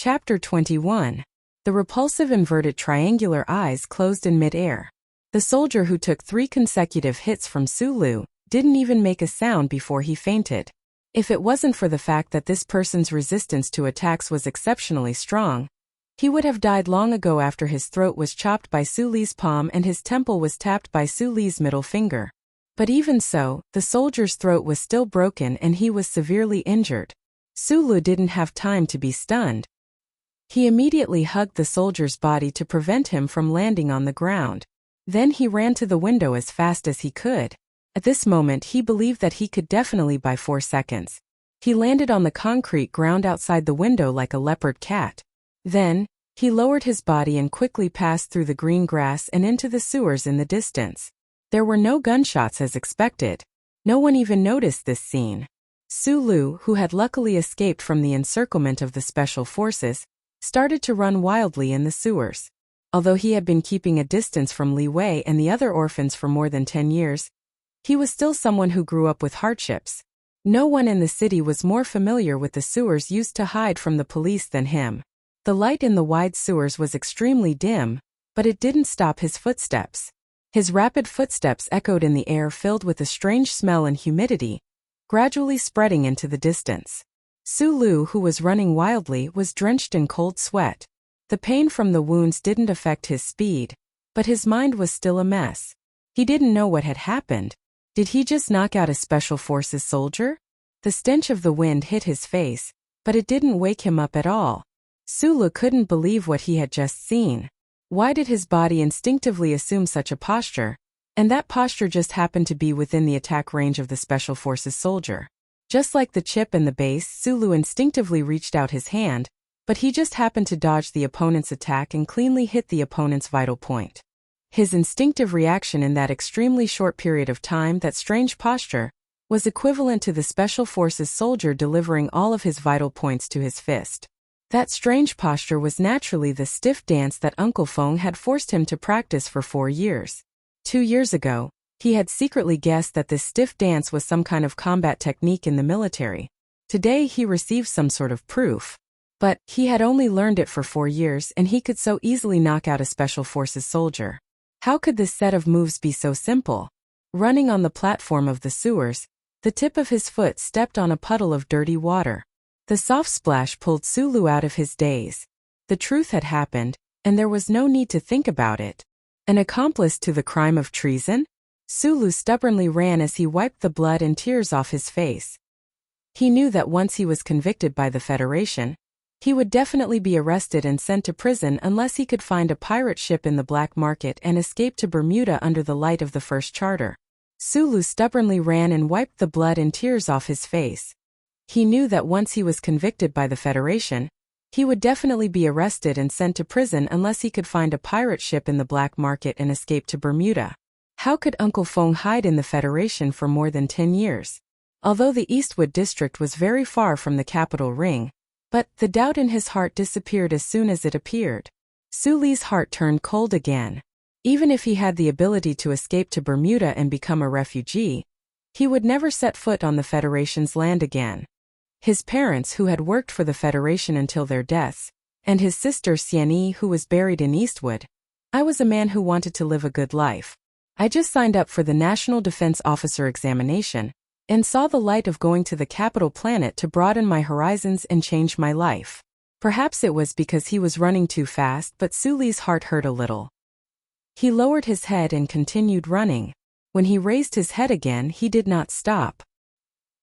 Chapter 21. The repulsive inverted triangular eyes closed in mid-air. The soldier who took 3 consecutive hits from Sulu didn't even make a sound before he fainted. If it wasn't for the fact that this person's resistance to attacks was exceptionally strong, he would have died long ago after his throat was chopped by Suli's palm and his temple was tapped by Suli's middle finger. But even so, the soldier's throat was still broken and he was severely injured. Sulu didn't have time to be stunned. He immediately hugged the soldier's body to prevent him from landing on the ground. Then he ran to the window as fast as he could. At this moment he believed that he could definitely buy 4 seconds. He landed on the concrete ground outside the window like a leopard cat. Then, he lowered his body and quickly passed through the green grass and into the sewers in the distance. There were no gunshots as expected. No one even noticed this scene. Sulu, who had luckily escaped from the encirclement of the special forces, started to run wildly in the sewers. Although he had been keeping a distance from Li Wei and the other orphans for more than 10 years, he was still someone who grew up with hardships. No one in the city was more familiar with the sewers used to hide from the police than him. The light in the wide sewers was extremely dim, but it didn't stop his footsteps. His rapid footsteps echoed in the air filled with a strange smell and humidity, gradually spreading into the distance. Sulu, who was running wildly, was drenched in cold sweat. The pain from the wounds didn't affect his speed, but his mind was still a mess. He didn't know what had happened. Did he just knock out a special forces soldier? The stench of the wind hit his face, but it didn't wake him up at all. Sulu couldn't believe what he had just seen. Why did his body instinctively assume such a posture? And that posture just happened to be within the attack range of the special forces soldier. Just like the chip and the base, Sulu instinctively reached out his hand, but he just happened to dodge the opponent's attack and cleanly hit the opponent's vital point. His instinctive reaction in that extremely short period of time, that strange posture, was equivalent to the special forces soldier delivering all of his vital points to his fist. That strange posture was naturally the stiff dance that Uncle Feng had forced him to practice for 4 years. 2 years ago, he had secretly guessed that this stiff dance was some kind of combat technique in the military. Today he received some sort of proof. But he had only learned it for 4 years and he could so easily knock out a special forces soldier. How could this set of moves be so simple? Running on the platform of the sewers, the tip of his foot stepped on a puddle of dirty water. The soft splash pulled Sulu out of his daze. The truth had happened, and there was no need to think about it. An accomplice to the crime of treason? Sulu stubbornly ran as he wiped the blood and tears off his face. He knew that once he was convicted by the Federation, he would definitely be arrested and sent to prison unless he could find a pirate ship in the black market and escape to Bermuda under the light of the first charter. Sulu stubbornly ran and wiped the blood and tears off his face. He knew that once he was convicted by the Federation, he would definitely be arrested and sent to prison unless he could find a pirate ship in the black market and escape to Bermuda. How could Uncle Feng hide in the Federation for more than 10 years? Although the Eastwood district was very far from the capital ring, but the doubt in his heart disappeared as soon as it appeared. Suli's heart turned cold again. Even if he had the ability to escape to Bermuda and become a refugee, he would never set foot on the Federation's land again. His parents, who had worked for the Federation until their deaths, and his sister Xianyi, who was buried in Eastwood. I was a man who wanted to live a good life. I just signed up for the National Defense Officer examination, and saw the light of going to the capital planet to broaden my horizons and change my life. Perhaps it was because he was running too fast, but Suli's heart hurt a little. He lowered his head and continued running. When he raised his head again, he did not stop.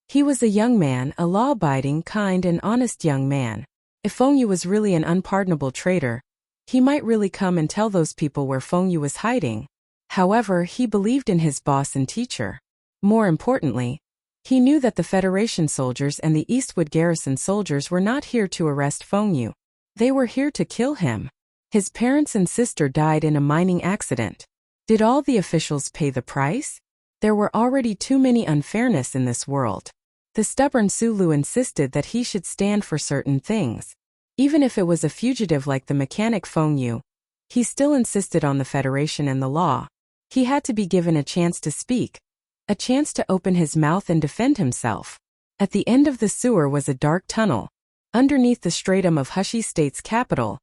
He was a young man, a law-abiding, kind and honest young man. If Feng Yu was really an unpardonable traitor, he might really come and tell those people where Feng Yu was hiding. However, he believed in his boss and teacher. More importantly, he knew that the Federation soldiers and the Eastwood garrison soldiers were not here to arrest Feng Yu. They were here to kill him. His parents and sister died in a mining accident. Did all the officials pay the price? There were already too many unfairness in this world. The stubborn Sulu insisted that he should stand for certain things. Even if it was a fugitive like the mechanic Feng Yu, he still insisted on the Federation and the law. He had to be given a chance to speak, a chance to open his mouth and defend himself. At the end of the sewer was a dark tunnel. underneath the stratum of Hushi State's capital.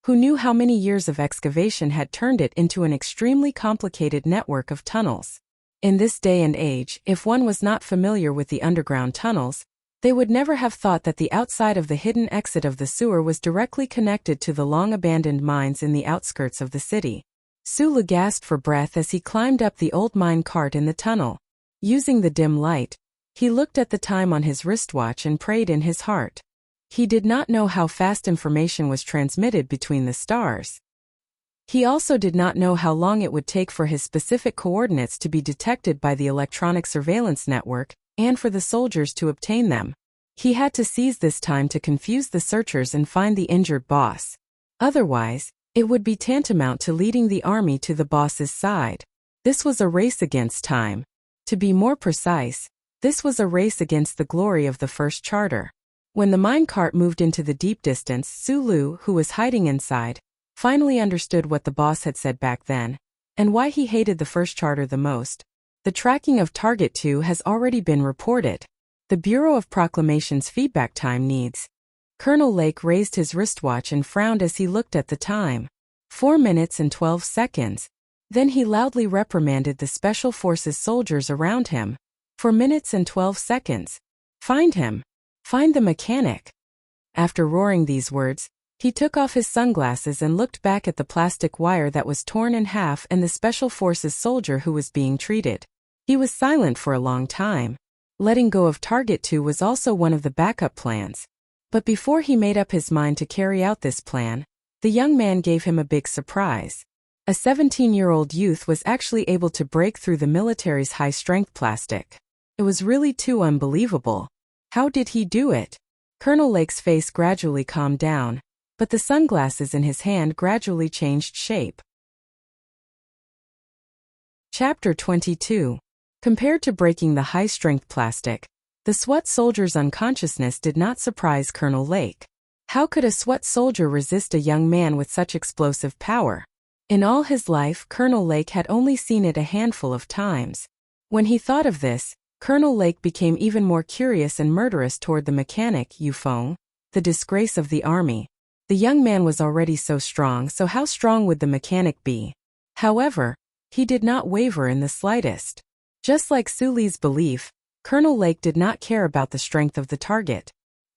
Who knew how many years of excavation had turned it into an extremely complicated network of tunnels? In this day and age, if one was not familiar with the underground tunnels, they would never have thought that the outside of the hidden exit of the sewer was directly connected to the long-abandoned mines in the outskirts of the city. Sulu gasped for breath as he climbed up the old mine cart in the tunnel. Using the dim light, he looked at the time on his wristwatch and prayed in his heart. He did not know how fast information was transmitted between the stars. He also did not know how long it would take for his specific coordinates to be detected by the electronic surveillance network, and for the soldiers to obtain them. He had to seize this time to confuse the searchers and find the injured boss. Otherwise, it would be tantamount to leading the army to the boss's side. This was a race against time. To be more precise, this was a race against the glory of the first charter. When the minecart moved into the deep distance, Sulu, who was hiding inside, finally understood what the boss had said back then, and why he hated the first charter the most. The tracking of Target 2 has already been reported. The Bureau of Proclamation's feedback time needs. Colonel Lake raised his wristwatch and frowned as he looked at the time. 4 minutes and 12 seconds. Then he loudly reprimanded the Special Forces soldiers around him. 4 minutes and 12 seconds. Find him. Find the mechanic. After roaring these words, he took off his sunglasses and looked back at the plastic wire that was torn in half and the Special Forces soldier who was being treated. He was silent for a long time. Letting go of Target 2 was also one of the backup plans. But before he made up his mind to carry out this plan, the young man gave him a big surprise. A 17-year-old youth was actually able to break through the military's high-strength plastic. It was really too unbelievable. How did he do it? Colonel Lake's face gradually calmed down, but the sunglasses in his hand gradually changed shape. Chapter 22. Compared to breaking the high-strength plastic, the SWAT soldier's unconsciousness did not surprise Colonel Lake. How could a SWAT soldier resist a young man with such explosive power? In all his life, Colonel Lake had only seen it a handful of times. When he thought of this, Colonel Lake became even more curious and murderous toward the mechanic, Yufeng, the disgrace of the army. The young man was already so strong, so how strong would the mechanic be? However, he did not waver in the slightest. Just like Suli's belief, Colonel Lake did not care about the strength of the target.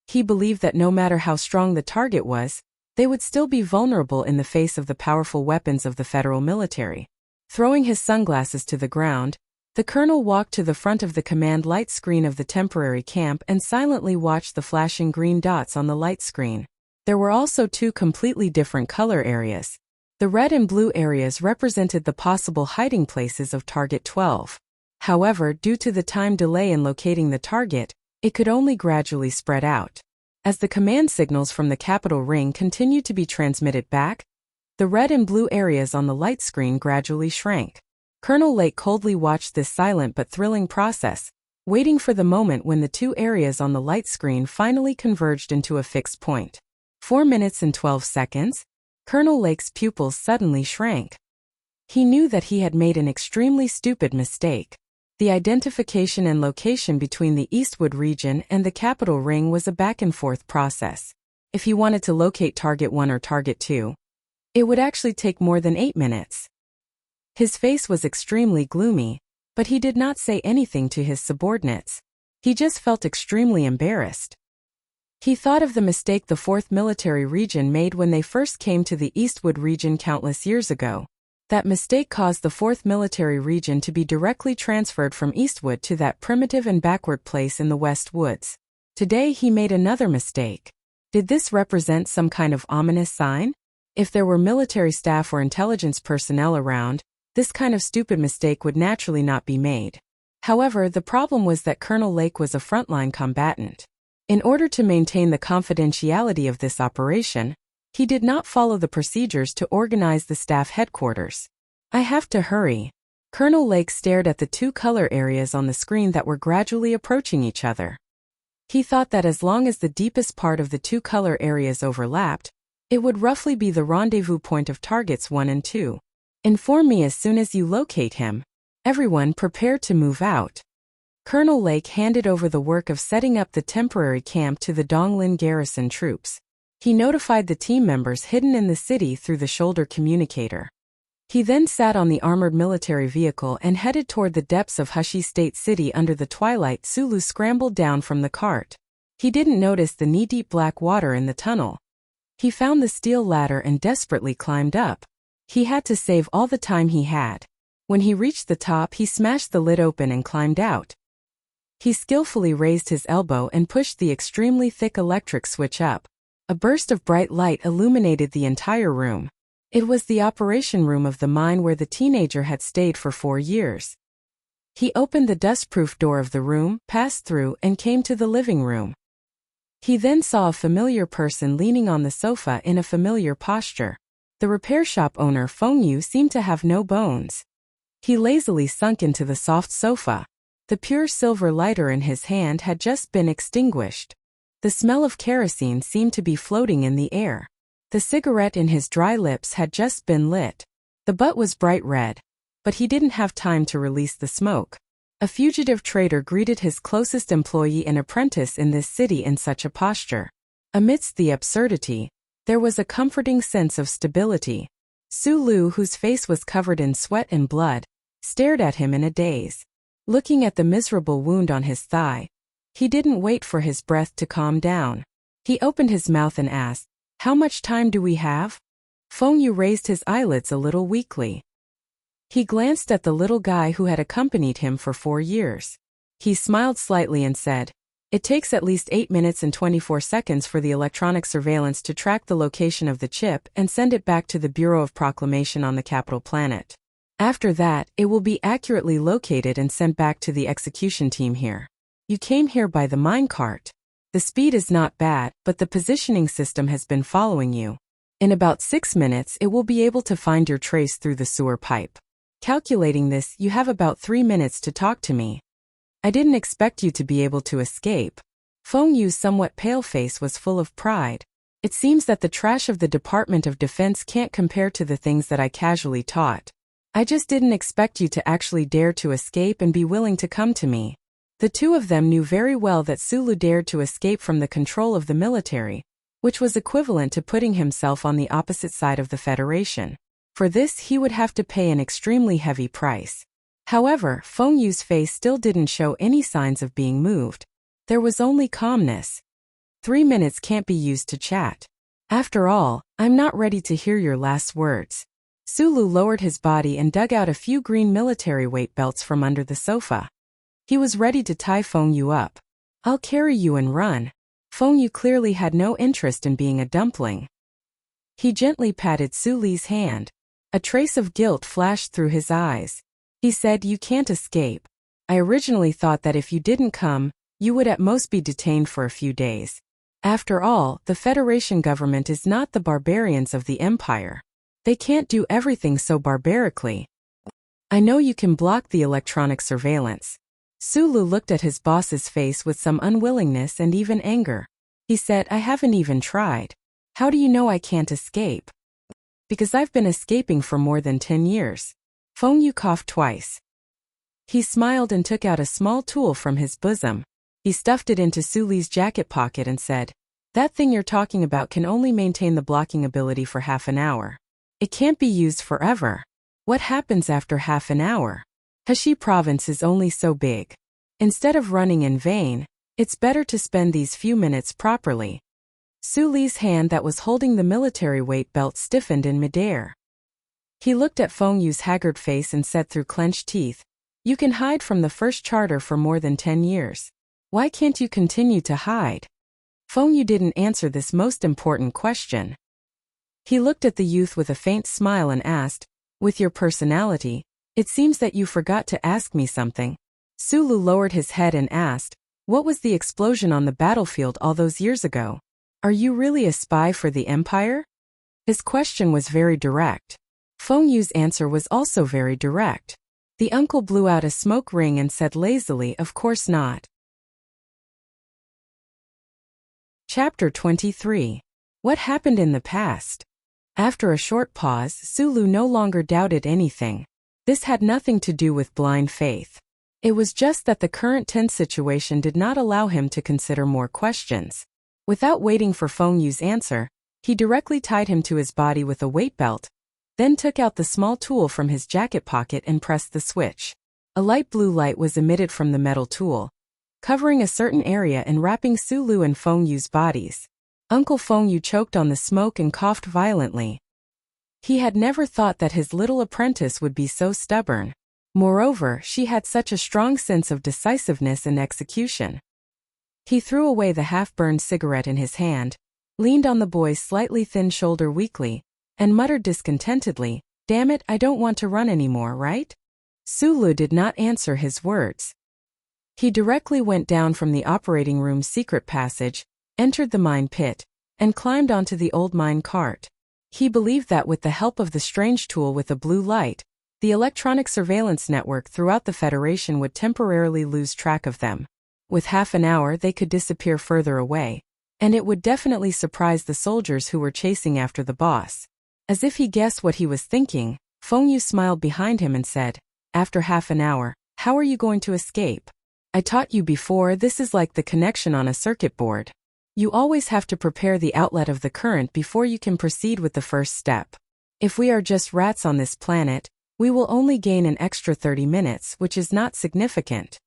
He believed that no matter how strong the target was, they would still be vulnerable in the face of the powerful weapons of the federal military. Throwing his sunglasses to the ground, the colonel walked to the front of the command light screen of the temporary camp and silently watched the flashing green dots on the light screen. There were also two completely different color areas. The red and blue areas represented the possible hiding places of Target 12. However, due to the time delay in locating the target, it could only gradually spread out. As the command signals from the capital ring continued to be transmitted back, the red and blue areas on the light screen gradually shrank. Colonel Lake coldly watched this silent but thrilling process, waiting for the moment when the two areas on the light screen finally converged into a fixed point. 4 minutes and 12 seconds. Colonel Lake's pupils suddenly shrank. He knew that he had made an extremely stupid mistake. The identification and location between the Eastwood region and the capital ring was a back-and-forth process. If he wanted to locate Target 1 or Target 2, it would actually take more than 8 minutes. His face was extremely gloomy, but he did not say anything to his subordinates. He just felt extremely embarrassed. He thought of the mistake the 4th Military Region made when they first came to the Eastwood region countless years ago. That mistake caused the 4th Military Region to be directly transferred from Eastwood to that primitive and backward place in the West Woods. Today he made another mistake. Did this represent some kind of ominous sign? If there were military staff or intelligence personnel around, this kind of stupid mistake would naturally not be made. However, the problem was that Colonel Lake was a frontline combatant. In order to maintain the confidentiality of this operation, he did not follow the procedures to organize the staff headquarters. I have to hurry. Colonel Lake stared at the two color areas on the screen that were gradually approaching each other. He thought that as long as the deepest part of the two color areas overlapped, it would roughly be the rendezvous point of targets 1 and 2. Inform me as soon as you locate him. Everyone prepare to move out. Colonel Lake handed over the work of setting up the temporary camp to the Donglin garrison troops. He notified the team members hidden in the city through the shoulder communicator. He then sat on the armored military vehicle and headed toward the depths of Hushi State City. Under the twilight, Sulu scrambled down from the cart. He didn't notice the knee-deep black water in the tunnel. He found the steel ladder and desperately climbed up. He had to save all the time he had. When he reached the top, he smashed the lid open and climbed out. He skillfully raised his elbow and pushed the extremely thick electric switch up. A burst of bright light illuminated the entire room. It was the operation room of the mine where the teenager had stayed for 4 years. He opened the dust-proof door of the room, passed through, and came to the living room. He then saw a familiar person leaning on the sofa in a familiar posture. The repair shop owner Feng Yu seemed to have no bones. He lazily sunk into the soft sofa. The pure silver lighter in his hand had just been extinguished. The smell of kerosene seemed to be floating in the air. The cigarette in his dry lips had just been lit. The butt was bright red. But he didn't have time to release the smoke. A fugitive trader greeted his closest employee and apprentice in this city in such a posture. Amidst the absurdity, there was a comforting sense of stability. Sulu, whose face was covered in sweat and blood, stared at him in a daze. Looking at the miserable wound on his thigh, he didn't wait for his breath to calm down. He opened his mouth and asked, "How much time do we have?" Feng Yu raised his eyelids a little weakly. He glanced at the little guy who had accompanied him for 4 years. He smiled slightly and said, "It takes at least 8 minutes and 24 seconds for the electronic surveillance to track the location of the chip and send it back to the Bureau of Proclamation on the capital planet. After that, it will be accurately located and sent back to the execution team here. You came here by the minecart. The speed is not bad, but the positioning system has been following you. In about 6 minutes, it will be able to find your trace through the sewer pipe. Calculating this, you have about 3 minutes to talk to me. I didn't expect you to be able to escape." Feng Yu's somewhat pale face was full of pride. "It seems that the trash of the Department of Defense can't compare to the things that I casually taught. I just didn't expect you to actually dare to escape and be willing to come to me." The two of them knew very well that Sulu dared to escape from the control of the military, which was equivalent to putting himself on the opposite side of the Federation. For this, he would have to pay an extremely heavy price. However, Feng Yu's face still didn't show any signs of being moved. There was only calmness. 3 minutes can't be used to chat. After all, I'm not ready to hear your last words. Sulu lowered his body and dug out a few green military weight belts from under the sofa. He was ready to tie Feng Yu up. "I'll carry you and run." Feng Yu clearly had no interest in being a dumpling. He gently patted Suli's hand. A trace of guilt flashed through his eyes. He said, "You can't escape. I originally thought that if you didn't come, you would at most be detained for a few days. After all, the Federation government is not the barbarians of the Empire. They can't do everything so barbarically. I know you can block the electronic surveillance." Sulu looked at his boss's face with some unwillingness and even anger. He said, "I haven't even tried. How do you know I can't escape?" "Because I've been escaping for more than 10 years. Feng Yu coughed twice. He smiled and took out a small tool from his bosom. He stuffed it into Suli's jacket pocket and said, "That thing you're talking about can only maintain the blocking ability for half an hour. It can't be used forever. What happens after half an hour? Hashi province is only so big. Instead of running in vain, it's better to spend these few minutes properly." Suli's hand that was holding the military weight belt stiffened in midair. He looked at Feng Yu's haggard face and said through clenched teeth, "You can hide from the first charter for more than 10 years. Why can't you continue to hide?" Feng Yu didn't answer this most important question. He looked at the youth with a faint smile and asked, "With your personality, it seems that you forgot to ask me something." Sulu lowered his head and asked, "What was the explosion on the battlefield all those years ago? Are you really a spy for the Empire?" His question was very direct. Feng Yu's answer was also very direct. The uncle blew out a smoke ring and said lazily, "Of course not." Chapter 23. What happened in the past? After a short pause, Sulu no longer doubted anything. This had nothing to do with blind faith. It was just that the current tense situation did not allow him to consider more questions. Without waiting for Feng Yu's answer, he directly tied him to his body with a weight belt, then took out the small tool from his jacket pocket and pressed the switch. A light blue light was emitted from the metal tool, covering a certain area and wrapping Sulu and Feng Yu's bodies. Uncle Feng Yu choked on the smoke and coughed violently. He had never thought that his little apprentice would be so stubborn. Moreover, she had such a strong sense of decisiveness and execution. He threw away the half-burned cigarette in his hand, leaned on the boy's slightly thin shoulder weakly, and muttered discontentedly, "Damn it, I don't want to run anymore, right?" Sulu did not answer his words. He directly went down from the operating room's secret passage, entered the mine pit, and climbed onto the old mine cart. He believed that with the help of the strange tool with a blue light, the electronic surveillance network throughout the Federation would temporarily lose track of them. With half an hour they could disappear further away, and it would definitely surprise the soldiers who were chasing after the boss. As if he guessed what he was thinking, Feng Yu smiled behind him and said, "After half an hour, how are you going to escape? I taught you before, this is like the connection on a circuit board. You always have to prepare the outlet of the current before you can proceed with the first step. If we are just rats on this planet, we will only gain an extra 30 minutes, which is not significant.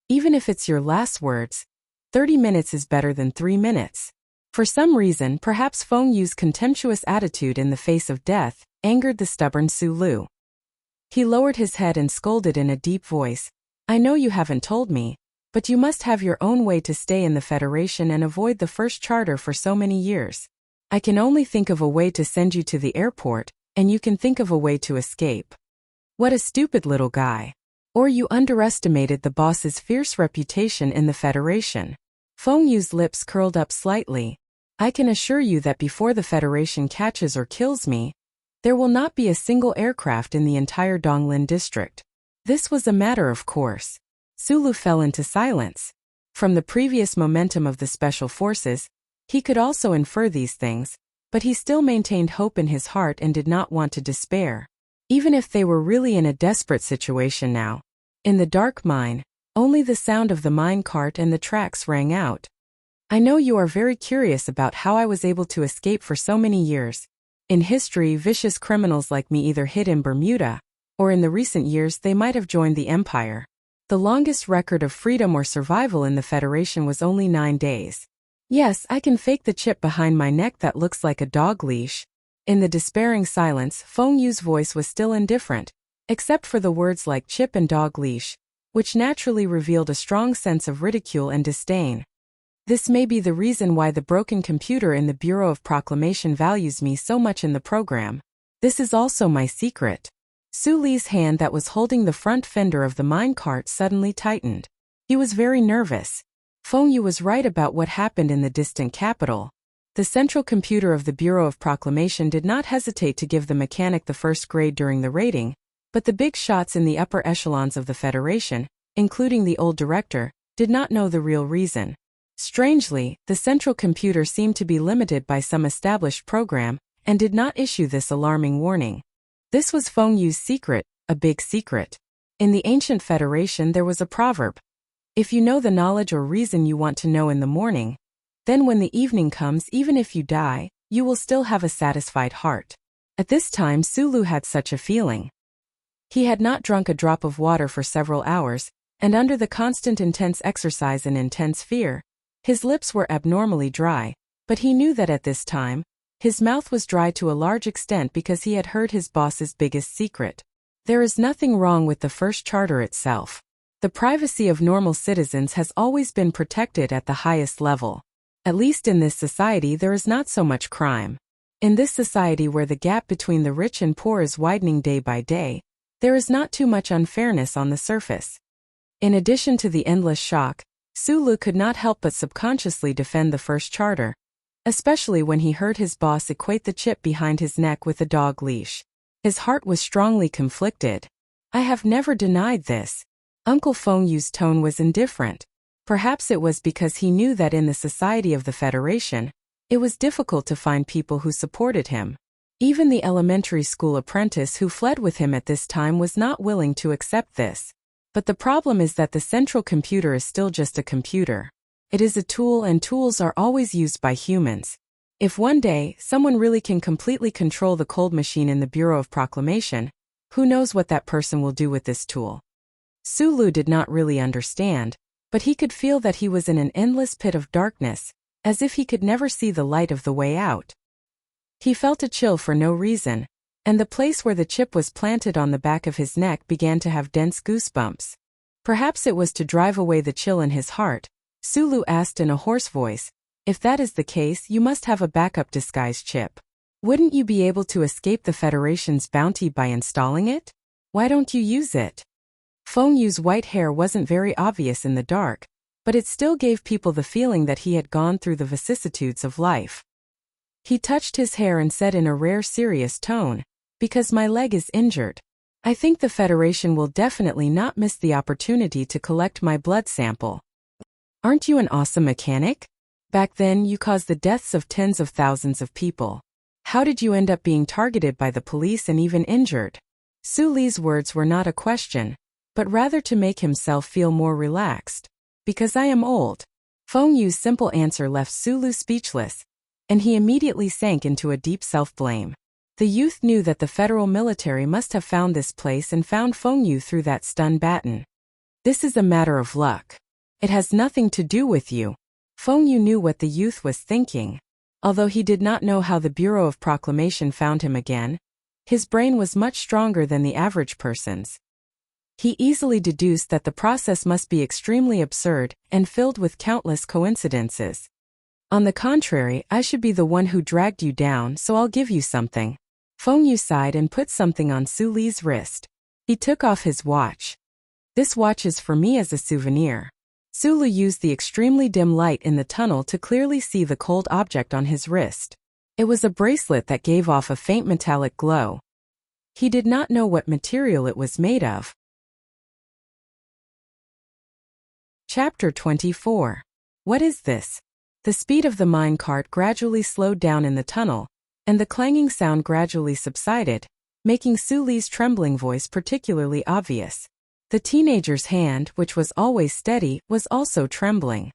Even if it's your last words, 30 minutes is better than 3 minutes. For some reason, perhaps Feng Yu's contemptuous attitude in the face of death angered the stubborn Sulu. He lowered his head and scolded in a deep voice, "I know you haven't told me, but you must have your own way to stay in the Federation and avoid the first charter for so many years. I can only think of a way to send you to the airport, and you can think of a way to escape. What a stupid little guy. Or you underestimated the boss's fierce reputation in the Federation." Feng Yu's lips curled up slightly. "I can assure you that before the Federation catches or kills me, there will not be a single aircraft in the entire Donglin district." This was a matter of course. Sulu fell into silence. From the previous momentum of the special forces, he could also infer these things, but he still maintained hope in his heart and did not want to despair. Even if they were really in a desperate situation now. In the dark mine, only the sound of the mine cart and the tracks rang out. "I know you are very curious about how I was able to escape for so many years. In history, vicious criminals like me either hid in Bermuda, or in the recent years they might have joined the Empire. The longest record of freedom or survival in the Federation was only 9 days. Yes, I can fake the chip behind my neck that looks like a dog leash." In the despairing silence, Feng Yu's voice was still indifferent, except for the words like chip and dog leash, which naturally revealed a strong sense of ridicule and disdain. "This may be the reason why the broken computer in the Bureau of Proclamation values me so much in the program. This is also my secret." Su Li's hand that was holding the front fender of the minecart suddenly tightened. He was very nervous. Feng Yu was right about what happened in the distant capital. The central computer of the Bureau of Proclamation did not hesitate to give the mechanic the first grade during the rating, but the big shots in the upper echelons of the Federation, including the old director, did not know the real reason. Strangely, the central computer seemed to be limited by some established program, and did not issue this alarming warning. This was Feng Yu's secret, a big secret. In the ancient Federation there was a proverb: "If you know the knowledge or reason you want to know in the morning, then when the evening comes, even if you die, you will still have a satisfied heart." At this time Sulu had such a feeling. He had not drunk a drop of water for several hours, and under the constant intense exercise and intense fear, his lips were abnormally dry, but he knew that at this time, his mouth was dry to a large extent because he had heard his boss's biggest secret. There is nothing wrong with the first charter itself. The privacy of normal citizens has always been protected at the highest level. At least in this society there is not so much crime. In this society where the gap between the rich and poor is widening day by day, there is not too much unfairness on the surface. In addition to the endless shock, Sulu could not help but subconsciously defend the first charter, especially when he heard his boss equate the chip behind his neck with a dog leash. His heart was strongly conflicted. "I have never denied this." Uncle Feng Yu's tone was indifferent. Perhaps it was because he knew that in the society of the Federation, it was difficult to find people who supported him. Even the elementary school apprentice who fled with him at this time was not willing to accept this. But the problem is that the central computer is still just a computer. It is a tool, and tools are always used by humans. If one day, someone really can completely control the cold machine in the Bureau of Proclamation, who knows what that person will do with this tool? Sulu did not really understand, but he could feel that he was in an endless pit of darkness, as if he could never see the light of the way out. He felt a chill for no reason, and the place where the chip was planted on the back of his neck began to have dense goosebumps. Perhaps it was to drive away the chill in his heart. Sulu asked in a hoarse voice, "If that is the case, you must have a backup disguise chip. Wouldn't you be able to escape the Federation's bounty by installing it? Why don't you use it?" Feng Yu's white hair wasn't very obvious in the dark, but it still gave people the feeling that he had gone through the vicissitudes of life. He touched his hair and said in a rare serious tone, "Because my leg is injured. I think the Federation will definitely not miss the opportunity to collect my blood sample." "Aren't you an awesome mechanic? Back then you caused the deaths of tens of thousands of people. How did you end up being targeted by the police and even injured?" Su Li's words were not a question, but rather to make himself feel more relaxed. "Because I am old." Feng Yu's simple answer left Sulu speechless, and he immediately sank into a deep self-blame. The youth knew that the federal military must have found this place and found Feng Yu through that stun baton. "This is a matter of luck. It has nothing to do with you." Feng Yu knew what the youth was thinking. Although he did not know how the Bureau of Proclamation found him again, his brain was much stronger than the average person's. He easily deduced that the process must be extremely absurd and filled with countless coincidences. "On the contrary, I should be the one who dragged you down, so I'll give you something." Feng Yu sighed and put something on Su Li's wrist. He took off his watch. "This watch is for me as a souvenir." Sulu used the extremely dim light in the tunnel to clearly see the cold object on his wrist. It was a bracelet that gave off a faint metallic glow. He did not know what material it was made of. Chapter 24. What is this? The speed of the mine cart gradually slowed down in the tunnel, and the clanging sound gradually subsided, making Su Li's trembling voice particularly obvious. The teenager's hand, which was always steady, was also trembling.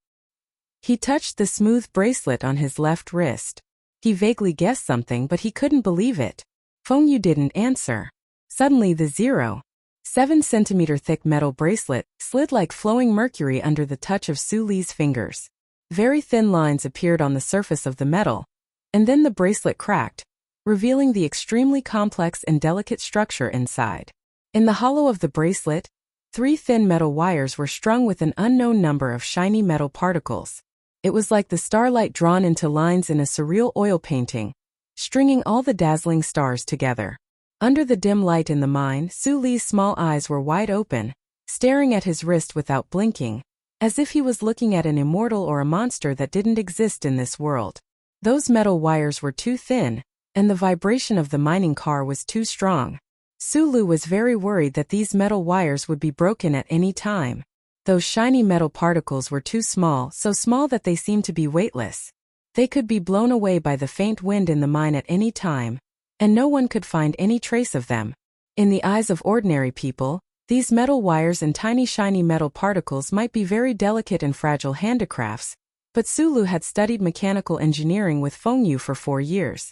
He touched the smooth bracelet on his left wrist. He vaguely guessed something, but he couldn't believe it. Feng Yu didn't answer. Suddenly the 0.7 centimeter thick metal bracelet slid like flowing mercury under the touch of Su Li's fingers. Very thin lines appeared on the surface of the metal, and then the bracelet cracked, revealing the extremely complex and delicate structure inside. In the hollow of the bracelet, 3 thin metal wires were strung with an unknown number of shiny metal particles. It was like the starlight drawn into lines in a surreal oil painting, stringing all the dazzling stars together. Under the dim light in the mine, Su Li's small eyes were wide open, staring at his wrist without blinking, as if he was looking at an immortal or a monster that didn't exist in this world. Those metal wires were too thin, and the vibration of the mining car was too strong. Sulu was very worried that these metal wires would be broken at any time. Those shiny metal particles were too small, so small that they seemed to be weightless. They could be blown away by the faint wind in the mine at any time, and no one could find any trace of them. In the eyes of ordinary people, these metal wires and tiny shiny metal particles might be very delicate and fragile handicrafts, but Sulu had studied mechanical engineering with Feng Yu for 4 years.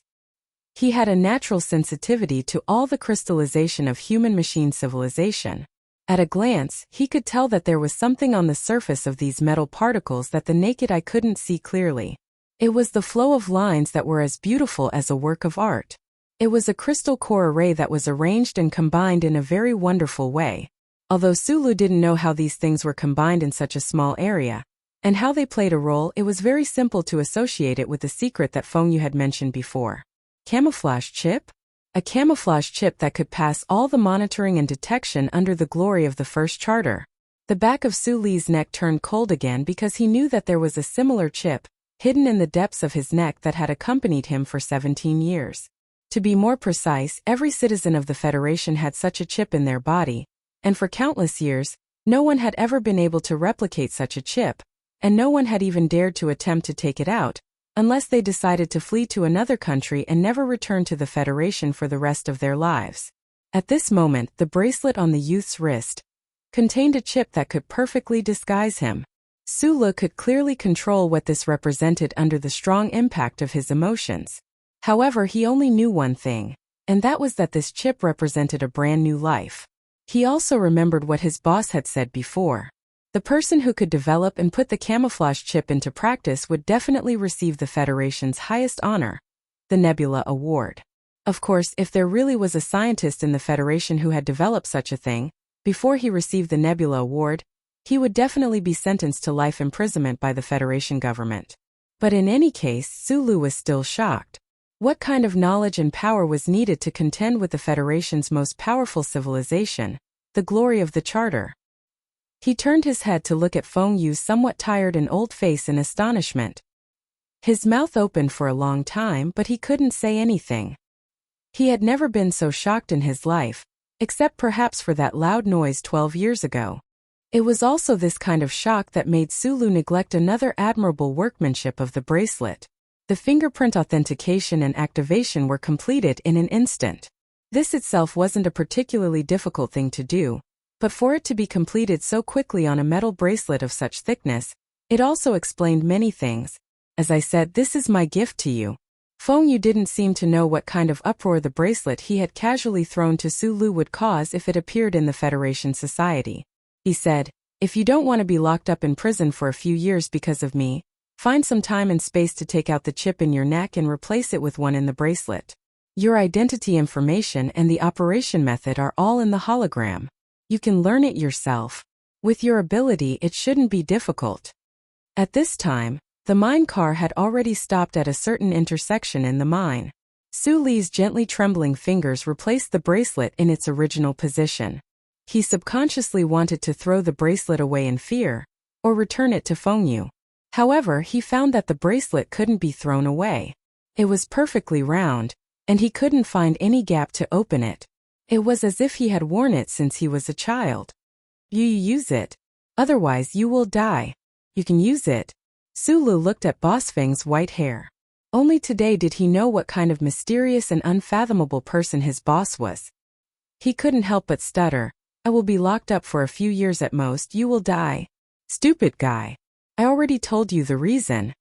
He had a natural sensitivity to all the crystallization of human-machine civilization. At a glance, he could tell that there was something on the surface of these metal particles that the naked eye couldn't see clearly. It was the flow of lines that were as beautiful as a work of art. It was a crystal core array that was arranged and combined in a very wonderful way. Although Sulu didn't know how these things were combined in such a small area, and how they played a role, it was very simple to associate it with the secret that Feng Yu had mentioned before. Camouflage chip? A camouflage chip that could pass all the monitoring and detection under the glory of the first charter. The back of Su Li's neck turned cold again because he knew that there was a similar chip, hidden in the depths of his neck that had accompanied him for 17 years. To be more precise, every citizen of the Federation had such a chip in their body, and for countless years, no one had ever been able to replicate such a chip, and no one had even dared to attempt to take it out, unless they decided to flee to another country and never return to the Federation for the rest of their lives. At this moment, the bracelet on the youth's wrist contained a chip that could perfectly disguise him. Sulu could clearly control what this represented under the strong impact of his emotions. However, he only knew one thing, and that was that this chip represented a brand new life. He also remembered what his boss had said before. The person who could develop and put the camouflage chip into practice would definitely receive the Federation's highest honor, the Nebula Award. Of course, if there really was a scientist in the Federation who had developed such a thing, before he received the Nebula Award, he would definitely be sentenced to life imprisonment by the Federation government. But in any case, Sulu was still shocked. What kind of knowledge and power was needed to contend with the Federation's most powerful civilization, the glory of the Charter? He turned his head to look at Feng Yu's somewhat tired and old face in astonishment. His mouth opened for a long time, but he couldn't say anything. He had never been so shocked in his life, except perhaps for that loud noise 12 years ago. It was also this kind of shock that made Sulu neglect another admirable workmanship of the bracelet. The fingerprint authentication and activation were completed in an instant. This itself wasn't a particularly difficult thing to do, but for it to be completed so quickly on a metal bracelet of such thickness, it also explained many things. As I said, this is my gift to you. Feng Yu didn't seem to know what kind of uproar the bracelet he had casually thrown to Sulu would cause if it appeared in the Federation society. He said, "If you don't want to be locked up in prison for a few years because of me, find some time and space to take out the chip in your neck and replace it with one in the bracelet. Your identity information and the operation method are all in the hologram. You can learn it yourself. With your ability, it shouldn't be difficult." At this time, the mine car had already stopped at a certain intersection in the mine. Su Li's gently trembling fingers replaced the bracelet in its original position. He subconsciously wanted to throw the bracelet away in fear, or return it to Feng Yu. However, he found that the bracelet couldn't be thrown away. It was perfectly round, and he couldn't find any gap to open it. It was as if he had worn it since he was a child. You use it. Otherwise you will die. You can use it. Sulu looked at Boss Feng's white hair. Only today did he know what kind of mysterious and unfathomable person his boss was. He couldn't help but stutter. "I will be locked up for a few years at most. You will die." "Stupid guy. I already told you the reason."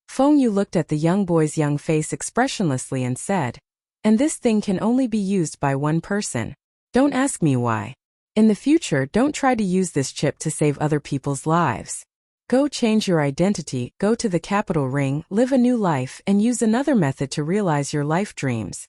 Feng Yu looked at the young boy's young face expressionlessly and said, "And this thing can only be used by one person. Don't ask me why. In the future, don't try to use this chip to save other people's lives. Go change your identity, go to the capital ring, live a new life, and use another method to realize your life dreams."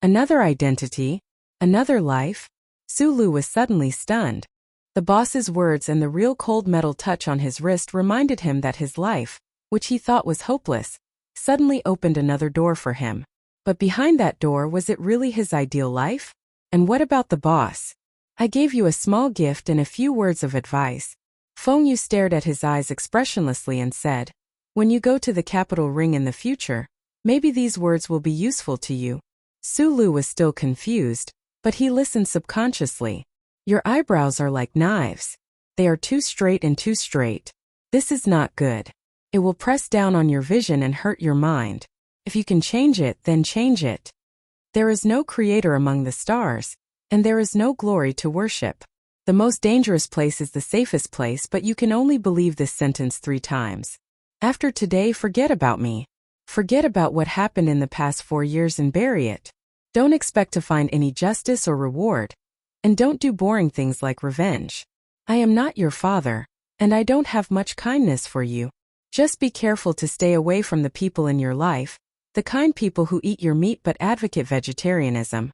Another identity? Another life? Sulu was suddenly stunned. The boss's words and the real cold metal touch on his wrist reminded him that his life, which he thought was hopeless, suddenly opened another door for him. But behind that door, was it really his ideal life? And what about the boss? "I gave you a small gift and a few words of advice." Feng Yu stared at his eyes expressionlessly and said, "When you go to the capital ring in the future, maybe these words will be useful to you." Sulu was still confused, but he listened subconsciously. "Your eyebrows are like knives. They are too straight and too straight. This is not good. It will press down on your vision and hurt your mind. If you can change it, then change it. There is no creator among the stars, and there is no glory to worship. The most dangerous place is the safest place, but you can only believe this sentence 3 times. After today, forget about me. Forget about what happened in the past 4 years and bury it. Don't expect to find any justice or reward. And don't do boring things like revenge. I am not your father, and I don't have much kindness for you. Just be careful to stay away from the people in your life, the kind people who eat your meat but advocate vegetarianism.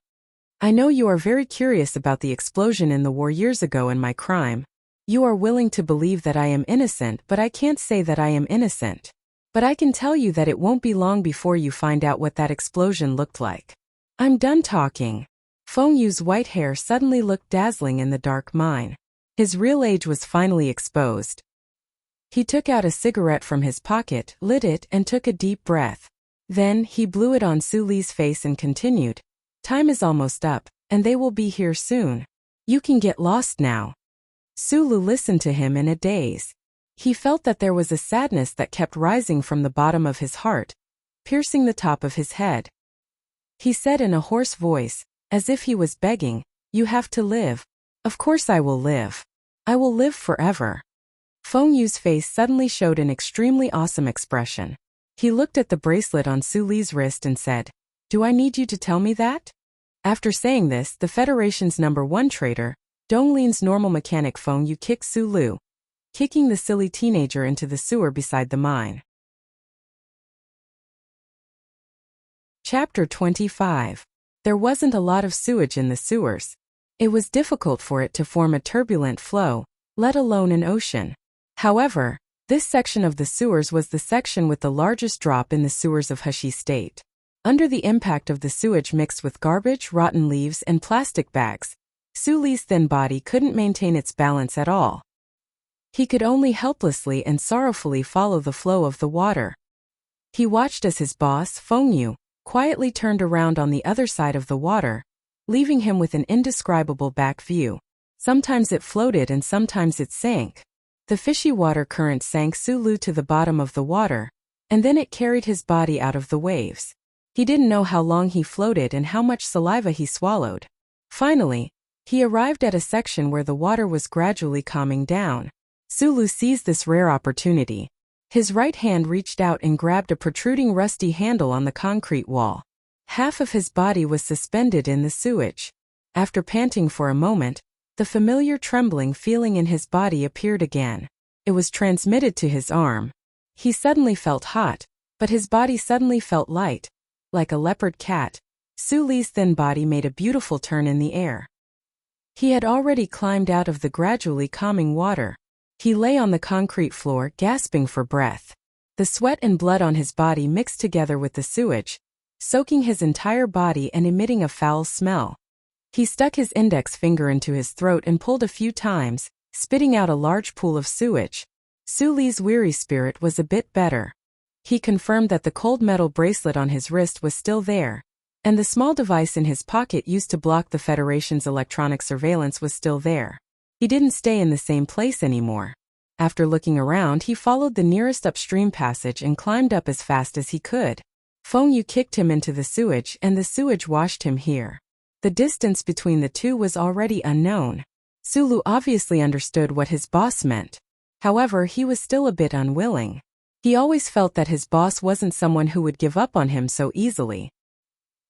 I know you are very curious about the explosion in the war years ago and my crime. You are willing to believe that I am innocent, but I can't say that I am innocent. But I can tell you that it won't be long before you find out what that explosion looked like. I'm done talking." Feng Yu's white hair suddenly looked dazzling in the dark mine. His real age was finally exposed. He took out a cigarette from his pocket, lit it, and took a deep breath. Then, he blew it on Su Li's face and continued, "Time is almost up, and they will be here soon. You can get lost now." Sulu listened to him in a daze. He felt that there was a sadness that kept rising from the bottom of his heart, piercing the top of his head. He said in a hoarse voice, as if he was begging, "You have to live." "Of course I will live. I will live forever. Feng Yu's face suddenly showed an extremely awesome expression. He looked at the bracelet on Su Li's wrist and said, "Do I need you to tell me that?" After saying this, the Federation's #1 traitor, Donglin's normal mechanic Feng Yu kicked Su Lu, kicking the silly teenager into the sewer beside the mine. Chapter 25. There wasn't a lot of sewage in the sewers. It was difficult for it to form a turbulent flow, let alone an ocean. However, this section of the sewers was the section with the largest drop in the sewers of Heshi State. Under the impact of the sewage mixed with garbage, rotten leaves, and plastic bags, Su Li's thin body couldn't maintain its balance at all. He could only helplessly and sorrowfully follow the flow of the water. He watched as his boss, Feng Yu, quietly turned around on the other side of the water, leaving him with an indescribable back view. Sometimes it floated and sometimes it sank. The fishy water current sank Su Lu to the bottom of the water, and then it carried his body out of the waves. He didn't know how long he floated and how much saliva he swallowed. Finally, he arrived at a section where the water was gradually calming down. Su Lu seized this rare opportunity. His right hand reached out and grabbed a protruding rusty handle on the concrete wall. Half of his body was suspended in the sewage. After panting for a moment, the familiar trembling feeling in his body appeared again. It was transmitted to his arm. He suddenly felt hot, but his body suddenly felt light. Like a leopard cat, Su Li's thin body made a beautiful turn in the air. He had already climbed out of the gradually calming water. He lay on the concrete floor, gasping for breath. The sweat and blood on his body mixed together with the sewage, soaking his entire body and emitting a foul smell. He stuck his index finger into his throat and pulled a few times, spitting out a large pool of sewage. Su Li's weary spirit was a bit better. He confirmed that the cold metal bracelet on his wrist was still there, and the small device in his pocket used to block the Federation's electronic surveillance was still there. He didn't stay in the same place anymore. After looking around, he followed the nearest upstream passage and climbed up as fast as he could. Feng Yu kicked him into the sewage and the sewage washed him here. The distance between the two was already unknown. Su Lu obviously understood what his boss meant. However, he was still a bit unwilling. He always felt that his boss wasn't someone who would give up on him so easily.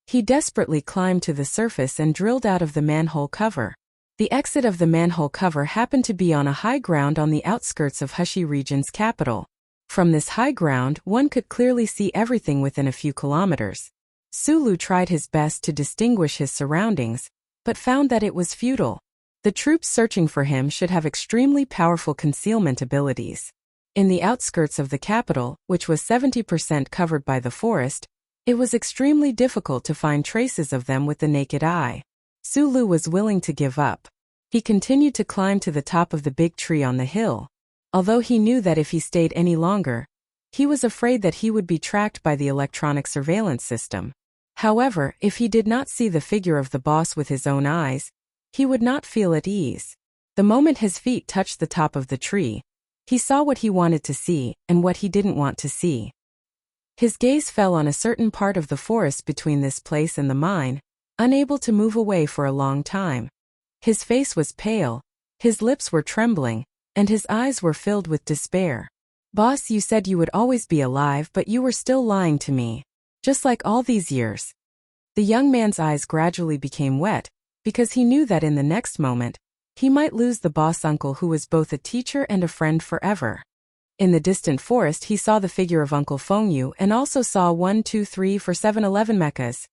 He desperately climbed to the surface and drilled out of the manhole cover. The exit of the manhole cover happened to be on a high ground on the outskirts of Heshi region's capital. From this high ground, one could clearly see everything within a few kilometers. Su Lu tried his best to distinguish his surroundings, but found that it was futile. The troops searching for him should have extremely powerful concealment abilities. In the outskirts of the capital, which was 70% covered by the forest, it was extremely difficult to find traces of them with the naked eye. Su Lu was willing to give up. He continued to climb to the top of the big tree on the hill. Although he knew that if he stayed any longer, he was afraid that he would be tracked by the electronic surveillance system. However, if he did not see the figure of the boss with his own eyes, he would not feel at ease. The moment his feet touched the top of the tree, he saw what he wanted to see and what he didn't want to see. His gaze fell on a certain part of the forest between this place and the mine, unable to move away for a long time. His face was pale, his lips were trembling, and his eyes were filled with despair. "Boss, you said you would always be alive, but you were still lying to me. Just like all these years." The young man's eyes gradually became wet, because he knew that in the next moment, he might lose the boss uncle who was both a teacher and a friend forever. In the distant forest he saw the figure of Uncle Feng Yu and also saw 1, 2, 3, 4, 7, 11 mechas.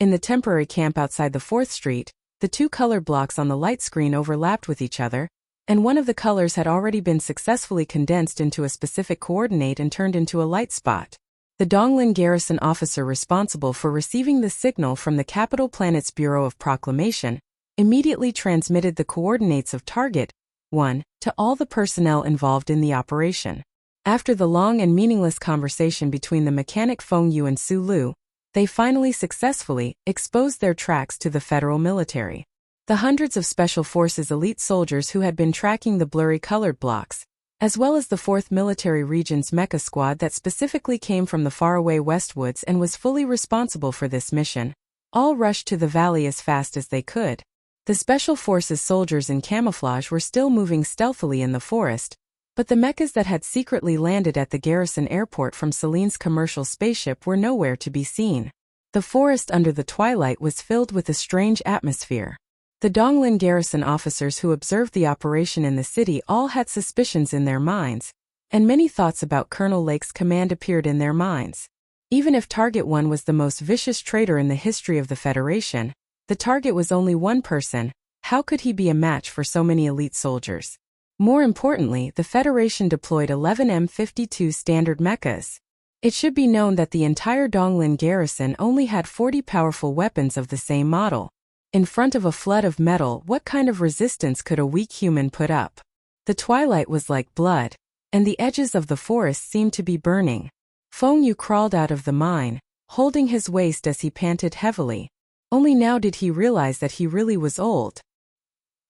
In the temporary camp outside the 4th Street, the two color blocks on the light screen overlapped with each other, and one of the colors had already been successfully condensed into a specific coordinate and turned into a light spot. The Donglin garrison officer responsible for receiving the signal from the capital planet's Bureau of Proclamation immediately transmitted the coordinates of Target 1 to all the personnel involved in the operation. After the long and meaningless conversation between the mechanic Feng Yu and Su Lu, they finally successfully exposed their tracks to the federal military. The hundreds of Special Forces elite soldiers who had been tracking the blurry colored blocks, as well as the 4th Military Region's mecha squad that specifically came from the faraway Westwoods and was fully responsible for this mission, all rushed to the valley as fast as they could. The Special Forces soldiers in camouflage were still moving stealthily in the forest, but the mechas that had secretly landed at the garrison airport from Celine's commercial spaceship were nowhere to be seen. The forest under the twilight was filled with a strange atmosphere. The Donglin garrison officers who observed the operation in the city all had suspicions in their minds, and many thoughts about Colonel Lake's command appeared in their minds. Even if Target 1 was the most vicious traitor in the history of the Federation, the target was only one person. How could he be a match for so many elite soldiers? More importantly, the Federation deployed 11 M52 standard mechas. It should be known that the entire Donglin garrison only had 40 powerful weapons of the same model. In front of a flood of metal, what kind of resistance could a weak human put up? The twilight was like blood, and the edges of the forest seemed to be burning. Feng Yu crawled out of the mine, holding his waist as he panted heavily. Only now did he realize that he really was old.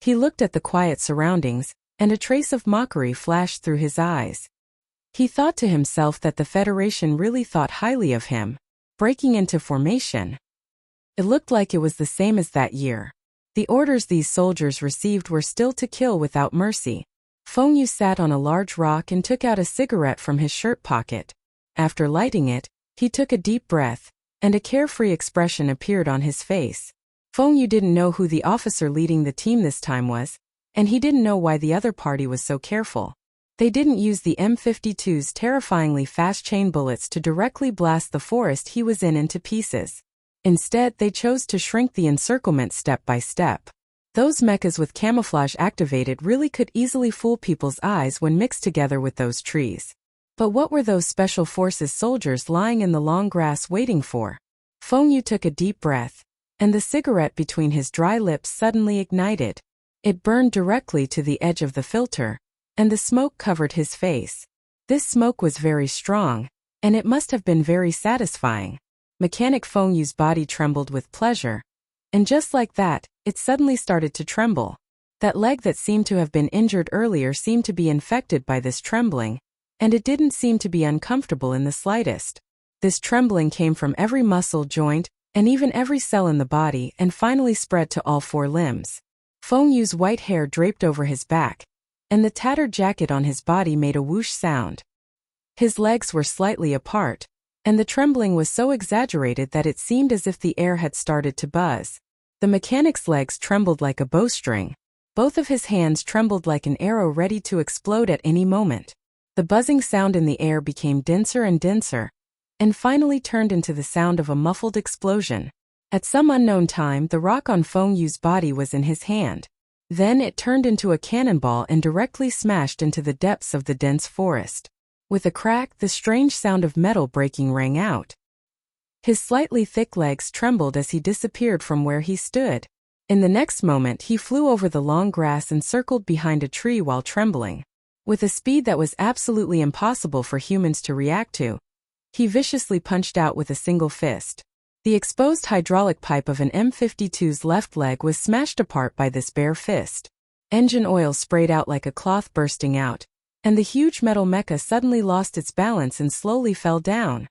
He looked at the quiet surroundings, and a trace of mockery flashed through his eyes. He thought to himself that the Federation really thought highly of him. Breaking into formation. It looked like it was the same as that year. The orders these soldiers received were still to kill without mercy. Feng Yu sat on a large rock and took out a cigarette from his shirt pocket. After lighting it, he took a deep breath, and a carefree expression appeared on his face. Feng Yu didn't know who the officer leading the team this time was, and he didn't know why the other party was so careful. They didn't use the M52's terrifyingly fast chain bullets to directly blast the forest he was in into pieces. Instead, they chose to shrink the encirclement step by step. Those mechas with camouflage activated really could easily fool people's eyes when mixed together with those trees. But what were those Special Forces soldiers lying in the long grass waiting for? Feng Yu took a deep breath, and the cigarette between his dry lips suddenly ignited. It burned directly to the edge of the filter, and the smoke covered his face. This smoke was very strong, and it must have been very satisfying. Mechanic Feng Yu's body trembled with pleasure, and just like that, it suddenly started to tremble. That leg that seemed to have been injured earlier seemed to be infected by this trembling, and it didn't seem to be uncomfortable in the slightest. This trembling came from every muscle, joint, and even every cell in the body, and finally spread to all four limbs. Feng Yu's white hair draped over his back, and the tattered jacket on his body made a whoosh sound. His legs were slightly apart, and the trembling was so exaggerated that it seemed as if the air had started to buzz. The mechanic's legs trembled like a bowstring. Both of his hands trembled like an arrow ready to explode at any moment. The buzzing sound in the air became denser and denser, and finally turned into the sound of a muffled explosion. At some unknown time, the rock on Feng Yu's body was in his hand. Then it turned into a cannonball and directly smashed into the depths of the dense forest. With a crack, the strange sound of metal breaking rang out. His slightly thick legs trembled as he disappeared from where he stood. In the next moment, he flew over the long grass and circled behind a tree while trembling. With a speed that was absolutely impossible for humans to react to, he viciously punched out with a single fist. The exposed hydraulic pipe of an M52's left leg was smashed apart by this bare fist. Engine oil sprayed out like a cloth bursting out, and the huge metal mecha suddenly lost its balance and slowly fell down.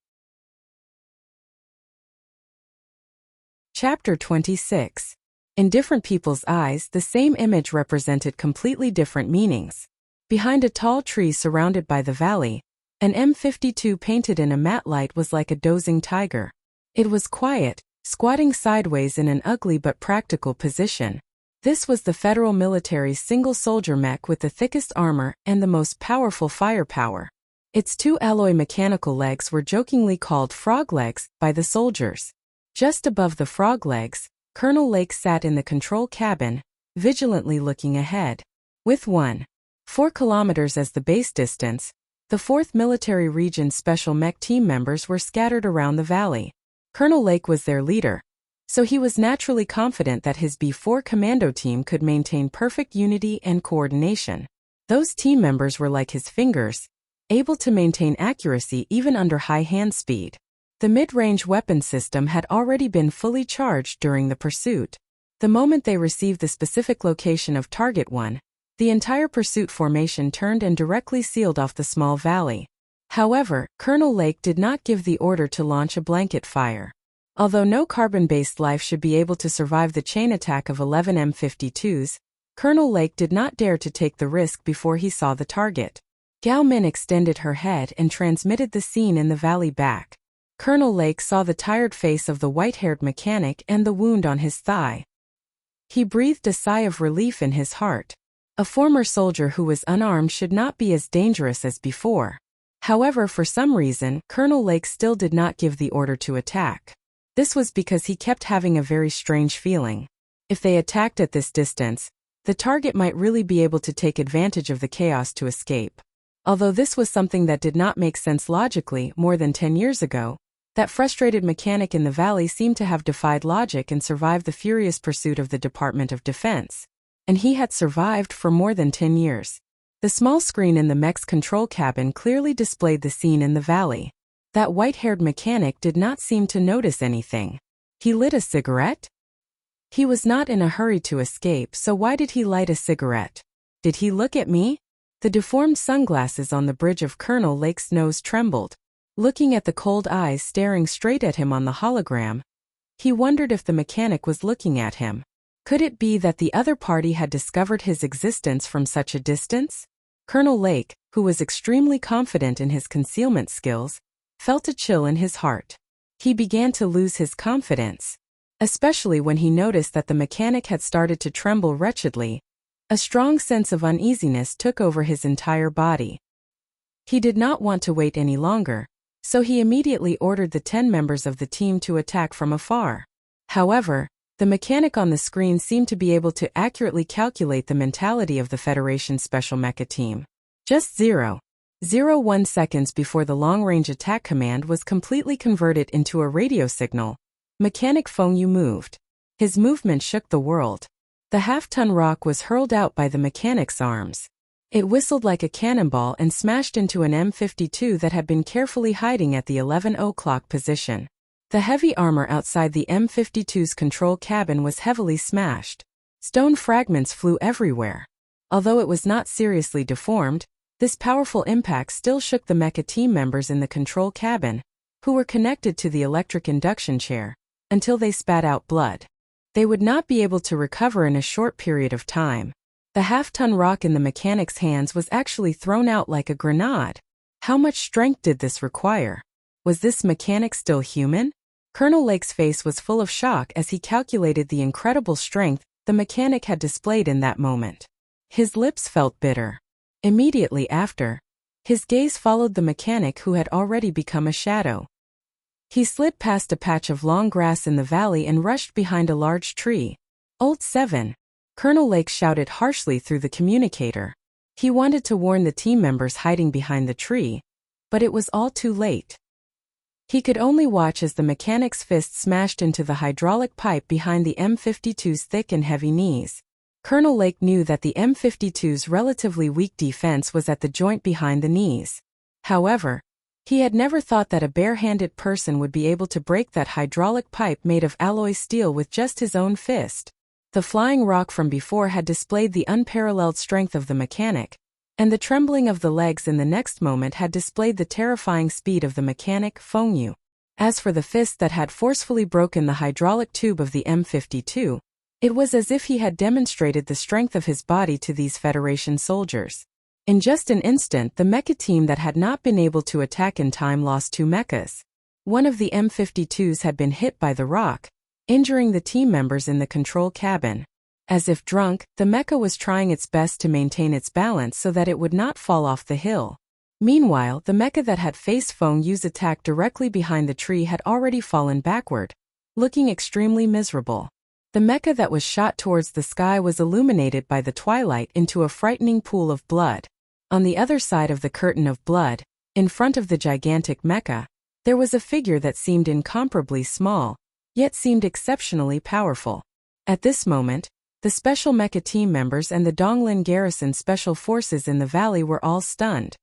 Chapter 26. In different people's eyes, the same image represented completely different meanings. Behind a tall tree surrounded by the valley, an M52 painted in a matte light was like a dozing tiger. It was quiet, squatting sideways in an ugly but practical position. This was the federal military's single-soldier mech with the thickest armor and the most powerful firepower. Its two alloy mechanical legs were jokingly called frog legs by the soldiers. Just above the frog legs, Colonel Lake sat in the control cabin, vigilantly looking ahead. With 1.4 kilometers as the base distance, the 4th Military Region's special mech team members were scattered around the valley. Colonel Lake was their leader, so he was naturally confident that his B4 commando team could maintain perfect unity and coordination. Those team members were like his fingers, able to maintain accuracy even under high hand speed. The mid-range weapon system had already been fully charged during the pursuit. The moment they received the specific location of Target 1, the entire pursuit formation turned and directly sealed off the small valley. However, Colonel Lake did not give the order to launch a blanket fire. Although no carbon-based life should be able to survive the chain attack of 11 M52s, Colonel Lake did not dare to take the risk before he saw the target. Gao Min extended her head and transmitted the scene in the valley back. Colonel Lake saw the tired face of the white-haired mechanic and the wound on his thigh. He breathed a sigh of relief in his heart. A former soldier who was unarmed should not be as dangerous as before. However, for some reason, Colonel Lake still did not give the order to attack. This was because he kept having a very strange feeling. If they attacked at this distance, the target might really be able to take advantage of the chaos to escape. Although this was something that did not make sense logically more than 10 years ago, that frustrated mechanic in the valley seemed to have defied logic and survived the furious pursuit of the Department of Defense. And he had survived for more than 10 years. The small screen in the mech's control cabin clearly displayed the scene in the valley. That white-haired mechanic did not seem to notice anything. He lit a cigarette? He was not in a hurry to escape, so why did he light a cigarette? Did he look at me? The deformed sunglasses on the bridge of Colonel Lake's nose trembled. Looking at the cold eyes staring straight at him on the hologram, he wondered if the mechanic was looking at him. Could it be that the other party had discovered his existence from such a distance? Colonel Lake, who was extremely confident in his concealment skills, felt a chill in his heart. He began to lose his confidence, especially when he noticed that the mechanic had started to tremble wretchedly. A strong sense of uneasiness took over his entire body. He did not want to wait any longer, so he immediately ordered the 10 members of the team to attack from afar. However, the mechanic on the screen seemed to be able to accurately calculate the mentality of the Federation Special Mecha team. Just 0.01 seconds before the long-range attack command was completely converted into a radio signal, Mechanic Feng Yu moved. His movement shook the world. The half-ton rock was hurled out by the mechanic's arms. It whistled like a cannonball and smashed into an M52 that had been carefully hiding at the 11 o'clock position. The heavy armor outside the M52's control cabin was heavily smashed. Stone fragments flew everywhere. Although it was not seriously deformed, this powerful impact still shook the mecha team members in the control cabin, who were connected to the electric induction chair, until they spat out blood. They would not be able to recover in a short period of time. The half-ton rock in the mechanic's hands was actually thrown out like a grenade. How much strength did this require? Was this mechanic still human? Colonel Lake's face was full of shock as he calculated the incredible strength the mechanic had displayed in that moment. His lips felt bitter. Immediately after, his gaze followed the mechanic who had already become a shadow. He slid past a patch of long grass in the valley and rushed behind a large tree. "Old 7. Colonel Lake shouted harshly through the communicator. He wanted to warn the team members hiding behind the tree, but it was all too late. He could only watch as the mechanic's fist smashed into the hydraulic pipe behind the M52's thick and heavy knees. Colonel Lake knew that the M52's relatively weak defense was at the joint behind the knees. However, he had never thought that a bare-handed person would be able to break that hydraulic pipe made of alloy steel with just his own fist. The flying rock from before had displayed the unparalleled strength of the mechanic, and the trembling of the legs in the next moment had displayed the terrifying speed of the mechanic, Feng Yu. As for the fist that had forcefully broken the hydraulic tube of the M52, it was as if he had demonstrated the strength of his body to these Federation soldiers. In just an instant, the mecha team that had not been able to attack in time lost 2 mechas. One of the M52s had been hit by the rock, injuring the team members in the control cabin. As if drunk, the mecha was trying its best to maintain its balance so that it would not fall off the hill. Meanwhile, the mecha that had faced Feng Yu's attack directly behind the tree had already fallen backward, looking extremely miserable. The mecha that was shot towards the sky was illuminated by the twilight into a frightening pool of blood. On the other side of the curtain of blood, in front of the gigantic mecha, there was a figure that seemed incomparably small, yet seemed exceptionally powerful. At this moment, the special mecha team members and the Donglin Garrison Special Forces in the valley were all stunned.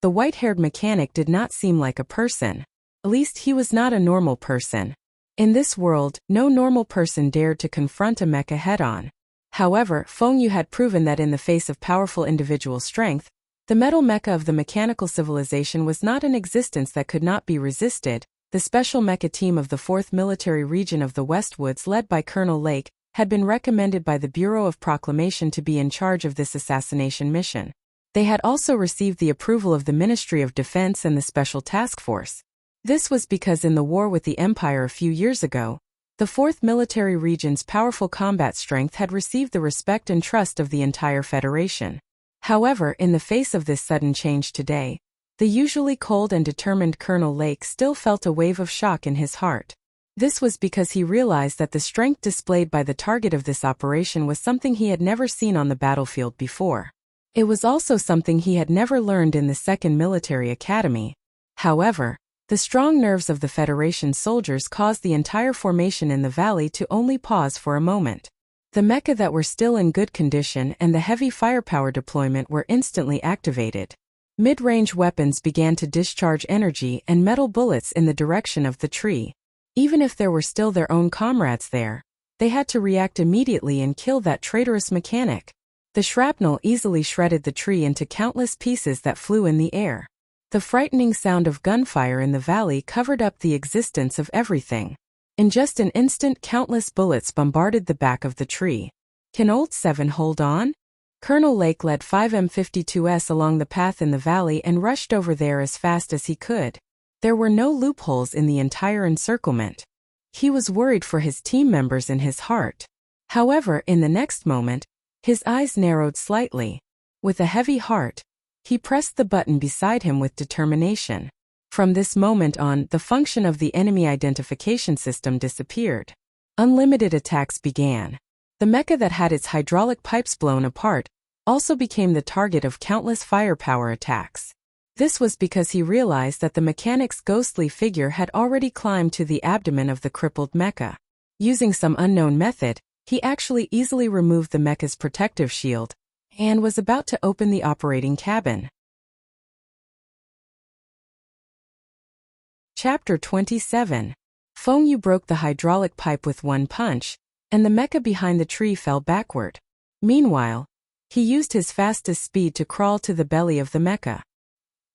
The white-haired mechanic did not seem like a person. At least he was not a normal person. In this world, no normal person dared to confront a mecha head-on. However, Feng Yu had proven that in the face of powerful individual strength, the metal mecha of the mechanical civilization was not an existence that could not be resisted. the special mecha team of the 4th Military Region of the Westwoods led by Colonel Lake, had been recommended by the Bureau of Proclamation to be in charge of this assassination mission. They had also received the approval of the Ministry of Defense and the Special Task Force. This was because in the war with the Empire a few years ago, the 4th Military Region's powerful combat strength had received the respect and trust of the entire Federation. However, in the face of this sudden change today, the usually cold and determined Colonel Lake still felt a wave of shock in his heart. This was because he realized that the strength displayed by the target of this operation was something he had never seen on the battlefield before. It was also something he had never learned in the 2nd Military Academy. However, the strong nerves of the Federation soldiers caused the entire formation in the valley to only pause for a moment. The mecha that were still in good condition and the heavy firepower deployment were instantly activated. Mid-range weapons began to discharge energy and metal bullets in the direction of the tree. Even if there were still their own comrades there, they had to react immediately and kill that traitorous mechanic. The shrapnel easily shredded the tree into countless pieces that flew in the air. The frightening sound of gunfire in the valley covered up the existence of everything. In just an instant, countless bullets bombarded the back of the tree. Can Old 7 hold on? Colonel Lake led 5 M52s along the path in the valley and rushed over there as fast as he could. There were no loopholes in the entire encirclement. He was worried for his team members in his heart. However, in the next moment, his eyes narrowed slightly. With a heavy heart, he pressed the button beside him with determination. From this moment on, the function of the enemy identification system disappeared. Unlimited attacks began. The mecha that had its hydraulic pipes blown apart also became the target of countless firepower attacks. This was because he realized that the mechanic's ghostly figure had already climbed to the abdomen of the crippled mecha. Using some unknown method, he actually easily removed the mecha's protective shield and was about to open the operating cabin. Chapter 27. Feng Yu broke the hydraulic pipe with one punch, and the mecha behind the tree fell backward. Meanwhile, he used his fastest speed to crawl to the belly of the mecha.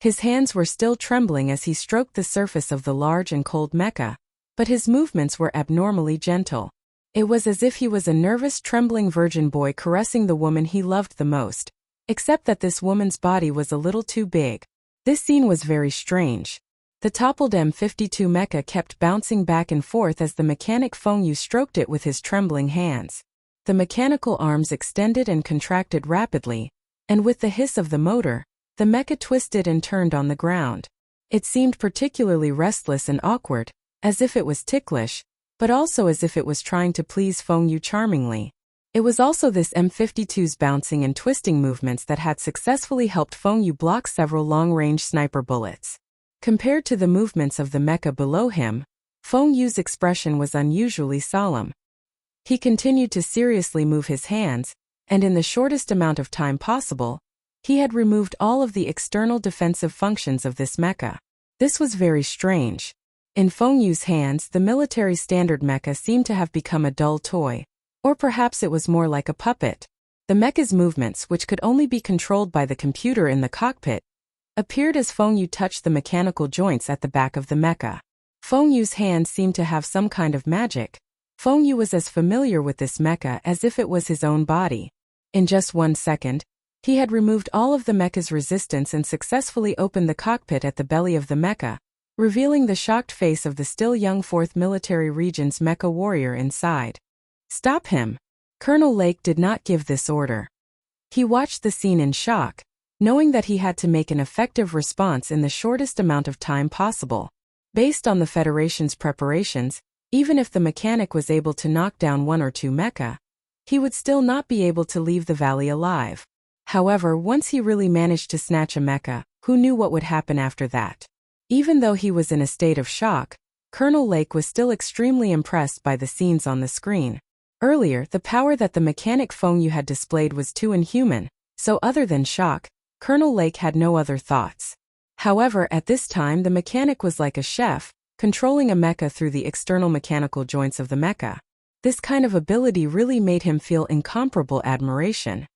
His hands were still trembling as he stroked the surface of the large and cold mecha, but his movements were abnormally gentle. It was as if he was a nervous, trembling virgin boy caressing the woman he loved the most, except that this woman's body was a little too big. This scene was very strange. The toppled M52 mecha kept bouncing back and forth as the mechanic Feng Yu stroked it with his trembling hands. The mechanical arms extended and contracted rapidly, and with the hiss of the motor, the mecha twisted and turned on the ground. It seemed particularly restless and awkward, as if it was ticklish, but also as if it was trying to please Feng Yu charmingly. It was also this M52's bouncing and twisting movements that had successfully helped Feng Yu block several long-range sniper bullets. Compared to the movements of the mecha below him, Feng Yu's expression was unusually solemn. He continued to seriously move his hands, and in the shortest amount of time possible, he had removed all of the external defensive functions of this mecha. This was very strange. In Feng Yu's hands, the military standard mecha seemed to have become a dull toy, or perhaps it was more like a puppet. The mecha's movements, which could only be controlled by the computer in the cockpit, appeared as Feng Yu touched the mechanical joints at the back of the mecha. Feng Yu's hands seemed to have some kind of magic. Feng Yu was as familiar with this mecha as if it was his own body. In just 1 second, he had removed all of the mecha's resistance and successfully opened the cockpit at the belly of the mecha, revealing the shocked face of the still young 4th Military Region's mecha warrior inside. Stop him! Colonel Lake did not give this order. He watched the scene in shock, knowing that he had to make an effective response in the shortest amount of time possible. Based on the Federation's preparations, even if the mechanic was able to knock down 1 or 2 mecha, he would still not be able to leave the valley alive. However, once he really managed to snatch a mecha, who knew what would happen after that? Even though he was in a state of shock, Colonel Lake was still extremely impressed by the scenes on the screen. Earlier, the power that the mechanic Feng Yu had displayed was too inhuman, so other than shock, Colonel Lake had no other thoughts. However, at this time the mechanic was like a chef, controlling a mecha through the external mechanical joints of the mecha. This kind of ability really made him feel incomparable admiration.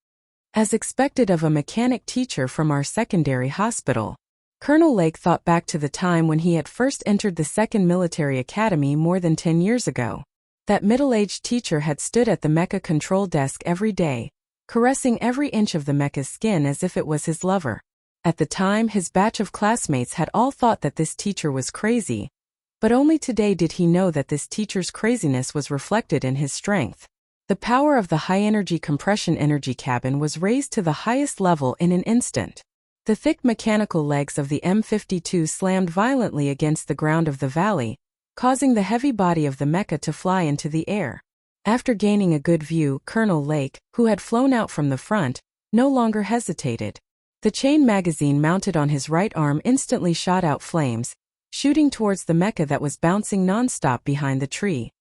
As expected of a mechanic teacher from our secondary hospital, Colonel Lake thought back to the time when he had first entered the 2nd Military Academy more than 10 years ago. That middle-aged teacher had stood at the mecha control desk every day, caressing every inch of the mecha's skin as if it was his lover. At the time, his batch of classmates had all thought that this teacher was crazy, but only today did he know that this teacher's craziness was reflected in his strength. The power of the high-energy compression energy cabin was raised to the highest level in an instant. The thick mechanical legs of the M52 slammed violently against the ground of the valley, causing the heavy body of the mecha to fly into the air. After gaining a good view, Colonel Lake, who had flown out from the front, no longer hesitated. The chain magazine mounted on his right arm instantly shot out flames, shooting towards the mecha that was bouncing non-stop behind the tree.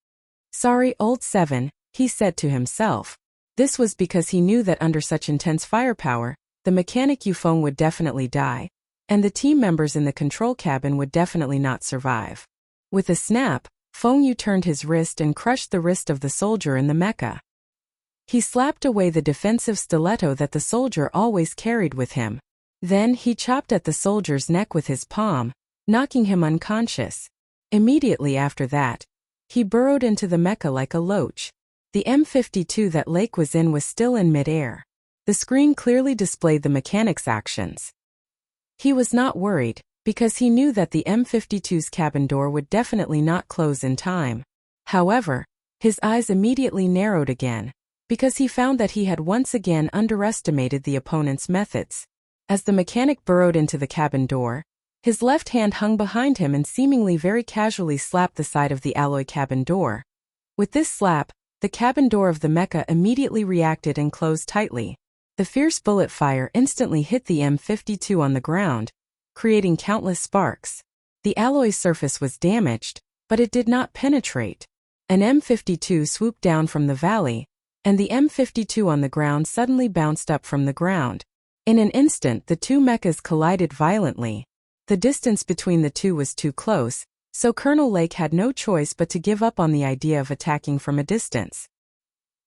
"Sorry, old 7, he said to himself. This was because he knew that under such intense firepower, the mechanic Yufeng would definitely die, and the team members in the control cabin would definitely not survive. With a snap, Feng Yu turned his wrist and crushed the wrist of the soldier in the mecha. He slapped away the defensive stiletto that the soldier always carried with him. Then he chopped at the soldier's neck with his palm, knocking him unconscious. Immediately after that, he burrowed into the mecha like a loach. The M52 that Lake was in was still in mid-air. The screen clearly displayed the mechanic's actions. He was not worried, because he knew that the M52's cabin door would definitely not close in time. However, his eyes immediately narrowed again, because he found that he had once again underestimated the opponent's methods. As the mechanic burrowed into the cabin door, his left hand hung behind him and seemingly very casually slapped the side of the alloy cabin door. With this slap, the cabin door of the mecha immediately reacted and closed tightly. The fierce bullet fire instantly hit the M52 on the ground, creating countless sparks. The alloy surface was damaged, but it did not penetrate. An M52 swooped down from the valley, and the M52 on the ground suddenly bounced up from the ground. In an instant, the two mechas collided violently. The distance between the two was too close, so Colonel Lake had no choice but to give up on the idea of attacking from a distance.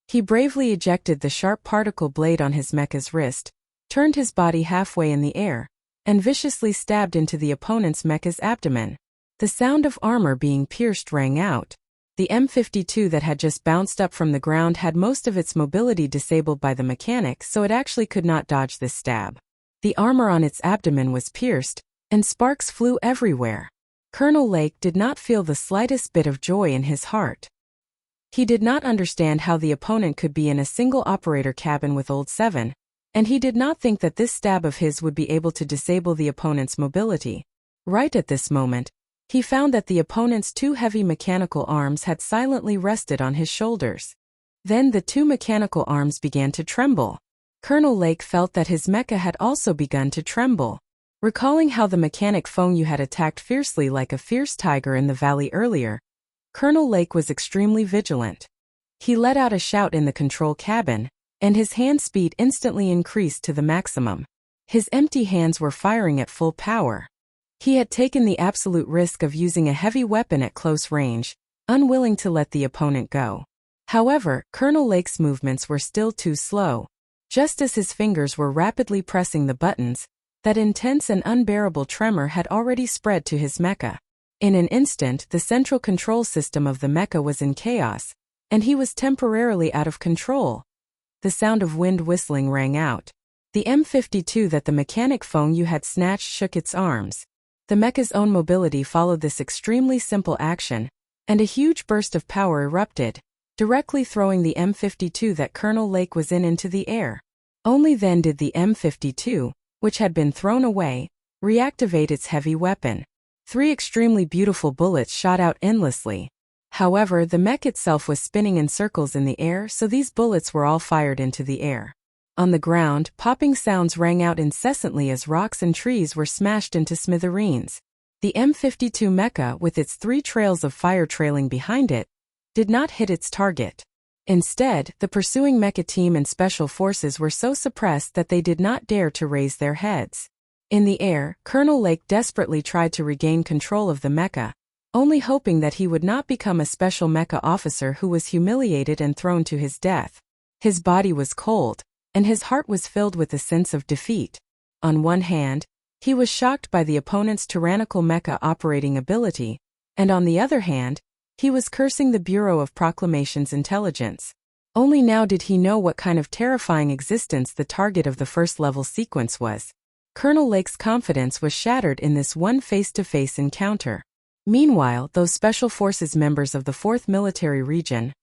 He bravely ejected the sharp particle blade on his mecha's wrist, turned his body halfway in the air, and viciously stabbed into the opponent's mecha's abdomen. The sound of armor being pierced rang out. The M52 that had just bounced up from the ground had most of its mobility disabled by the mechanic, so it actually could not dodge this stab. The armor on its abdomen was pierced, and sparks flew everywhere. Colonel Lake did not feel the slightest bit of joy in his heart. He did not understand how the opponent could be in a single operator cabin with Old 7, and he did not think that this stab of his would be able to disable the opponent's mobility. Right at this moment, he found that the opponent's two heavy mechanical arms had silently rested on his shoulders. Then the two mechanical arms began to tremble. Colonel Lake felt that his mecha had also begun to tremble. Recalling how the mechanic Feng Yu had attacked fiercely like a fierce tiger in the valley earlier, Colonel Lake was extremely vigilant. He let out a shout in the control cabin, and his hand speed instantly increased to the maximum. His empty hands were firing at full power. He had taken the absolute risk of using a heavy weapon at close range, unwilling to let the opponent go. However, Colonel Lake's movements were still too slow. Just as his fingers were rapidly pressing the buttons, that intense and unbearable tremor had already spread to his mecha. In an instant, the central control system of the mecha was in chaos, and he was temporarily out of control. The sound of wind whistling rang out. The M52 that the mechanic Feng Yu had snatched shook its arms. The mecha's own mobility followed this extremely simple action, and a huge burst of power erupted, directly throwing the M52 that Colonel Lake was in into the air. Only then did the M52, which had been thrown away, reactivate its heavy weapon. 3 extremely beautiful bullets shot out endlessly. However, the mech itself was spinning in circles in the air, so these bullets were all fired into the air. On the ground, popping sounds rang out incessantly as rocks and trees were smashed into smithereens. The M52 mecha, with its 3 trails of fire trailing behind it, did not hit its target. Instead, the pursuing mecha team and special forces were so suppressed that they did not dare to raise their heads. In the air, Colonel Lake desperately tried to regain control of the mecha, only hoping that he would not become a special mecha officer who was humiliated and thrown to his death. His body was cold, and his heart was filled with a sense of defeat. On one hand, He was shocked by the opponent's tyrannical mecha operating ability, and on the other hand, he was cursing the Bureau of Proclamation's intelligence. Only now did he know what kind of terrifying existence the target of the first-level sequence was. Colonel Lake's confidence was shattered in this one face-to-face encounter. Meanwhile, those Special Forces members of the 4th Military Region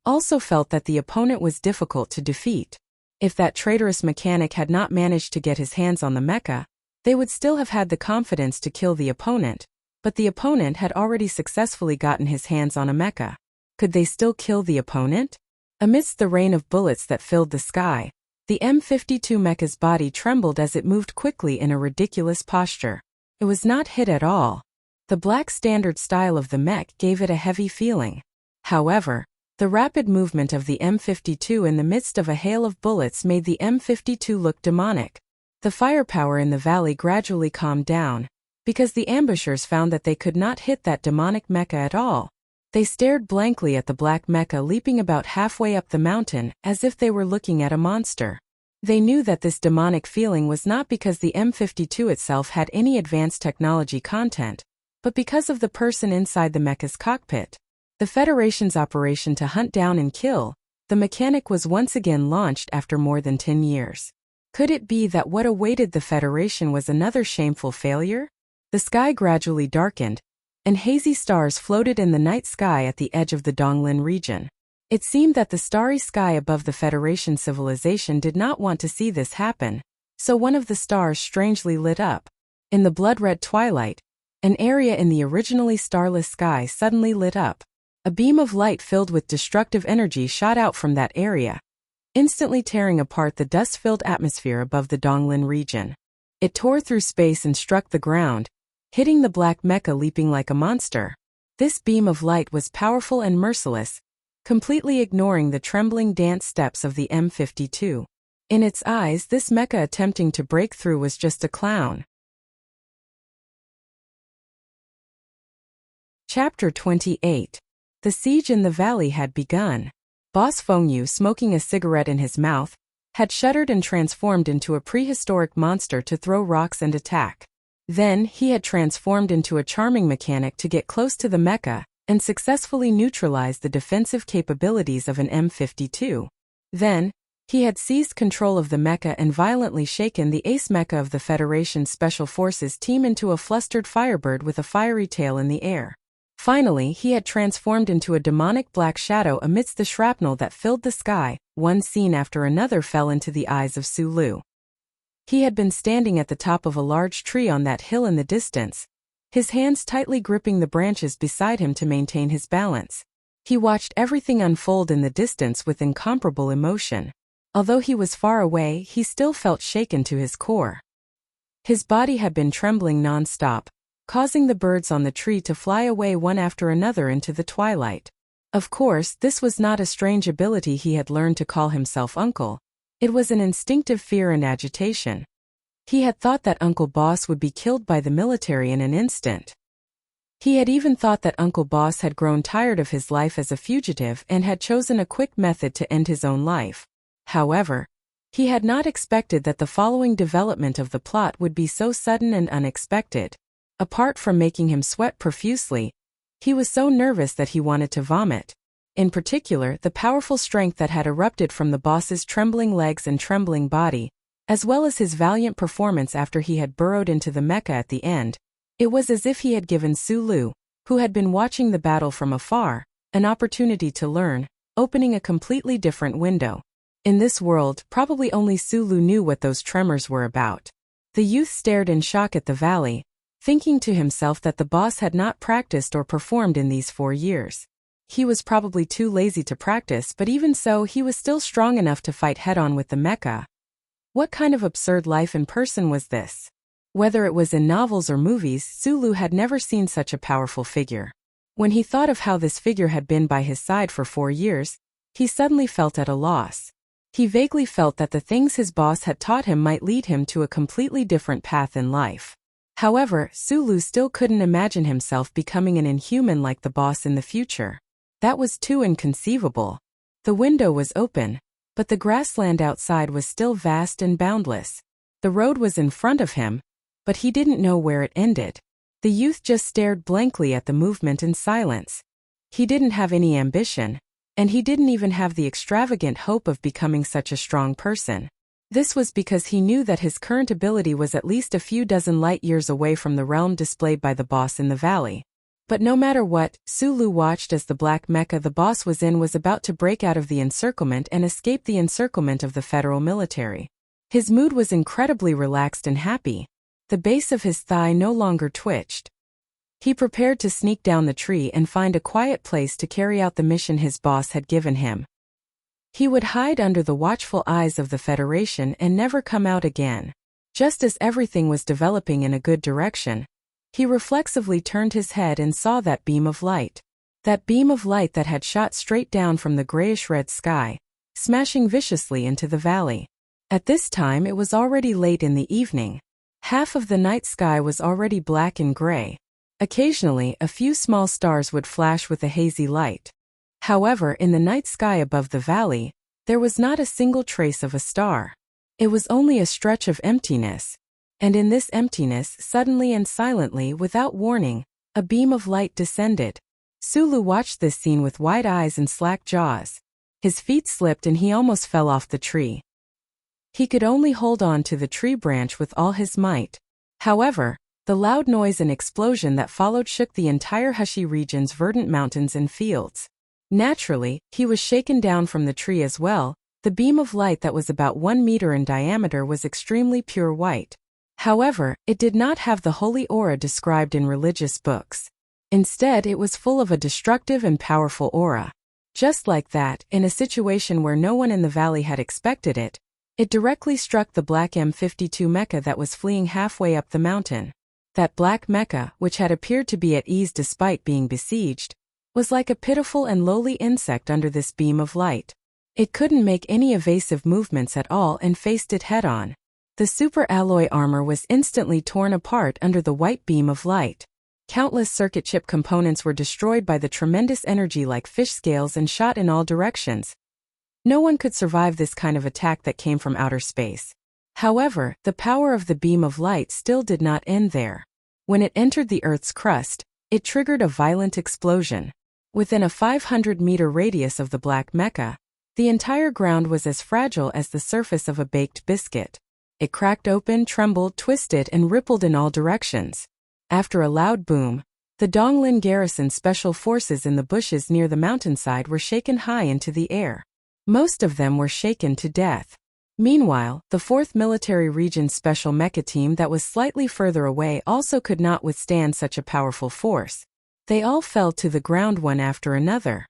also felt that the opponent was difficult to defeat. If that traitorous mechanic had not managed to get his hands on the mecha, they would still have had the confidence to kill the opponent, but the opponent had already successfully gotten his hands on a mecha. Could they still kill the opponent? Amidst the rain of bullets that filled the sky, the M52 mecha's body trembled as it moved quickly in a ridiculous posture. It was not hit at all. The black standard style of the mech gave it a heavy feeling. However, the rapid movement of the M52 in the midst of a hail of bullets made the M52 look demonic. The firepower in the valley gradually calmed down, because the ambushers found that they could not hit that demonic mecha at all. They stared blankly at the black mecha leaping about halfway up the mountain, as if they were looking at a monster. They knew that this demonic feeling was not because the M52 itself had any advanced technology content, but because of the person inside the mecha's cockpit. The Federation's operation to hunt down and kill the mechanic was once again launched after more than 10 years. Could it be that what awaited the Federation was another shameful failure? The sky gradually darkened, and hazy stars floated in the night sky at the edge of the Donglin region. It seemed that the starry sky above the Federation civilization did not want to see this happen, so one of the stars strangely lit up. In the blood-red twilight, an area in the originally starless sky suddenly lit up. A beam of light filled with destructive energy shot out from that area, instantly tearing apart the dust-filled atmosphere above the Donglin region. It tore through space and struck the ground, hitting the black mecha leaping like a monster. This beam of light was powerful and merciless, completely ignoring the trembling dance steps of the M52. In its eyes, this mecha attempting to break through was just a clown. Chapter 28. The siege in the valley had begun. Boss Fengyu, smoking a cigarette in his mouth, had shuddered and transformed into a prehistoric monster to throw rocks and attack. Then, he had transformed into a charming mechanic to get close to the mecha and successfully neutralize the defensive capabilities of an M52. Then, he had seized control of the mecha and violently shaken the ace mecha of the Federation's Special Forces team into a flustered firebird with a fiery tail in the air. Finally, he had transformed into a demonic black shadow amidst the shrapnel that filled the sky. One scene after another fell into the eyes of Sulu. He had been standing at the top of a large tree on that hill in the distance, his hands tightly gripping the branches beside him to maintain his balance. He watched everything unfold in the distance with incomparable emotion. Although he was far away, he still felt shaken to his core. His body had been trembling non-stop, causing the birds on the tree to fly away one after another into the twilight. Of course, this was not a strange ability he had learned to call himself Uncle. It was an instinctive fear and agitation. He had thought that Uncle Boss would be killed by the military in an instant. He had even thought that Uncle Boss had grown tired of his life as a fugitive and had chosen a quick method to end his own life. However, he had not expected that the following development of the plot would be so sudden and unexpected. Apart from making him sweat profusely, he was so nervous that he wanted to vomit. In particular, the powerful strength that had erupted from the boss's trembling legs and trembling body, as well as his valiant performance after he had burrowed into the mecha at the end. It was as if he had given Sulu, who had been watching the battle from afar, an opportunity to learn, opening a completely different window. In this world, probably only Sulu knew what those tremors were about. The youth stared in shock at the valley, thinking to himself that the boss had not practiced or performed in these 4 years. He was probably too lazy to practice, but even so, he was still strong enough to fight head-on with the mecha. What kind of absurd life in person was this? Whether it was in novels or movies, Sulu had never seen such a powerful figure. When he thought of how this figure had been by his side for 4 years, he suddenly felt at a loss. He vaguely felt that the things his boss had taught him might lead him to a completely different path in life. However, Sulu still couldn't imagine himself becoming an inhuman like the boss in the future. That was too inconceivable. The window was open, but the grassland outside was still vast and boundless. The road was in front of him, but he didn't know where it ended. The youth just stared blankly at the movement in silence. He didn't have any ambition, and he didn't even have the extravagant hope of becoming such a strong person. This was because he knew that his current ability was at least a few dozen light years away from the realm displayed by the boss in the valley. But no matter what, Sulu watched as the black mecha the boss was in was about to break out of the encirclement and escape the encirclement of the federal military. His mood was incredibly relaxed and happy. The base of his thigh no longer twitched. He prepared to sneak down the tree and find a quiet place to carry out the mission his boss had given him. He would hide under the watchful eyes of the Federation and never come out again. Just as everything was developing in a good direction, he reflexively turned his head and saw that beam of light. That beam of light that had shot straight down from the grayish-red sky, smashing viciously into the valley. At this time it was already late in the evening. Half of the night sky was already black and gray. Occasionally, a few small stars would flash with a hazy light. However, in the night sky above the valley, there was not a single trace of a star. It was only a stretch of emptiness. And in this emptiness, suddenly and silently, without warning, a beam of light descended. Sulu watched this scene with wide eyes and slack jaws. His feet slipped and he almost fell off the tree. He could only hold on to the tree branch with all his might. However, the loud noise and explosion that followed shook the entire Hushi region's verdant mountains and fields. Naturally, he was shaken down from the tree as well. The beam of light that was about 1 meter in diameter was extremely pure white. However, it did not have the holy aura described in religious books. Instead, it was full of a destructive and powerful aura. Just like that, in a situation where no one in the valley had expected it, it directly struck the black M52 mecha that was fleeing halfway up the mountain. That black mecha, which had appeared to be at ease despite being besieged, was like a pitiful and lowly insect under this beam of light. It couldn't make any evasive movements at all and faced it head-on. The super alloy armor was instantly torn apart under the white beam of light. Countless circuit chip components were destroyed by the tremendous energy like fish scales and shot in all directions. No one could survive this kind of attack that came from outer space. However, the power of the beam of light still did not end there. When it entered the Earth's crust, it triggered a violent explosion. Within a 500-meter radius of the black mecha, the entire ground was as fragile as the surface of a baked biscuit. It cracked open, trembled, twisted, and rippled in all directions. After a loud boom, the Donglin garrison special forces in the bushes near the mountainside were shaken high into the air. Most of them were shaken to death. Meanwhile, the 4th Military Region Special Mecha Team that was slightly further away also could not withstand such a powerful force. They all fell to the ground one after another.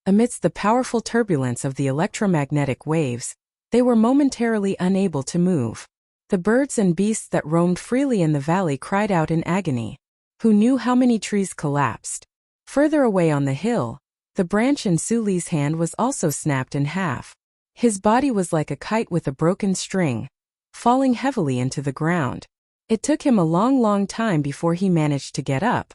Amidst the powerful turbulence of the electromagnetic waves, they were momentarily unable to move. The birds and beasts that roamed freely in the valley cried out in agony. Who knew how many trees collapsed? Further away on the hill, the branch in Suli's hand was also snapped in half. His body was like a kite with a broken string, falling heavily into the ground. It took him a long time before he managed to get up.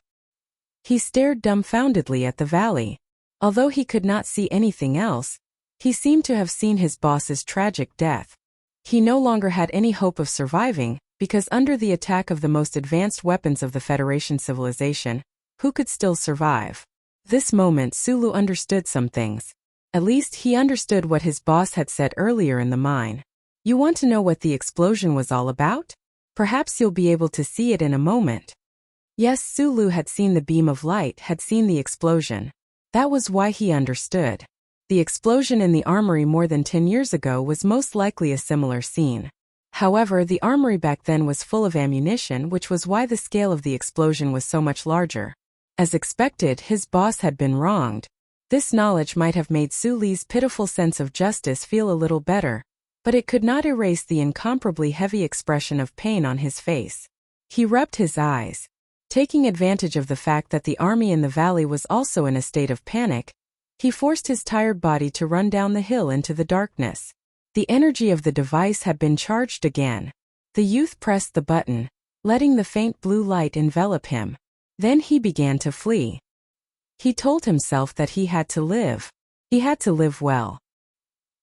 He stared dumbfoundedly at the valley. Although he could not see anything else, he seemed to have seen his boss's tragic death. He no longer had any hope of surviving, because under the attack of the most advanced weapons of the Federation civilization, who could still survive? This moment Sulu understood some things. At least he understood what his boss had said earlier in the mine. You want to know what the explosion was all about? Perhaps you'll be able to see it in a moment. Yes, Sulu had seen the beam of light, had seen the explosion. That was why he understood. The explosion in the armory more than 10 years ago was most likely a similar scene. However, the armory back then was full of ammunition, which was why the scale of the explosion was so much larger. As expected, his boss had been wronged. This knowledge might have made Suli's pitiful sense of justice feel a little better, but it could not erase the incomparably heavy expression of pain on his face. He rubbed his eyes. Taking advantage of the fact that the army in the valley was also in a state of panic, he forced his tired body to run down the hill into the darkness. The energy of the device had been charged again. The youth pressed the button, letting the faint blue light envelop him. Then he began to flee. He told himself that he had to live. He had to live well.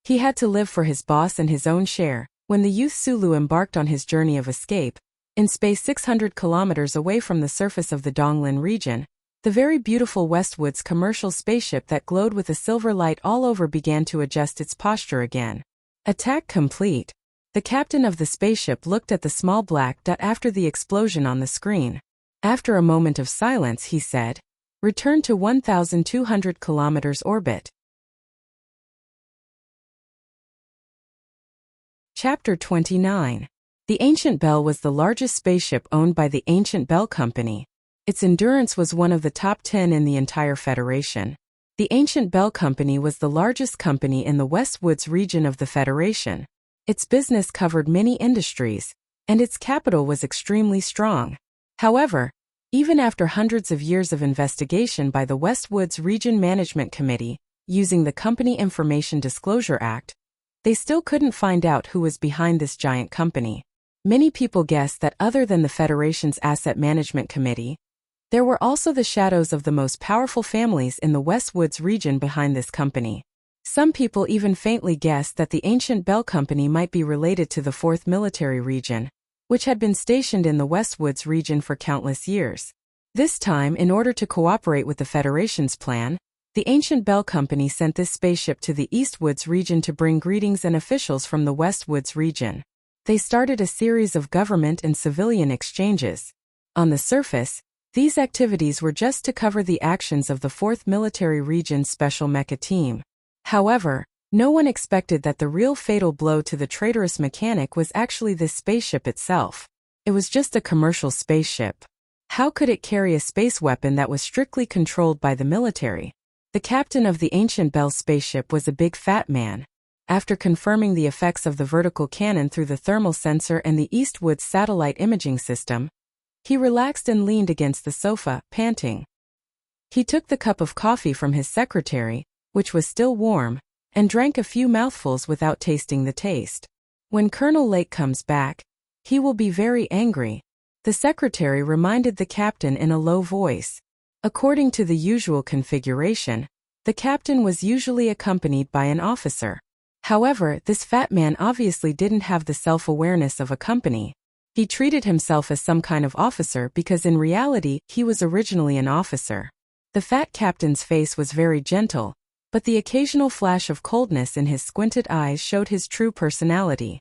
He had to live for his boss and his own share. When the youth Sulu embarked on his journey of escape, In space 600 kilometers away from the surface of the Donglin region, the very beautiful Westwood's commercial spaceship that glowed with a silver light all over began to adjust its posture again. Attack complete. The captain of the spaceship looked at the small black dot after the explosion on the screen. After a moment of silence, he said, "Return to 1,200 kilometers orbit." Chapter 29. The Ancient Bell was the largest spaceship owned by the Ancient Bell Company. Its endurance was one of the top 10 in the entire Federation. The Ancient Bell Company was the largest company in the Westwoods region of the Federation. Its business covered many industries, and its capital was extremely strong. However, even after hundreds of years of investigation by the Westwoods Region Management Committee, using the Company Information Disclosure Act, they still couldn't find out who was behind this giant company. Many people guessed that other than the Federation's Asset Management Committee, there were also the shadows of the most powerful families in the Westwoods region behind this company. Some people even faintly guessed that the Ancient Bell Company might be related to the 4th Military Region, which had been stationed in the Westwoods region for countless years. This time, in order to cooperate with the Federation's plan, the Ancient Bell Company sent this spaceship to the Eastwoods region to bring greetings and officials from the Westwoods region. They started a series of government and civilian exchanges. On the surface, these activities were just to cover the actions of the 4th Military Region's Special Mecha Team. However, no one expected that the real fatal blow to the traitorous mechanic was actually this spaceship itself. It was just a commercial spaceship. How could it carry a space weapon that was strictly controlled by the military? The captain of the Ancient Bell spaceship was a big fat man. After confirming the effects of the vertical cannon through the thermal sensor and the Eastwoods satellite imaging system, he relaxed and leaned against the sofa, panting. He took the cup of coffee from his secretary, which was still warm, and drank a few mouthfuls without tasting the taste. When Colonel Lake comes back, he will be very angry, the secretary reminded the captain in a low voice. According to the usual configuration, the captain was usually accompanied by an officer. However, this fat man obviously didn't have the self-awareness of a company. He treated himself as some kind of officer because in reality, he was originally an officer. The fat captain's face was very gentle, but the occasional flash of coldness in his squinted eyes showed his true personality.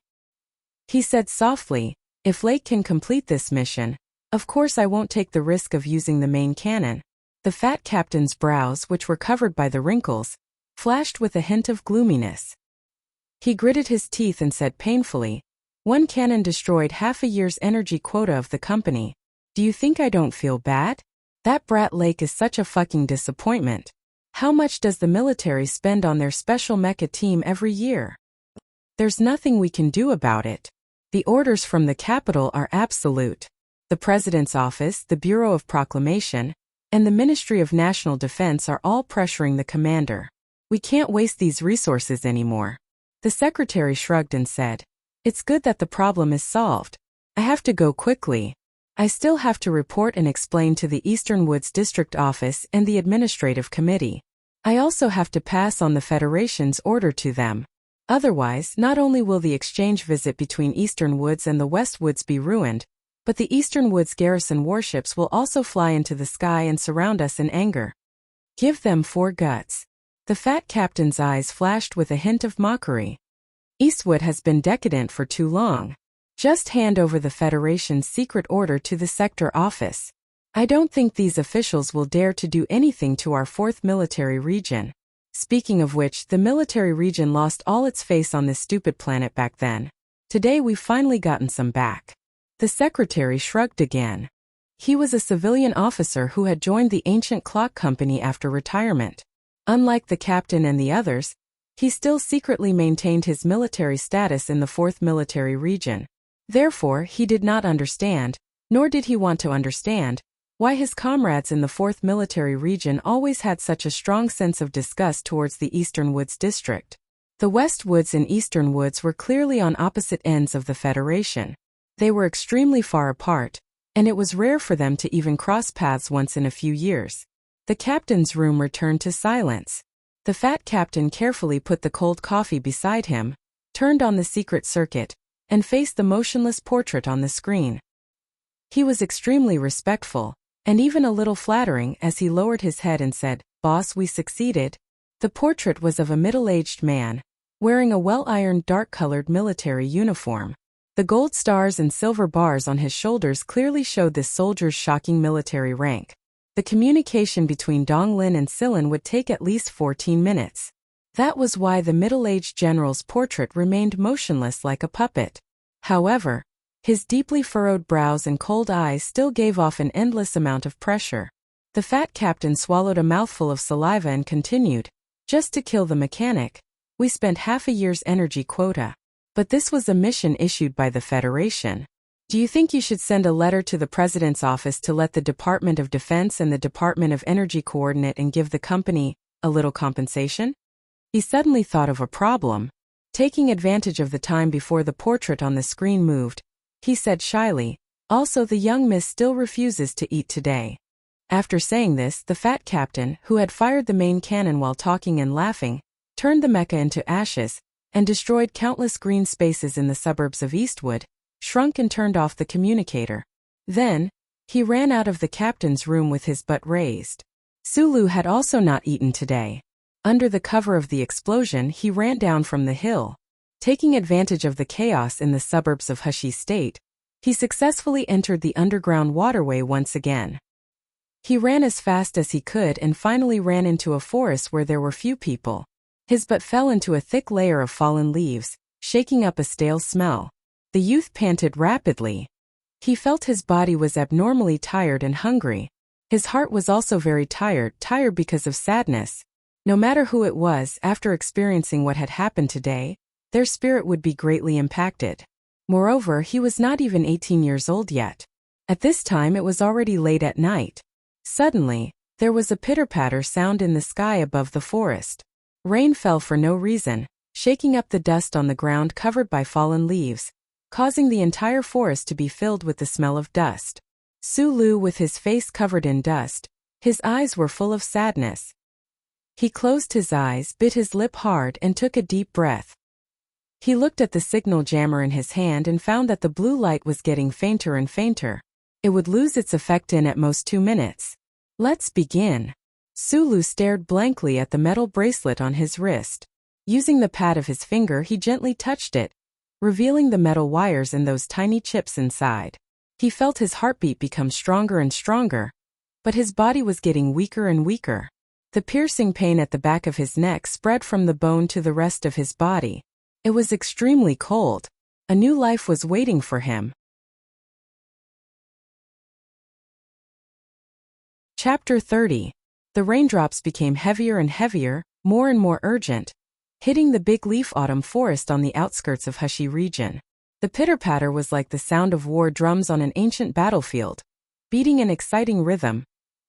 He said softly, "If Lake can complete this mission, of course I won't take the risk of using the main cannon." The fat captain's brows, which were covered by the wrinkles, flashed with a hint of gloominess. He gritted his teeth and said painfully, "One cannon destroyed half a year's energy quota of the company. Do you think I don't feel bad? That brat Lake is such a fucking disappointment. How much does the military spend on their special mecha team every year? There's nothing we can do about it. The orders from the capital are absolute. The President's Office, the Bureau of Proclamation, and the Ministry of National Defense are all pressuring the commander. We can't waste these resources anymore." The secretary shrugged and said, "It's good that the problem is solved. I have to go quickly. I still have to report and explain to the Eastern Woods District Office and the Administrative Committee. I also have to pass on the Federation's order to them. Otherwise, not only will the exchange visit between Eastern Woods and the West Woods be ruined, but the Eastern Woods garrison warships will also fly into the sky and surround us in anger. Give them 4 guts." The fat captain's eyes flashed with a hint of mockery. "Eastwood has been decadent for too long. Just hand over the Federation's secret order to the sector office. I don't think these officials will dare to do anything to our 4th military region." Speaking of which, the military region lost all its face on this stupid planet back then. Today we've finally gotten some back. The secretary shrugged again. He was a civilian officer who had joined the Ancient Clock Company after retirement. Unlike the captain and the others, he still secretly maintained his military status in the 4th military region. Therefore, he did not understand, nor did he want to understand, why his comrades in the 4th military region always had such a strong sense of disgust towards the Eastern Woods district. The West Woods and Eastern Woods were clearly on opposite ends of the Federation. They were extremely far apart, and it was rare for them to even cross paths once in a few years. The captain's room returned to silence. The fat captain carefully put the cold coffee beside him, turned on the secret circuit, and faced the motionless portrait on the screen. He was extremely respectful, and even a little flattering as he lowered his head and said, "Boss, we succeeded." The portrait was of a middle-aged man, wearing a well-ironed dark-colored military uniform. The gold stars and silver bars on his shoulders clearly showed this soldier's shocking military rank. The communication between Donglin and Sillin would take at least 14 minutes. That was why the middle-aged general's portrait remained motionless like a puppet. However, his deeply furrowed brows and cold eyes still gave off an endless amount of pressure. The fat captain swallowed a mouthful of saliva and continued, "Just to kill the mechanic. We spent half a year's energy quota. But this was a mission issued by the Federation. Do you think you should send a letter to the President's office to let the Department of Defense and the Department of Energy coordinate and give the company a little compensation?" He suddenly thought of a problem. Taking advantage of the time before the portrait on the screen moved, he said shyly, "Also, the young miss still refuses to eat today." After saying this, the fat captain, who had fired the main cannon while talking and laughing, turned the mecha into ashes, and destroyed countless green spaces in the suburbs of Eastwood, shrunk and turned off the communicator. Then, he ran out of the captain's room with his butt raised. Sulu had also not eaten today. Under the cover of the explosion, he ran down from the hill. Taking advantage of the chaos in the suburbs of Hushi State, he successfully entered the underground waterway once again. He ran as fast as he could and finally ran into a forest where there were few people. His butt fell into a thick layer of fallen leaves, shaking up a stale smell. The youth panted rapidly. He felt his body was abnormally tired and hungry. His heart was also very tired because of sadness. No matter who it was, after experiencing what had happened today, their spirit would be greatly impacted. Moreover, he was not even 18 years old yet. At this time it was already late at night. Suddenly, there was a pitter-patter sound in the sky above the forest. Rain fell for no reason, shaking up the dust on the ground covered by fallen leaves, causing the entire forest to be filled with the smell of dust. Sulu, with his face covered in dust, his eyes were full of sadness. He closed his eyes, bit his lip hard, and took a deep breath. He looked at the signal jammer in his hand and found that the blue light was getting fainter and fainter. It would lose its effect in at most 2 minutes. "Let's begin." Sulu stared blankly at the metal bracelet on his wrist. Using the pad of his finger, he gently touched it, revealing the metal wires and those tiny chips inside. He felt his heartbeat become stronger and stronger, but his body was getting weaker and weaker. The piercing pain at the back of his neck spread from the bone to the rest of his body. It was extremely cold. A new life was waiting for him. Chapter 30. The raindrops became heavier and heavier, more and more urgent, hitting the big leaf autumn forest on the outskirts of Hushi region. The pitter-patter was like the sound of war drums on an ancient battlefield, beating an exciting rhythm,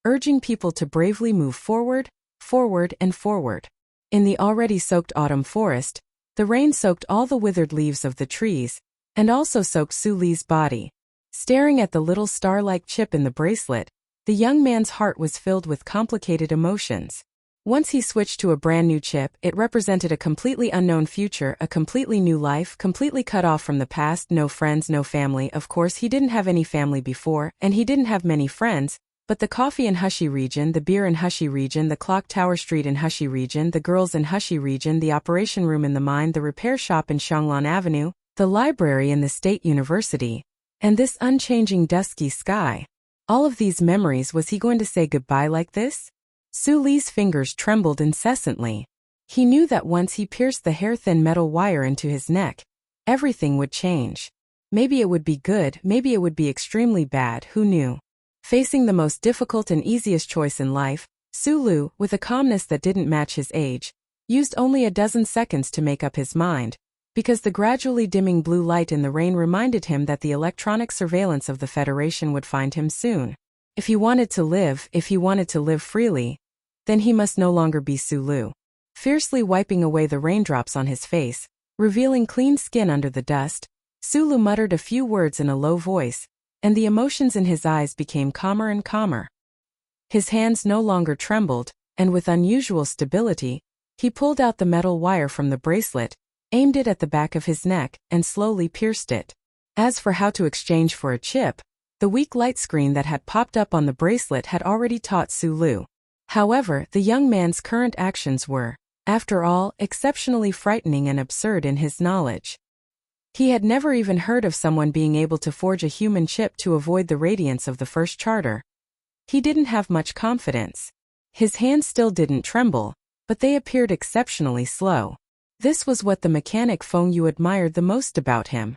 urging people to bravely move forward, forward and forward. In the already soaked autumn forest, the rain soaked all the withered leaves of the trees, and also soaked Suli's body. Staring at the little star-like chip in the bracelet, the young man's heart was filled with complicated emotions. Once he switched to a brand new chip, it represented a completely unknown future, a completely new life, completely cut off from the past, no friends, no family. Of course, he didn't have any family before, and he didn't have many friends, but the coffee in Hushi region, the beer in Hushi region, the clock tower street in Hushi region, the girls in Hushi region, the operation room in the mine, the repair shop in Xianglan Avenue, the library in the State University, and this unchanging dusky sky. All of these memories, was he going to say goodbye like this? Suli's fingers trembled incessantly. He knew that once he pierced the hair-thin metal wire into his neck, everything would change. Maybe it would be good, maybe it would be extremely bad, who knew? Facing the most difficult and easiest choice in life, Sulu, with a calmness that didn't match his age, used only a dozen seconds to make up his mind, because the gradually dimming blue light in the rain reminded him that the electronic surveillance of the Federation would find him soon. If he wanted to live freely, then he must no longer be Sulu. Fiercely wiping away the raindrops on his face, revealing clean skin under the dust, Sulu muttered a few words in a low voice, and the emotions in his eyes became calmer and calmer. His hands no longer trembled, and with unusual stability, he pulled out the metal wire from the bracelet, aimed it at the back of his neck, and slowly pierced it. As for how to exchange for a chip, The weak light screen that had popped up on the bracelet had already taught Su Lu. However, the young man's current actions were, after all, exceptionally frightening and absurd in his knowledge. He had never even heard of someone being able to forge a human chip to avoid the radiance of the first charter. He didn't have much confidence. His hands still didn't tremble, but they appeared exceptionally slow. This was what the mechanic Feng Yu admired the most about him.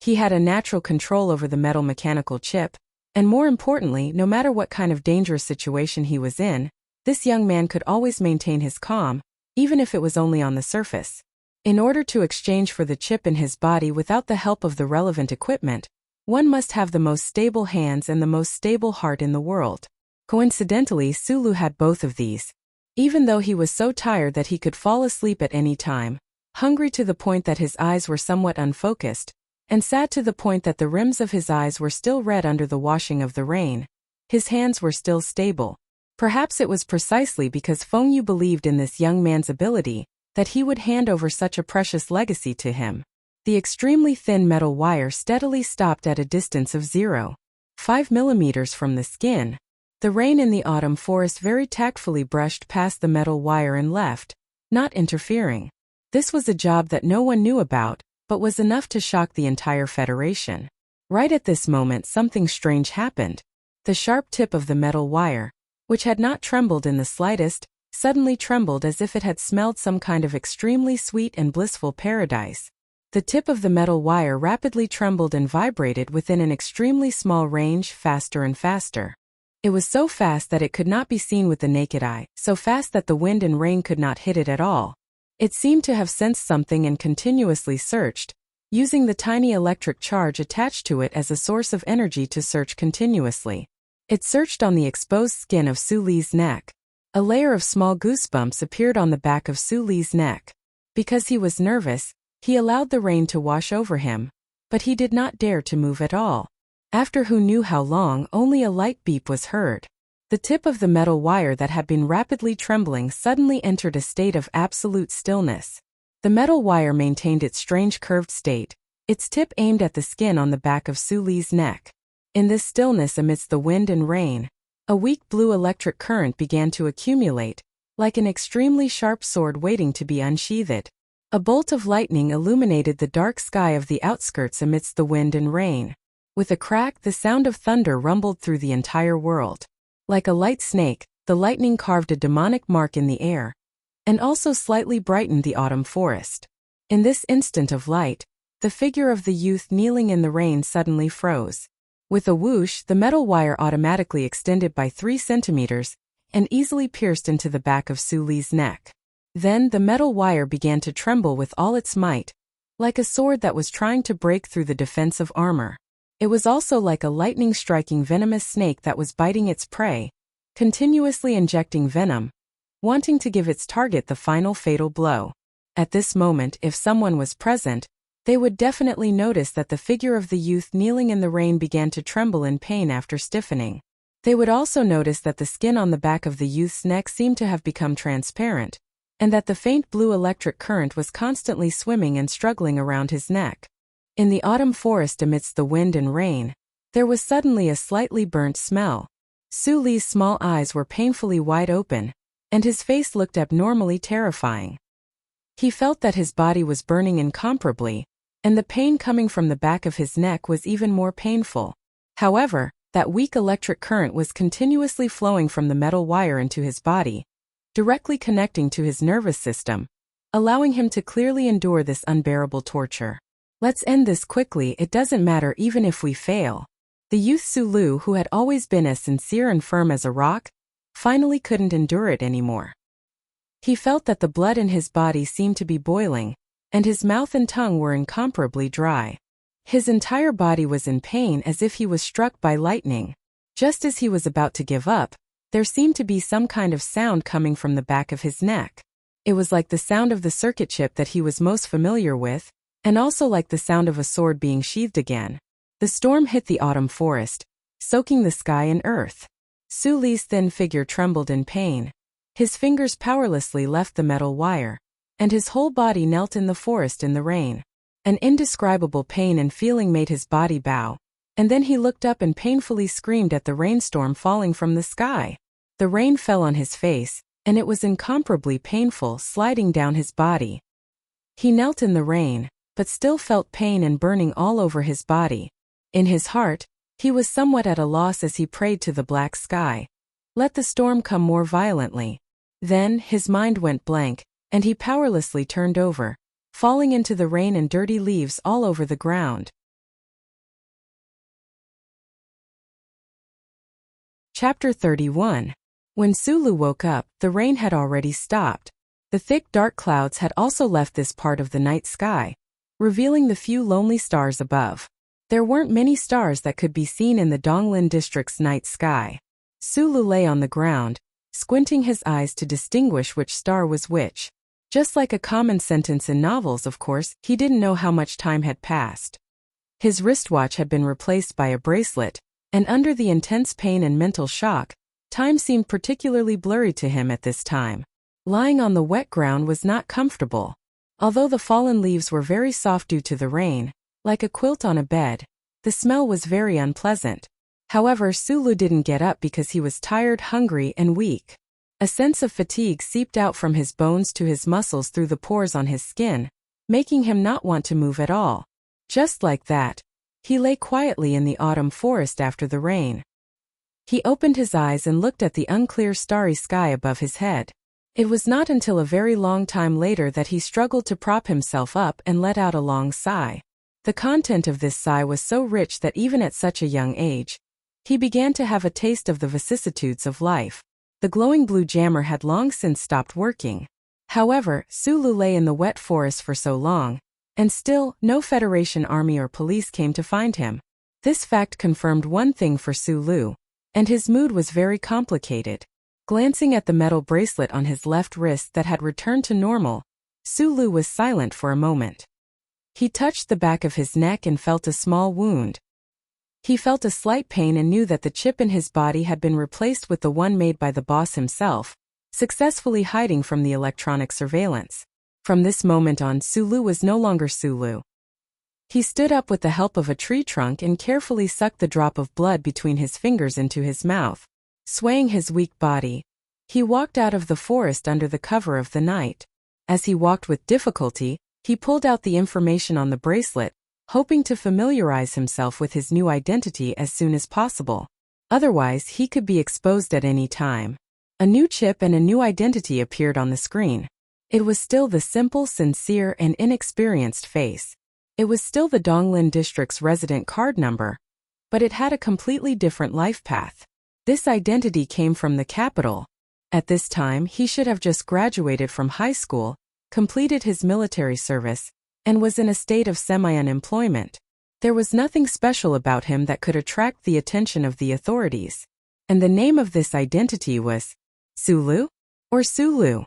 He had a natural control over the metal mechanical chip, and more importantly, no matter what kind of dangerous situation he was in, this young man could always maintain his calm, even if it was only on the surface. In order to exchange for the chip in his body without the help of the relevant equipment, one must have the most stable hands and the most stable heart in the world. Coincidentally, Su Lu had both of these. Even though he was so tired that he could fall asleep at any time, hungry to the point that his eyes were somewhat unfocused, and sad to the point that the rims of his eyes were still red under the washing of the rain, his hands were still stable. Perhaps it was precisely because Feng Yu believed in this young man's ability that he would hand over such a precious legacy to him. The extremely thin metal wire steadily stopped at a distance of 0.5 millimeters from the skin. The rain in the autumn forest very tactfully brushed past the metal wire and left, not interfering. This was a job that no one knew about, but was enough to shock the entire Federation. Right at this moment something strange happened. The sharp tip of the metal wire, which had not trembled in the slightest, suddenly trembled as if it had smelled some kind of extremely sweet and blissful paradise. The tip of the metal wire rapidly trembled and vibrated within an extremely small range, faster and faster. It was so fast that it could not be seen with the naked eye, so fast that the wind and rain could not hit it at all. It seemed to have sensed something and continuously searched, using the tiny electric charge attached to it as a source of energy to search continuously. It searched on the exposed skin of Su Li's neck. A layer of small goosebumps appeared on the back of Su Li's neck. Because he was nervous, he allowed the rain to wash over him, but he did not dare to move at all. After who knew how long, only a light beep was heard. The tip of the metal wire that had been rapidly trembling suddenly entered a state of absolute stillness. The metal wire maintained its strange curved state, its tip aimed at the skin on the back of Su Li's neck. In this stillness amidst the wind and rain, a weak blue electric current began to accumulate, like an extremely sharp sword waiting to be unsheathed. A bolt of lightning illuminated the dark sky of the outskirts amidst the wind and rain. With a crack, the sound of thunder rumbled through the entire world. Like a light snake, the lightning carved a demonic mark in the air, and also slightly brightened the autumn forest. In this instant of light, the figure of the youth kneeling in the rain suddenly froze. With a whoosh, the metal wire automatically extended by 3 centimeters and easily pierced into the back of Su Li's neck. Then the metal wire began to tremble with all its might, like a sword that was trying to break through the defensive armor. It was also like a lightning-striking venomous snake that was biting its prey, continuously injecting venom, wanting to give its target the final fatal blow. At this moment, if someone was present, they would definitely notice that the figure of the youth kneeling in the rain began to tremble in pain after stiffening. They would also notice that the skin on the back of the youth's neck seemed to have become transparent, and that the faint blue electric current was constantly swimming and struggling around his neck. In the autumn forest amidst the wind and rain, there was suddenly a slightly burnt smell. Su Li's small eyes were painfully wide open, and his face looked abnormally terrifying. He felt that his body was burning incomparably, and the pain coming from the back of his neck was even more painful. However, that weak electric current was continuously flowing from the metal wire into his body, directly connecting to his nervous system, allowing him to clearly endure this unbearable torture. Let's end this quickly, it doesn't matter even if we fail. The youth Su Lu, who had always been as sincere and firm as a rock, finally couldn't endure it anymore. He felt that the blood in his body seemed to be boiling, and his mouth and tongue were incomparably dry. His entire body was in pain as if he was struck by lightning. Just as he was about to give up, there seemed to be some kind of sound coming from the back of his neck. It was like the sound of the circuit chip that he was most familiar with, and also like the sound of a sword being sheathed again. The storm hit the autumn forest, soaking the sky and earth. Su Li's thin figure trembled in pain. His fingers powerlessly left the metal wire, and his whole body knelt in the forest in the rain. An indescribable pain and feeling made his body bow, and then he looked up and painfully screamed at the rainstorm falling from the sky. The rain fell on his face, and it was incomparably painful, sliding down his body. He knelt in the rain, but still felt pain and burning all over his body. In his heart, he was somewhat at a loss as he prayed to the black sky. Let the storm come more violently. Then, his mind went blank, and he powerlessly turned over, falling into the rain and dirty leaves all over the ground. Chapter 31. When Sulu woke up, the rain had already stopped. The thick dark clouds had also left this part of the night sky, revealing the few lonely stars above. There weren't many stars that could be seen in the Donglin district's night sky. Sulu lay on the ground, squinting his eyes to distinguish which star was which. Just like a common sentence in novels, of course, he didn't know how much time had passed. His wristwatch had been replaced by a bracelet, and under the intense pain and mental shock, time seemed particularly blurry to him at this time. Lying on the wet ground was not comfortable. Although the fallen leaves were very soft due to the rain, like a quilt on a bed, the smell was very unpleasant. However, Sulu didn't get up because he was tired, hungry, and weak. A sense of fatigue seeped out from his bones to his muscles through the pores on his skin, making him not want to move at all. Just like that, he lay quietly in the autumn forest after the rain. He opened his eyes and looked at the unclear starry sky above his head. It was not until a very long time later that he struggled to prop himself up and let out a long sigh. The content of this sigh was so rich that even at such a young age, he began to have a taste of the vicissitudes of life. The glowing blue jammer had long since stopped working. However, Sulu lay in the wet forest for so long, and still, no Federation army or police came to find him. This fact confirmed one thing for Sulu, and his mood was very complicated. Glancing at the metal bracelet on his left wrist that had returned to normal, Sulu was silent for a moment. He touched the back of his neck and felt a small wound. He felt a slight pain and knew that the chip in his body had been replaced with the one made by the boss himself, successfully hiding from the electronic surveillance. From this moment on, Sulu was no longer Sulu. He stood up with the help of a tree trunk and carefully sucked the drop of blood between his fingers into his mouth. Swaying his weak body, he walked out of the forest under the cover of the night. As he walked with difficulty, he pulled out the information on the bracelet, hoping to familiarize himself with his new identity as soon as possible. Otherwise, he could be exposed at any time. A new chip and a new identity appeared on the screen. It was still the simple, sincere, and inexperienced face. It was still the Donglin district's resident card number, but it had a completely different life path. This identity came from the capital. At this time, he should have just graduated from high school, completed his military service, and was in a state of semi-unemployment. There was nothing special about him that could attract the attention of the authorities. And the name of this identity was Sulu or Sulu.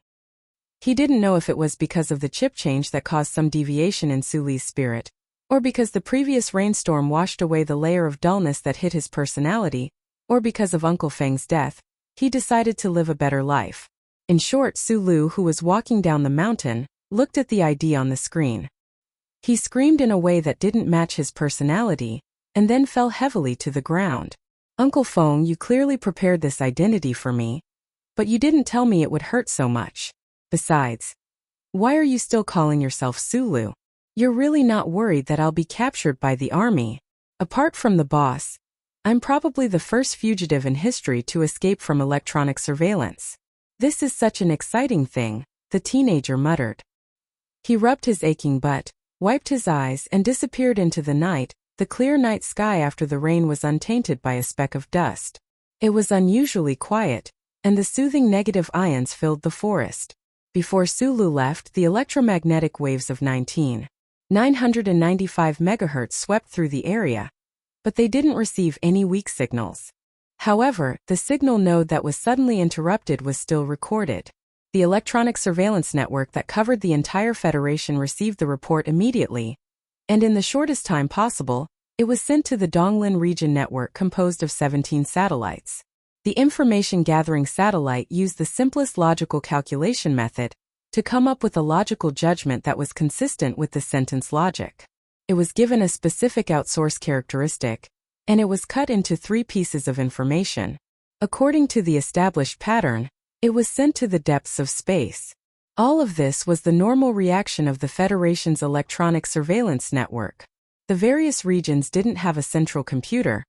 He didn't know if it was because of the chip change that caused some deviation in Sulu's spirit, or because the previous rainstorm washed away the layer of dullness that hid his personality, or because of Uncle Feng's death. He decided to live a better life. In short, Sulu, who was walking down the mountain, looked at the ID on the screen. He screamed in a way that didn't match his personality, and then fell heavily to the ground. Uncle Feng, you clearly prepared this identity for me, but you didn't tell me it would hurt so much. Besides, why are you still calling yourself Sulu? You're really not worried that I'll be captured by the army? Apart from the boss, I'm probably the first fugitive in history to escape from electronic surveillance. This is such an exciting thing, the teenager muttered. He rubbed his aching butt, wiped his eyes, and disappeared into the night. The clear night sky after the rain was untainted by a speck of dust. It was unusually quiet, and the soothing negative ions filled the forest. Before Sulu left, the electromagnetic waves of 995 MHz swept through the area, but they didn't receive any weak signals. However, the signal node that was suddenly interrupted was still recorded. The electronic surveillance network that covered the entire Federation received the report immediately, and in the shortest time possible, it was sent to the Donglin region network composed of 17 satellites. The information-gathering satellite used the simplest logical calculation method to come up with a logical judgment that was consistent with the sentence logic. It was given a specific outsource characteristic, and it was cut into 3 pieces of information. According to the established pattern, it was sent to the depths of space. All of this was the normal reaction of the Federation's electronic surveillance network. The various regions didn't have a central computer,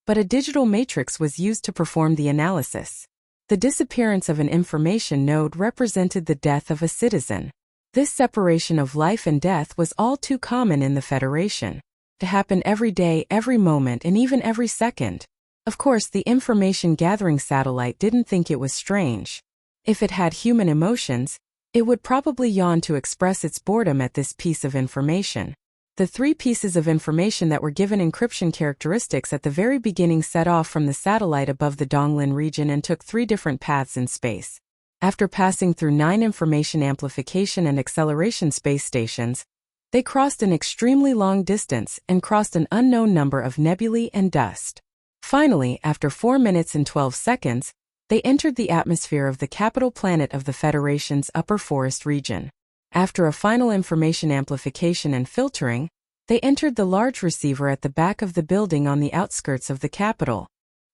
but a digital matrix was used to perform the analysis. The disappearance of an information node represented the death of a citizen. This separation of life and death was all too common in the Federation. To happen every day, every moment, and even every second. Of course, the information-gathering satellite didn't think it was strange. If it had human emotions, it would probably yawn to express its boredom at this piece of information. The 3 pieces of information that were given encryption characteristics at the very beginning set off from the satellite above the Donglin region and took 3 different paths in space. After passing through 9 information amplification and acceleration space stations, they crossed an extremely long distance and crossed an unknown number of nebulae and dust. Finally, after 4 minutes and 12 seconds, they entered the atmosphere of the capital planet of the Federation's Upper Forest region. After a final information amplification and filtering, they entered the large receiver at the back of the building on the outskirts of the capital.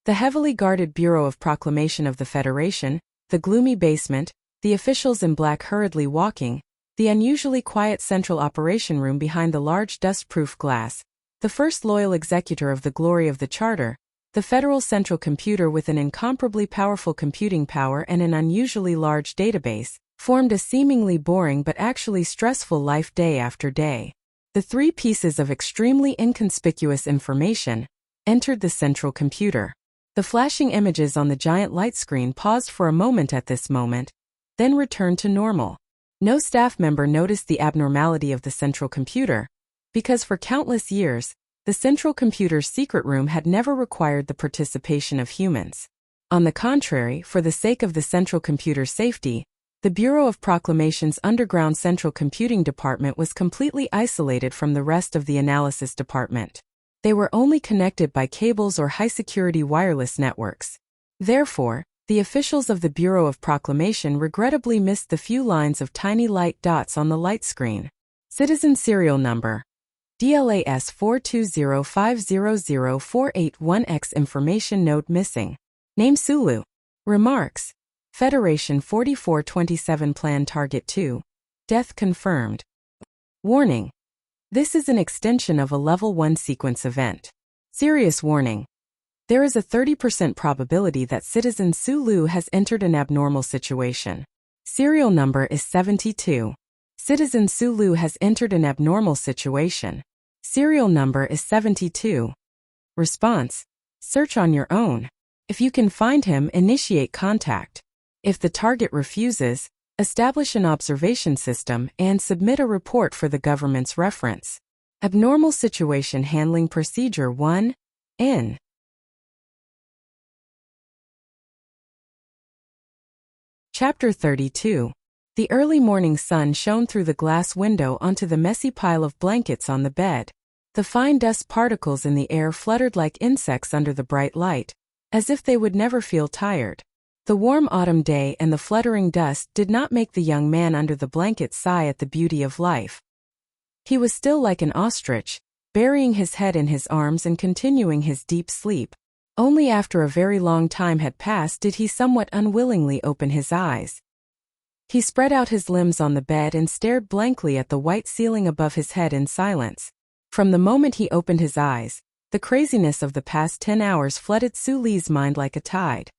The heavily guarded Bureau of Proclamation of the Federation, the gloomy basement, the officials in black hurriedly walking, the unusually quiet central operation room behind the large dust-proof glass, the first loyal executor of the glory of the Charter, the Federal Central Computer with an incomparably powerful computing power and an unusually large database, formed a seemingly boring but actually stressful life day after day. The 3 pieces of extremely inconspicuous information entered the central computer. The flashing images on the giant light screen paused for a moment at this moment, then returned to normal. No staff member noticed the abnormality of the central computer, because for countless years, the central computer's secret room had never required the participation of humans. On the contrary, for the sake of the central computer's safety, the Bureau of Proclamation's underground central computing department was completely isolated from the rest of the analysis department. They were only connected by cables or high-security wireless networks. Therefore, the officials of the Bureau of Proclamation regrettably missed the few lines of tiny light dots on the light screen. Citizen serial number DLAS 420500481X information node missing. Name Sulu. Remarks. Federation 4427 Plan Target 2. Death confirmed. Warning. This is an extension of a Level 1 sequence event. Serious warning. There is a 30% probability that Citizen Sulu has entered an abnormal situation. Serial number is 72. Citizen Sulu has entered an abnormal situation. Serial number is 72. Response. Search on your own. If you can find him, initiate contact. If the target refuses, establish an observation system and submit a report for the government's reference. Abnormal Situation Handling Procedure 1, N. Chapter 32. The early morning sun shone through the glass window onto the messy pile of blankets on the bed. The fine dust particles in the air fluttered like insects under the bright light, as if they would never feel tired. The warm autumn day and the fluttering dust did not make the young man under the blanket sigh at the beauty of life. He was still like an ostrich, burying his head in his arms and continuing his deep sleep. Only after a very long time had passed did he somewhat unwillingly open his eyes. He spread out his limbs on the bed and stared blankly at the white ceiling above his head in silence. From the moment he opened his eyes, the craziness of the past 10 hours flooded Suli's mind like a tide.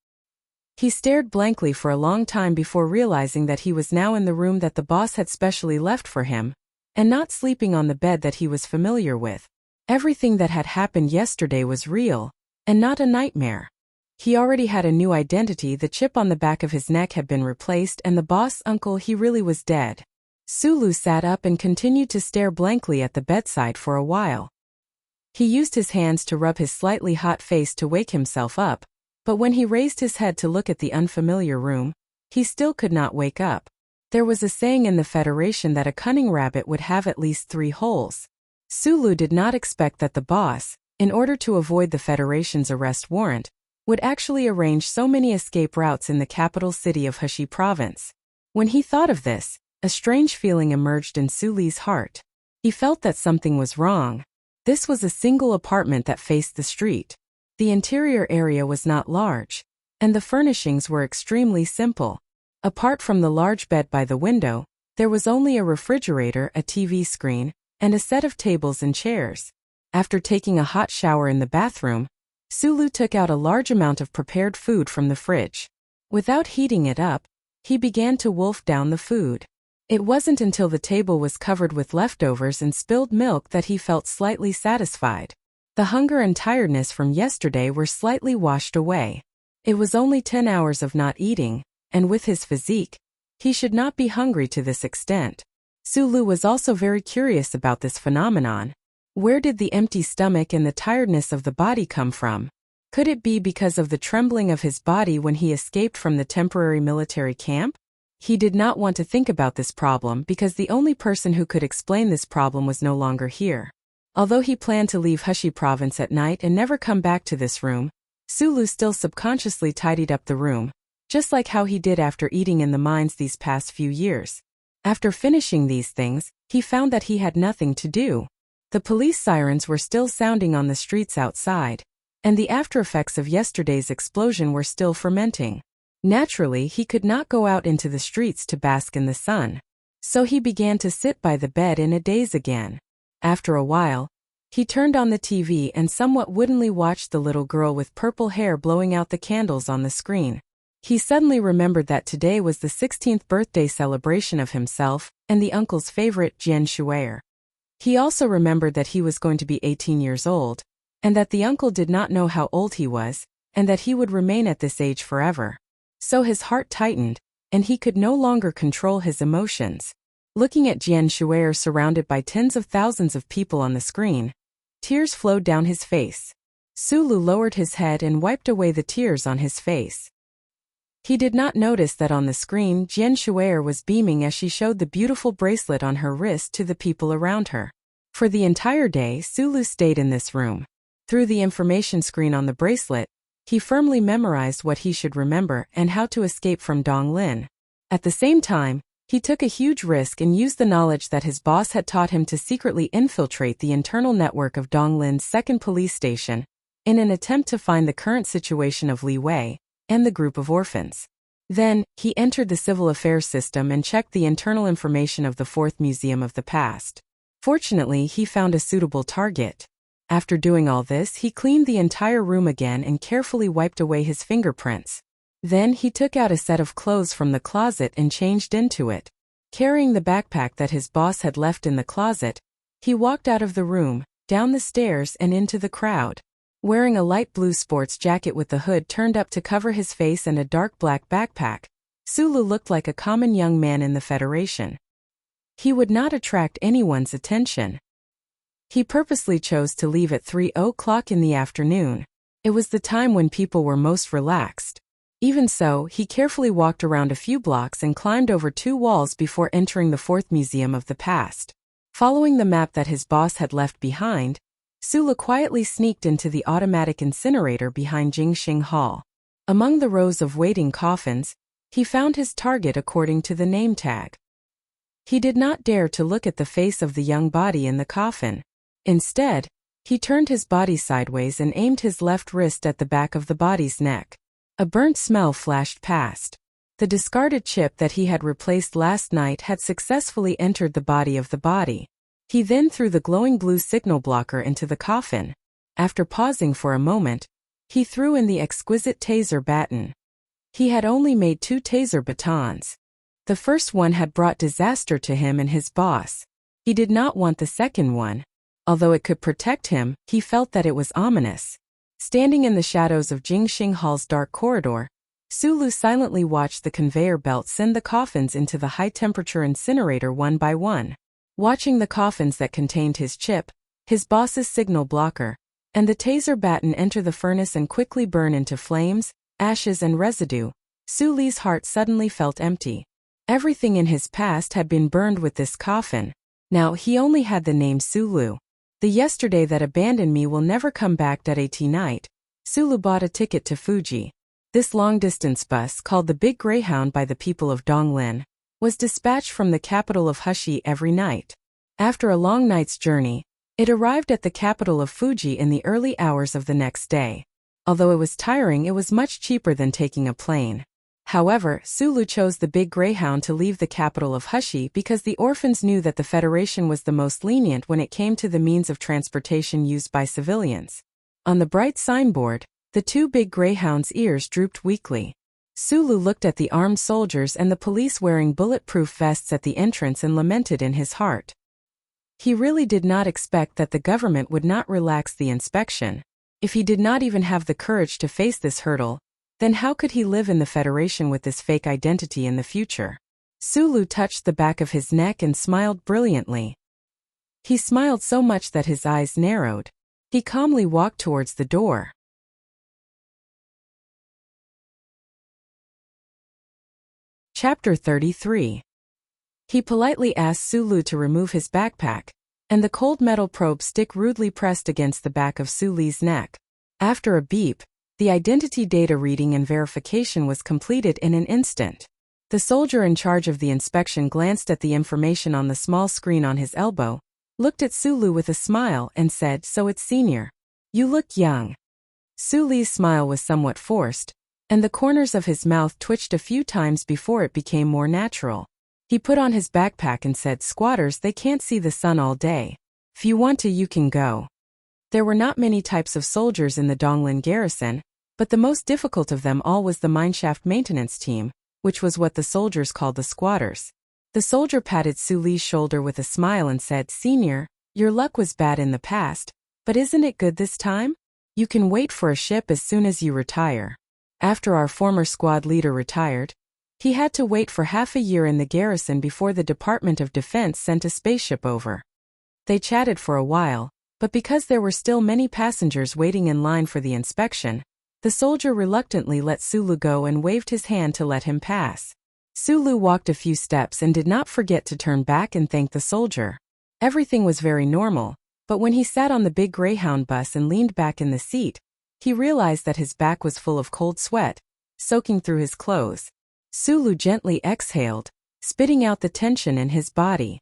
He stared blankly for a long time before realizing that he was now in the room that the boss had specially left for him, and not sleeping on the bed that he was familiar with. Everything that had happened yesterday was real, and not a nightmare. He already had a new identity. The chip on the back of his neck had been replaced, and the boss uncle, he really was dead. Sulu sat up and continued to stare blankly at the bedside for a while. He used his hands to rub his slightly hot face to wake himself up, but when he raised his head to look at the unfamiliar room, he still could not wake up. There was a saying in the Federation that a cunning rabbit would have at least 3 holes. Sulu did not expect that the boss, in order to avoid the Federation's arrest warrant, would actually arrange so many escape routes in the capital city of Hushi province. When he thought of this, a strange feeling emerged in Suli's heart. He felt that something was wrong. This was a single apartment that faced the street. The interior area was not large, and the furnishings were extremely simple. Apart from the large bed by the window, there was only a refrigerator, a TV screen, and a set of tables and chairs. After taking a hot shower in the bathroom, Sulu took out a large amount of prepared food from the fridge. Without heating it up, he began to wolf down the food. It wasn't until the table was covered with leftovers and spilled milk that he felt slightly satisfied. The hunger and tiredness from yesterday were slightly washed away. It was only 10 hours of not eating, and with his physique, he should not be hungry to this extent. Sulu was also very curious about this phenomenon. Where did the empty stomach and the tiredness of the body come from? Could it be because of the trembling of his body when he escaped from the temporary military camp? He did not want to think about this problem because the only person who could explain this problem was no longer here. Although he planned to leave Hushi province at night and never come back to this room, Sulu still subconsciously tidied up the room, just like how he did after eating in the mines these past few years. After finishing these things, he found that he had nothing to do. The police sirens were still sounding on the streets outside, and the aftereffects of yesterday's explosion were still fermenting. Naturally, he could not go out into the streets to bask in the sun. So he began to sit by the bed in a daze again. After a while, he turned on the TV and somewhat woodenly watched the little girl with purple hair blowing out the candles on the screen. He suddenly remembered that today was the 16th birthday celebration of himself and the uncle's favorite, Jian Shuer. He also remembered that he was going to be 18 years old, and that the uncle did not know how old he was, and that he would remain at this age forever. So his heart tightened, and he could no longer control his emotions. Looking at Jian Shuer surrounded by tens of thousands of people on the screen, tears flowed down his face. Sulu lowered his head and wiped away the tears on his face. He did not notice that on the screen Jian Shuer was beaming as she showed the beautiful bracelet on her wrist to the people around her. For the entire day, Sulu stayed in this room. Through the information screen on the bracelet, he firmly memorized what he should remember and how to escape from Donglin. At the same time, he took a huge risk and used the knowledge that his boss had taught him to secretly infiltrate the internal network of Donglin's second police station, in an attempt to find the current situation of Li Wei and the group of orphans. Then, he entered the civil affairs system and checked the internal information of the Fourth Museum of the Past. Fortunately, he found a suitable target. After doing all this, he cleaned the entire room again and carefully wiped away his fingerprints. Then he took out a set of clothes from the closet and changed into it. Carrying the backpack that his boss had left in the closet, he walked out of the room, down the stairs and into the crowd. Wearing a light blue sports jacket with the hood turned up to cover his face and a dark black backpack, Sulu looked like a common young man in the Federation. He would not attract anyone's attention. He purposely chose to leave at 3:00 in the afternoon. It was the time when people were most relaxed. Even so, he carefully walked around a few blocks and climbed over 2 walls before entering the Fourth Museum of the Past. Following the map that his boss had left behind, Sulu quietly sneaked into the automatic incinerator behind Jingxing Hall. Among the rows of waiting coffins, he found his target according to the name tag. He did not dare to look at the face of the young body in the coffin. Instead, he turned his body sideways and aimed his left wrist at the back of the body's neck. A burnt smell flashed past. The discarded chip that he had replaced last night had successfully entered the body of the body. He then threw the glowing blue signal blocker into the coffin. After pausing for a moment, he threw in the exquisite taser baton. He had only made 2 taser batons. The first one had brought disaster to him and his boss. He did not want the second one. Although it could protect him, he felt that it was ominous. Standing in the shadows of Jingxing Hall's dark corridor, Sulu silently watched the conveyor belt send the coffins into the high-temperature incinerator one by one. Watching the coffins that contained his chip, his boss's signal blocker, and the taser baton enter the furnace and quickly burn into flames, ashes and residue, Sulu's heart suddenly felt empty. Everything in his past had been burned with this coffin. Now he only had the name Sulu. The yesterday that abandoned me will never come back. At night, Sulu bought a ticket to Fuji. This long-distance bus, called the Big Greyhound by the people of Donglin, was dispatched from the capital of Hushi every night. After a long night's journey, It arrived at the capital of Fuji in the early hours of the next day. Although it was tiring, it was much cheaper than taking a plane. However, Sulu chose the big Greyhound to leave the capital of Hushi because the orphans knew that the Federation was the most lenient when it came to the means of transportation used by civilians. On the bright signboard, the two big Greyhounds' ears drooped weakly. Sulu looked at the armed soldiers and the police wearing bulletproof vests at the entrance and lamented in his heart. He really did not expect that the government would not relax the inspection. If he did not even have the courage to face this hurdle, then how could he live in the Federation with this fake identity in the future? Sulu touched the back of his neck and smiled brilliantly. He smiled so much that his eyes narrowed. He calmly walked towards the door. Chapter 33. He politely asked Sulu to remove his backpack, and the cold metal probe stick rudely pressed against the back of Sulu's neck. After a beep, the identity data reading and verification was completed in an instant. The soldier in charge of the inspection glanced at the information on the small screen on his elbow, looked at Sulu with a smile and said, "So it's senior. You look young." Sulu's smile was somewhat forced, and the corners of his mouth twitched a few times before it became more natural. He put on his backpack and said, "Squatters, they can't see the sun all day. If you want to, you can go." There were not many types of soldiers in the Donglin garrison, but the most difficult of them all was the mineshaft maintenance team, which was what the soldiers called the squatters. The soldier patted Sulu's shoulder with a smile and said, "Senior, your luck was bad in the past, but isn't it good this time? You can wait for a ship as soon as you retire." After our former squad leader retired, he had to wait for half a year in the garrison before the Department of Defense sent a spaceship over. They chatted for a while, but because there were still many passengers waiting in line for the inspection, the soldier reluctantly let Sulu go and waved his hand to let him pass. Sulu walked a few steps and did not forget to turn back and thank the soldier. Everything was very normal, but when he sat on the big Greyhound bus and leaned back in the seat, he realized that his back was full of cold sweat, soaking through his clothes. Sulu gently exhaled, spitting out the tension in his body.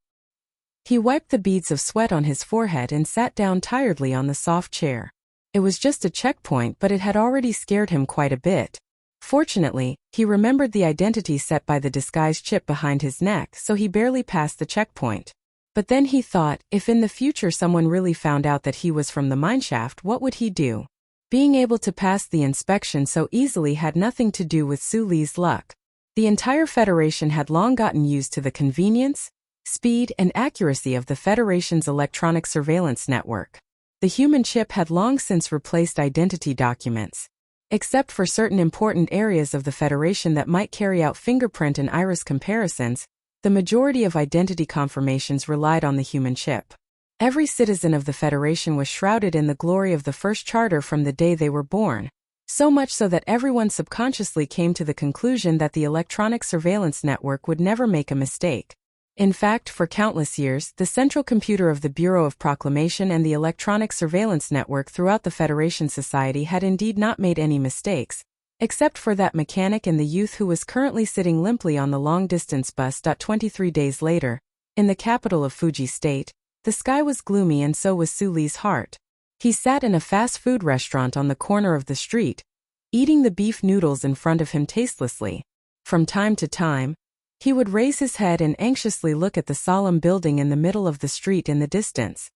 He wiped the beads of sweat on his forehead and sat down tiredly on the soft chair. It was just a checkpoint, but it had already scared him quite a bit. Fortunately, he remembered the identity set by the disguise chip behind his neck, so he barely passed the checkpoint. But then he thought, if in the future someone really found out that he was from the mineshaft, what would he do? Being able to pass the inspection so easily had nothing to do with Sulu's luck. The entire Federation had long gotten used to the convenience, speed, and accuracy of the Federation's electronic surveillance network. The human chip had long since replaced identity documents. Except for certain important areas of the Federation that might carry out fingerprint and iris comparisons, the majority of identity confirmations relied on the human chip. Every citizen of the Federation was shrouded in the glory of the first charter from the day they were born, so much so that everyone subconsciously came to the conclusion that the electronic surveillance network would never make a mistake. In fact, for countless years, the central computer of the Bureau of Proclamation and the electronic surveillance network throughout the Federation Society had indeed not made any mistakes, except for that mechanic and the youth who was currently sitting limply on the long-distance bus. 23 days later, in the capital of Fuji State, the sky was gloomy and so was Sulu's heart. He sat in a fast food restaurant on the corner of the street, eating the beef noodles in front of him tastelessly. From time to time, he would raise his head and anxiously look at the solemn building in the middle of the street in the distance.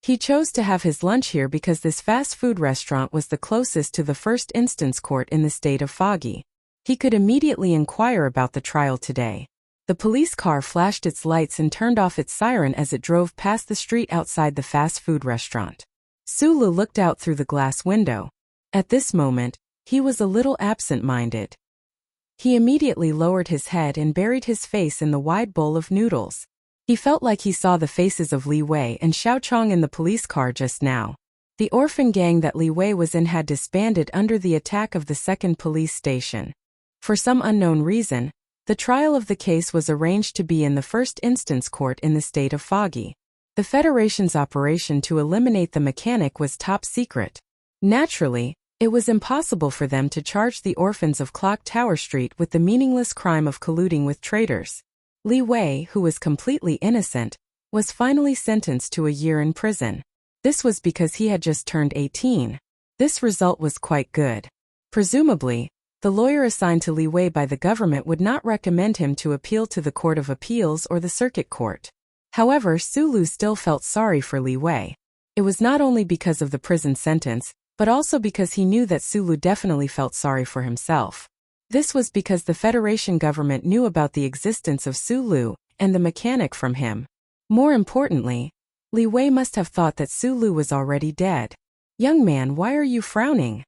He chose to have his lunch here because this fast food restaurant was the closest to the first instance court in the state of Foggy. He could immediately inquire about the trial today. The police car flashed its lights and turned off its siren as it drove past the street outside the fast food restaurant. Sulu looked out through the glass window. At this moment, he was a little absent-minded. He immediately lowered his head and buried his face in the wide bowl of noodles. He felt like he saw the faces of Li Wei and Xiao Chong in the police car just now. The orphan gang that Li Wei was in had disbanded under the attack of the second police station. For some unknown reason, the trial of the case was arranged to be in the first instance court in the state of Foggy. The Federation's operation to eliminate the mechanic was top secret. Naturally, it was impossible for them to charge the orphans of Clock Tower Street with the meaningless crime of colluding with traitors. Li Wei, who was completely innocent, was finally sentenced to a year in prison. This was because he had just turned 18. This result was quite good. Presumably, the lawyer assigned to Li Wei by the government would not recommend him to appeal to the Court of Appeals or the Circuit Court. However, Su Lu still felt sorry for Li Wei. It was not only because of the prison sentence, but also because he knew that Su Lu definitely felt sorry for himself. This was because the Federation government knew about the existence of Su Lu and the mechanic from him. More importantly, Li Wei must have thought that Su Lu was already dead. "Young man, why are you frowning?"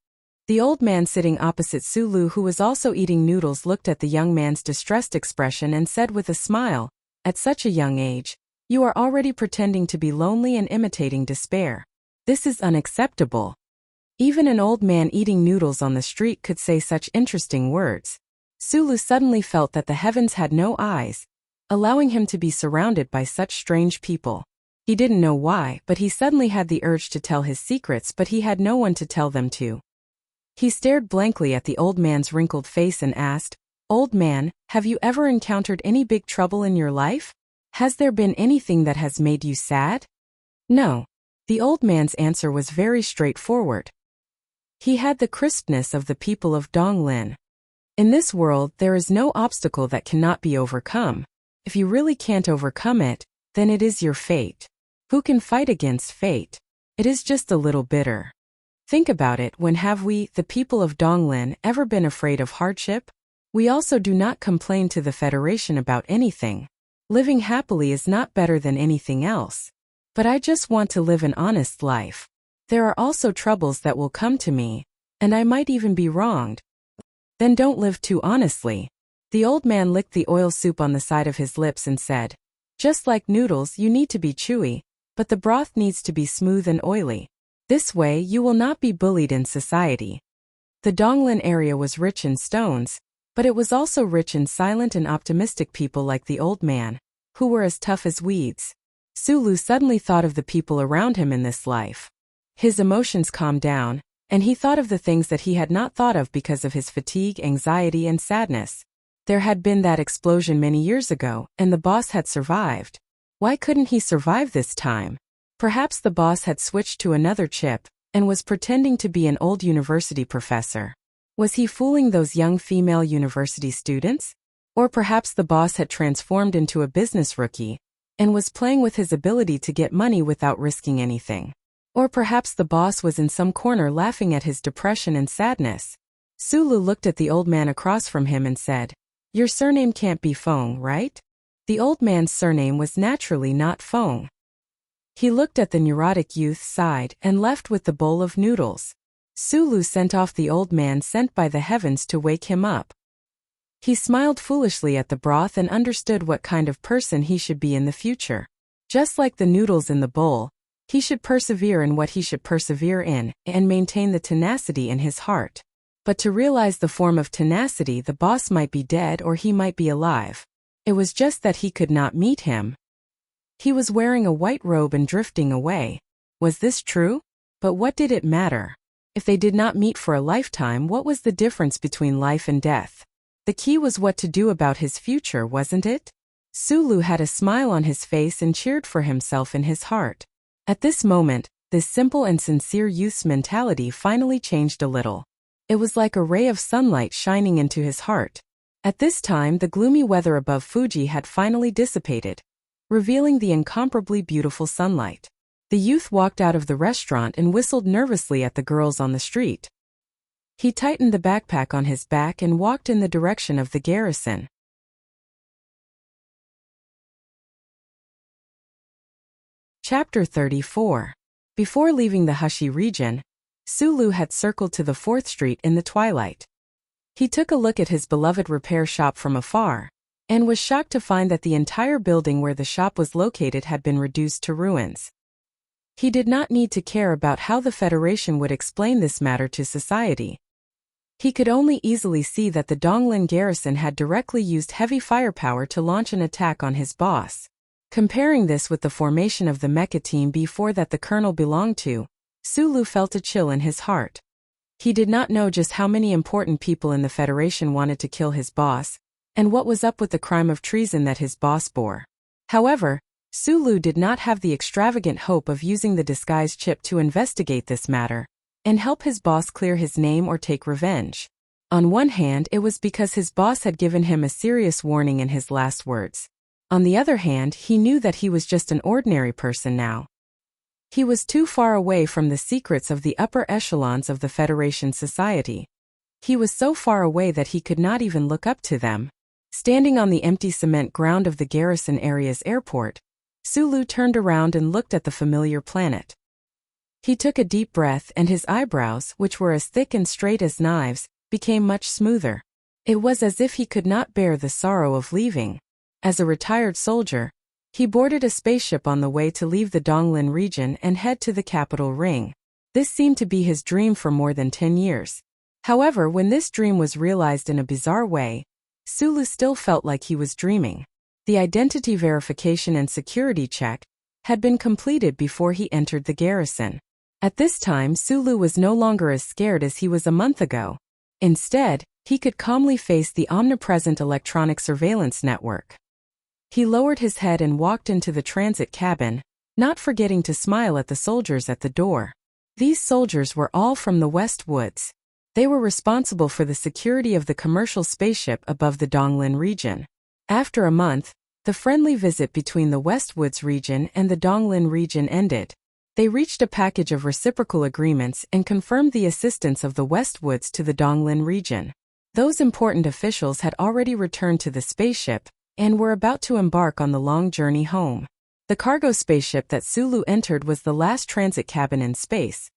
The old man sitting opposite Su Lu, who was also eating noodles, looked at the young man's distressed expression and said with a smile, "At such a young age, you are already pretending to be lonely and imitating despair. This is unacceptable." Even an old man eating noodles on the street could say such interesting words. Su Lu suddenly felt that the heavens had no eyes, allowing him to be surrounded by such strange people. He didn't know why, but he suddenly had the urge to tell his secrets, but he had no one to tell them to. He stared blankly at the old man's wrinkled face and asked, "Old man, have you ever encountered any big trouble in your life? Has there been anything that has made you sad?" "No." The old man's answer was very straightforward. He had the crispness of the people of Donglin. In this world, there is no obstacle that cannot be overcome. If you really can't overcome it, then it is your fate. Who can fight against fate? It is just a little bitter. Think about it, when have we, the people of Donglin, ever been afraid of hardship? We also do not complain to the Federation about anything. Living happily is not better than anything else. But I just want to live an honest life. There are also troubles that will come to me, and I might even be wronged. Then don't live too honestly. The old man licked the oil soup on the side of his lips and said, "Just like noodles, you need to be chewy, but the broth needs to be smooth and oily. This way you will not be bullied in society." The Donglin area was rich in stones, but it was also rich in silent and optimistic people like the old man, who were as tough as weeds. Su Lu suddenly thought of the people around him in this life. His emotions calmed down, and he thought of the things that he had not thought of because of his fatigue, anxiety, and sadness. There had been that explosion many years ago, and the boss had survived. Why couldn't he survive this time? Perhaps the boss had switched to another chip, and was pretending to be an old university professor. Was he fooling those young female university students? Or perhaps the boss had transformed into a business rookie, and was playing with his ability to get money without risking anything. Or perhaps the boss was in some corner laughing at his depression and sadness. Su Lu looked at the old man across from him and said, "Your surname can't be Feng, right?" The old man's surname was naturally not Feng. He looked at the neurotic youth, sighed, and left with the bowl of noodles. Su Lu sent off the old man sent by the heavens to wake him up. He smiled foolishly at the broth and understood what kind of person he should be in the future. Just like the noodles in the bowl, he should persevere in what he should persevere in, and maintain the tenacity in his heart. But to realize the form of tenacity, the boss might be dead or he might be alive. It was just that he could not meet him. He was wearing a white robe and drifting away. Was this true? But what did it matter? If they did not meet for a lifetime, what was the difference between life and death? The key was what to do about his future, wasn't it? Su Lu had a smile on his face and cheered for himself in his heart. At this moment, this simple and sincere youth's mentality finally changed a little. It was like a ray of sunlight shining into his heart. At this time, the gloomy weather above Fuji had finally dissipated, revealing the incomparably beautiful sunlight. The youth walked out of the restaurant and whistled nervously at the girls on the street. He tightened the backpack on his back and walked in the direction of the garrison. Chapter 34. Before leaving the Hushi region, Su Lu had circled to the 4th Street in the twilight. He took a look at his beloved repair shop from afar, and was shocked to find that the entire building where the shop was located had been reduced to ruins. He did not need to care about how the Federation would explain this matter to society. He could only easily see that the Donglin garrison had directly used heavy firepower to launch an attack on his boss. Comparing this with the formation of the mecha team before that the colonel belonged to, Su Lu felt a chill in his heart. He did not know just how many important people in the Federation wanted to kill his boss, and what was up with the crime of treason that his boss bore. However, Sulu did not have the extravagant hope of using the disguise chip to investigate this matter and help his boss clear his name or take revenge. On one hand, it was because his boss had given him a serious warning in his last words. On the other hand, he knew that he was just an ordinary person now. He was too far away from the secrets of the upper echelons of the Federation society. He was so far away that he could not even look up to them. Standing on the empty cement ground of the garrison area's airport, Sulu turned around and looked at the familiar planet. He took a deep breath and his eyebrows, which were as thick and straight as knives, became much smoother. It was as if he could not bear the sorrow of leaving. As a retired soldier, he boarded a spaceship on the way to leave the Donglin region and head to the capital ring. This seemed to be his dream for more than 10 years. However, when this dream was realized in a bizarre way, Sulu still felt like he was dreaming. The identity verification and security check had been completed before he entered the garrison. At this time, Sulu was no longer as scared as he was a month ago. Instead, he could calmly face the omnipresent electronic surveillance network. He lowered his head and walked into the transit cabin, not forgetting to smile at the soldiers at the door. These soldiers were all from the West Woods. They were responsible for the security of the commercial spaceship above the Donglin region. After a month, the friendly visit between the Westwoods region and the Donglin region ended. They reached a package of reciprocal agreements and confirmed the assistance of the Westwoods to the Donglin region. Those important officials had already returned to the spaceship and were about to embark on the long journey home. The cargo spaceship that Sulu entered was the last transit cabin in space.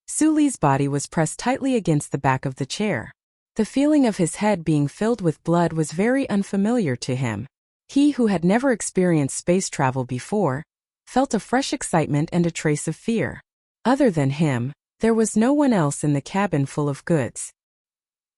Sulu's body was pressed tightly against the back of the chair. The feeling of his head being filled with blood was very unfamiliar to him. He, who had never experienced space travel before, felt a fresh excitement and a trace of fear. Other than him, there was no one else in the cabin full of goods.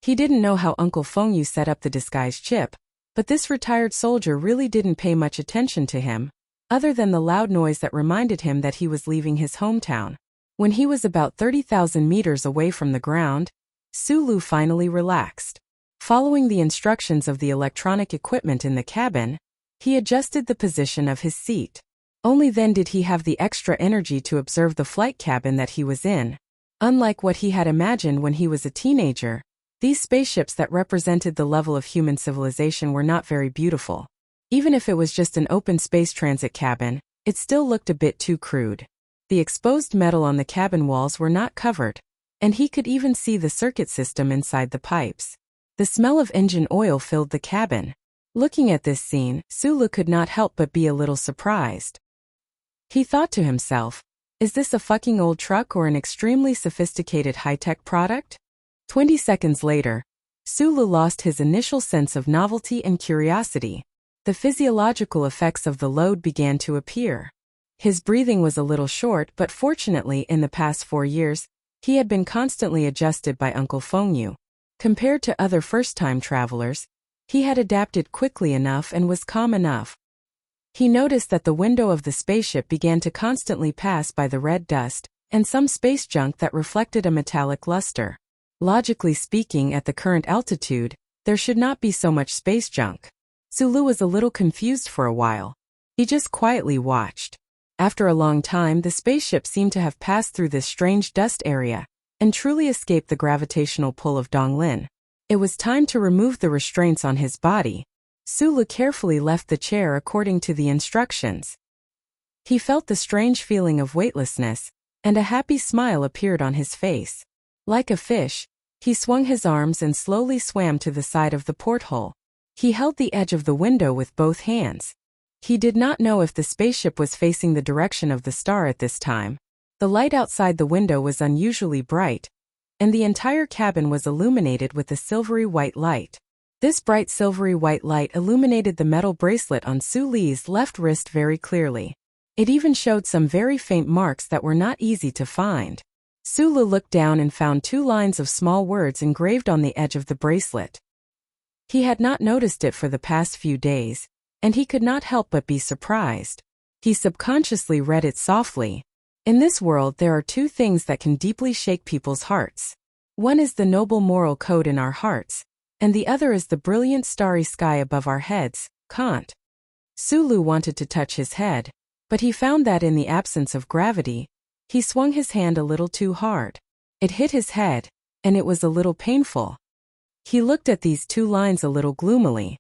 He didn't know how Uncle Fengyu set up the disguise chip, but this retired soldier really didn't pay much attention to him, other than the loud noise that reminded him that he was leaving his hometown. When he was about 30,000 meters away from the ground, Sulu finally relaxed. Following the instructions of the electronic equipment in the cabin, he adjusted the position of his seat. Only then did he have the extra energy to observe the flight cabin that he was in. Unlike what he had imagined when he was a teenager, these spaceships that represented the level of human civilization were not very beautiful. Even if it was just an open space transit cabin, it still looked a bit too crude. The exposed metal on the cabin walls were not covered, and he could even see the circuit system inside the pipes. The smell of engine oil filled the cabin. Looking at this scene, Sulu could not help but be a little surprised. He thought to himself, is this a fucking old truck or an extremely sophisticated high-tech product? 20 seconds later, Sulu lost his initial sense of novelty and curiosity. The physiological effects of the load began to appear. His breathing was a little short, but fortunately in the past 4 years, he had been constantly adjusted by Uncle Fengyu. Compared to other first-time travelers, he had adapted quickly enough and was calm enough. He noticed that the window of the spaceship began to constantly pass by the red dust and some space junk that reflected a metallic luster. Logically speaking, at the current altitude, there should not be so much space junk. Sulu was a little confused for a while. He just quietly watched. After a long time, the spaceship seemed to have passed through this strange dust area and truly escaped the gravitational pull of Donglin. It was time to remove the restraints on his body. Sulu carefully left the chair according to the instructions. He felt the strange feeling of weightlessness, and a happy smile appeared on his face. Like a fish, he swung his arms and slowly swam to the side of the porthole. He held the edge of the window with both hands. He did not know if the spaceship was facing the direction of the star at this time. The light outside the window was unusually bright, and the entire cabin was illuminated with a silvery white light. This bright silvery white light illuminated the metal bracelet on Sulu's left wrist very clearly. It even showed some very faint marks that were not easy to find. Sulu looked down and found 2 lines of small words engraved on the edge of the bracelet. He had not noticed it for the past few days, and he could not help but be surprised. He subconsciously read it softly. In this world there are 2 things that can deeply shake people's hearts. One is the noble moral code in our hearts, and the other is the brilliant starry sky above our heads, Kant. Sulu wanted to touch his head, But he found that in the absence of gravity, he swung his hand a little too hard. It hit his head, and it was a little painful. He looked at these two lines a little gloomily.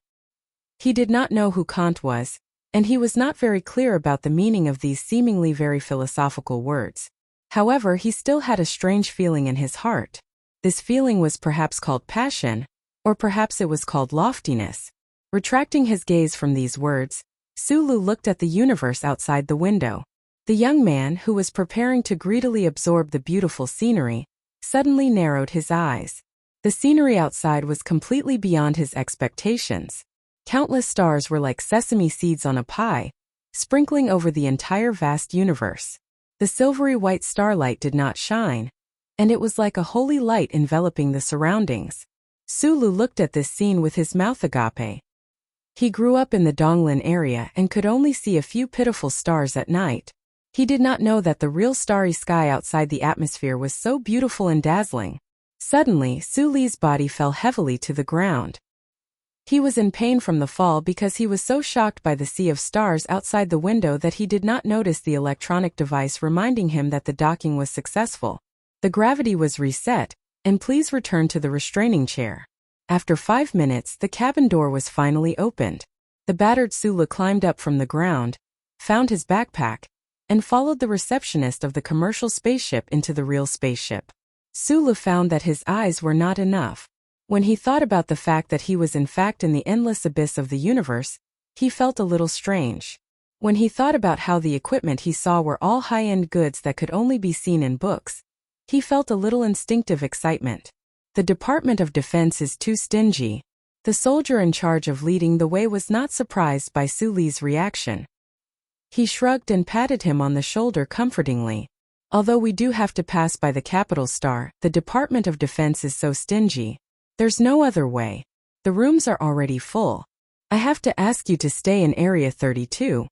He did not know who Kant was, and he was not very clear about the meaning of these seemingly very philosophical words. However, he still had a strange feeling in his heart. This feeling was perhaps called passion, or perhaps it was called loftiness. Retracting his gaze from these words, Sulu looked at the universe outside the window. The young man, who was preparing to greedily absorb the beautiful scenery, suddenly narrowed his eyes. The scenery outside was completely beyond his expectations. Countless stars were like sesame seeds on a pie, sprinkling over the entire vast universe. The silvery white starlight did not shine, and it was like a holy light enveloping the surroundings. Sulu looked at this scene with his mouth agape. He grew up in the Donglin area and could only see a few pitiful stars at night. He did not know that the real starry sky outside the atmosphere was so beautiful and dazzling. Suddenly, Suli's body fell heavily to the ground. He was in pain from the fall because he was so shocked by the sea of stars outside the window that he did not notice the electronic device reminding him that the docking was successful. The gravity was reset, and please return to the restraining chair. After 5 minutes, the cabin door was finally opened. The battered Sulu climbed up from the ground, found his backpack, and followed the receptionist of the commercial spaceship into the real spaceship. Sulu found that his eyes were not enough. When he thought about the fact that he was in fact in the endless abyss of the universe, he felt a little strange. When he thought about how the equipment he saw were all high-end goods that could only be seen in books, he felt a little instinctive excitement. The Department of Defense is too stingy. The soldier in charge of leading the way was not surprised by Suli's reaction. He shrugged and patted him on the shoulder comfortingly. Although we do have to pass by the capital star, the Department of Defense is so stingy. There's no other way. The rooms are already full. I have to ask you to stay in Area 32.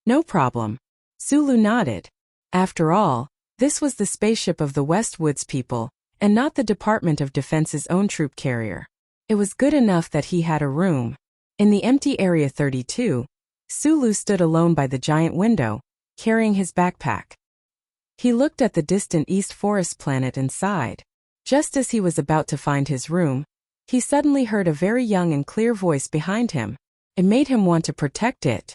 No problem. Sulu nodded. After all, this was the spaceship of the West Woods people, and not the Department of Defense's own troop carrier. It was good enough that he had a room. In the empty Area 32, Sulu stood alone by the giant window, carrying his backpack. He looked at the distant East Forest planet and sighed. Just as he was about to find his room, he suddenly heard a very young and clear voice behind him. It made him want to protect it.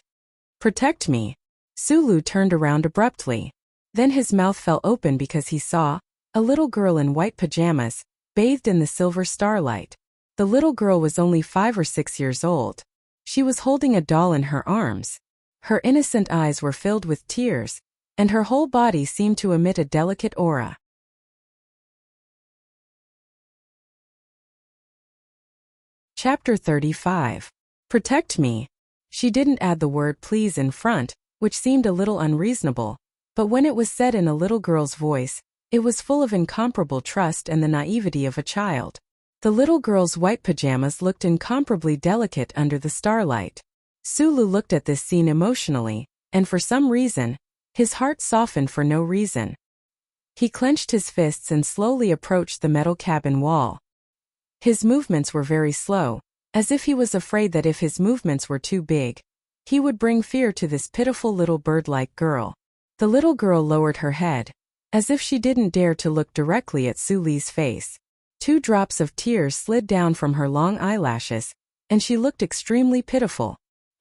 Protect me. Sulu turned around abruptly. Then his mouth fell open because he saw a little girl in white pajamas, bathed in the silver starlight. The little girl was only 5 or 6 years old. She was holding a doll in her arms. Her innocent eyes were filled with tears, and her whole body seemed to emit a delicate aura. Chapter 35. Protect me. She didn't add the word please in front, which seemed a little unreasonable, but when it was said in a little girl's voice, it was full of incomparable trust and the naivety of a child. The little girl's white pajamas looked incomparably delicate under the starlight. Sulu looked at this scene emotionally, and for some reason, his heart softened for no reason. He clenched his fists and slowly approached the metal cabin wall. His movements were very slow, as if he was afraid that if his movements were too big, he would bring fear to this pitiful little bird-like girl. The little girl lowered her head, as if she didn't dare to look directly at Suli's face. 2 drops of tears slid down from her long eyelashes, and she looked extremely pitiful.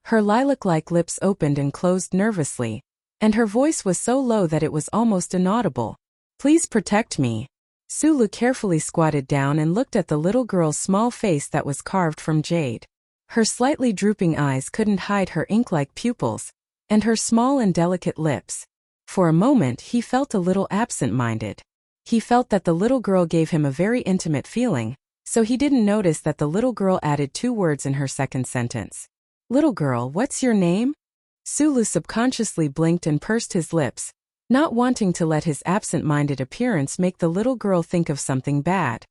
Her lilac-like lips opened and closed nervously, and her voice was so low that it was almost inaudible. Please protect me. Sulu carefully squatted down and looked at the little girl's small face that was carved from jade. Her slightly drooping eyes couldn't hide her ink-like pupils, and her small and delicate lips. For a moment he felt a little absent-minded. He felt that the little girl gave him a very intimate feeling, so he didn't notice that the little girl added 2 words in her second sentence. Little girl, what's your name? Sulu subconsciously blinked and pursed his lips, not wanting to let his absent-minded appearance make the little girl think of something bad.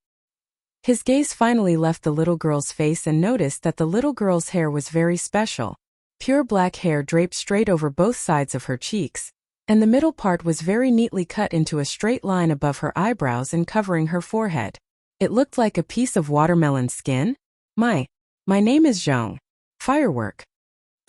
His gaze finally left the little girl's face and noticed that the little girl's hair was very special. Pure black hair draped straight over both sides of her cheeks, and the middle part was very neatly cut into a straight line above her eyebrows and covering her forehead. It looked like a piece of watermelon skin. My name is Zhong. Firework.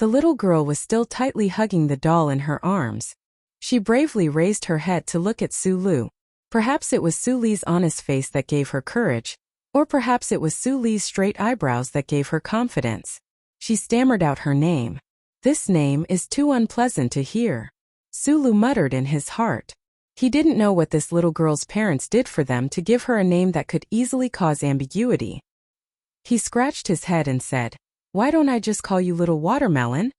The little girl was still tightly hugging the doll in her arms. She bravely raised her head to look at Su Lu. Perhaps it was Su Li's honest face that gave her courage, or perhaps it was Su Li's straight eyebrows that gave her confidence. She stammered out her name. "This name is too unpleasant to hear," Su Lu muttered in his heart. He didn't know what this little girl's parents did for them to give her a name that could easily cause ambiguity. He scratched his head and said, "Why don't I just call you Little Watermelon?"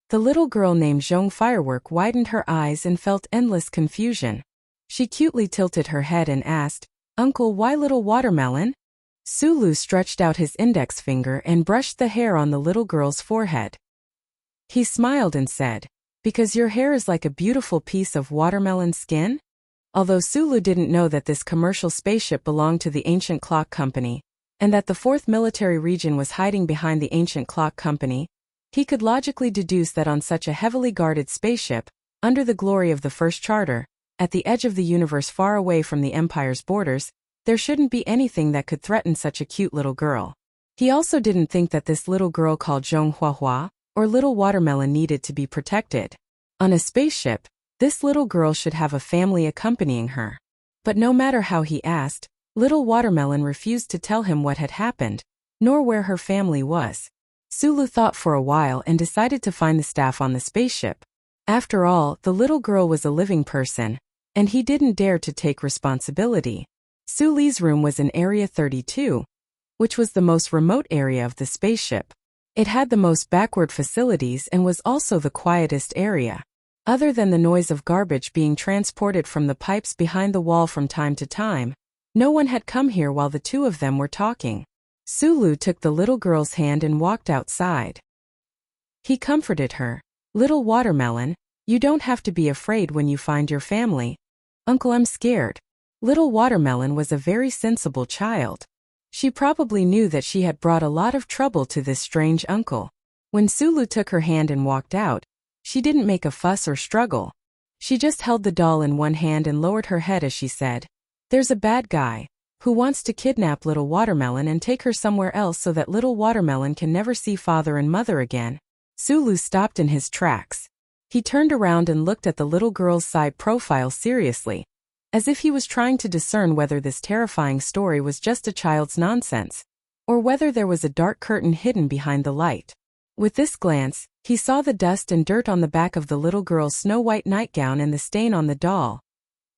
The little girl named Zhong Firework widened her eyes and felt endless confusion. She cutely tilted her head and asked, "Uncle, why Little Watermelon?" Su Lu stretched out his index finger and brushed the hair on the little girl's forehead. He smiled and said, "Because your hair is like a beautiful piece of watermelon skin?" Although Su Lu didn't know that this commercial spaceship belonged to the Ancient Clock Company, and that the 4th Military Region was hiding behind the Ancient Clock Company, he could logically deduce that on such a heavily guarded spaceship, under the glory of the First Charter, at the edge of the universe far away from the Empire's borders, there shouldn't be anything that could threaten such a cute little girl. He also didn't think that this little girl called Zhong Huahua, or Little Watermelon, needed to be protected. On a spaceship, this little girl should have a family accompanying her. But no matter how he asked, Little Watermelon refused to tell him what had happened, nor where her family was. Su Lu thought for a while and decided to find the staff on the spaceship. After all, the little girl was a living person, and he didn't dare to take responsibility. Su Li's room was in Area 32, which was the most remote area of the spaceship. It had the most backward facilities and was also the quietest area. Other than the noise of garbage being transported from the pipes behind the wall from time to time, no one had come here while the two of them were talking. Su Lu took the little girl's hand and walked outside. He comforted her. "Little Watermelon, you don't have to be afraid when you find your family." "Uncle, I'm scared." Little Watermelon was a very sensible child. She probably knew that she had brought a lot of trouble to this strange uncle. When Su Lu took her hand and walked out, she didn't make a fuss or struggle. She just held the doll in one hand and lowered her head as she said, "There's a bad guy who wants to kidnap Little Watermelon and take her somewhere else so that Little Watermelon can never see father and mother again." Su Lu stopped in his tracks. He turned around and looked at the little girl's side profile seriously, as if he was trying to discern whether this terrifying story was just a child's nonsense, or whether there was a dark curtain hidden behind the light. With this glance, he saw the dust and dirt on the back of the little girl's snow-white nightgown and the stain on the doll.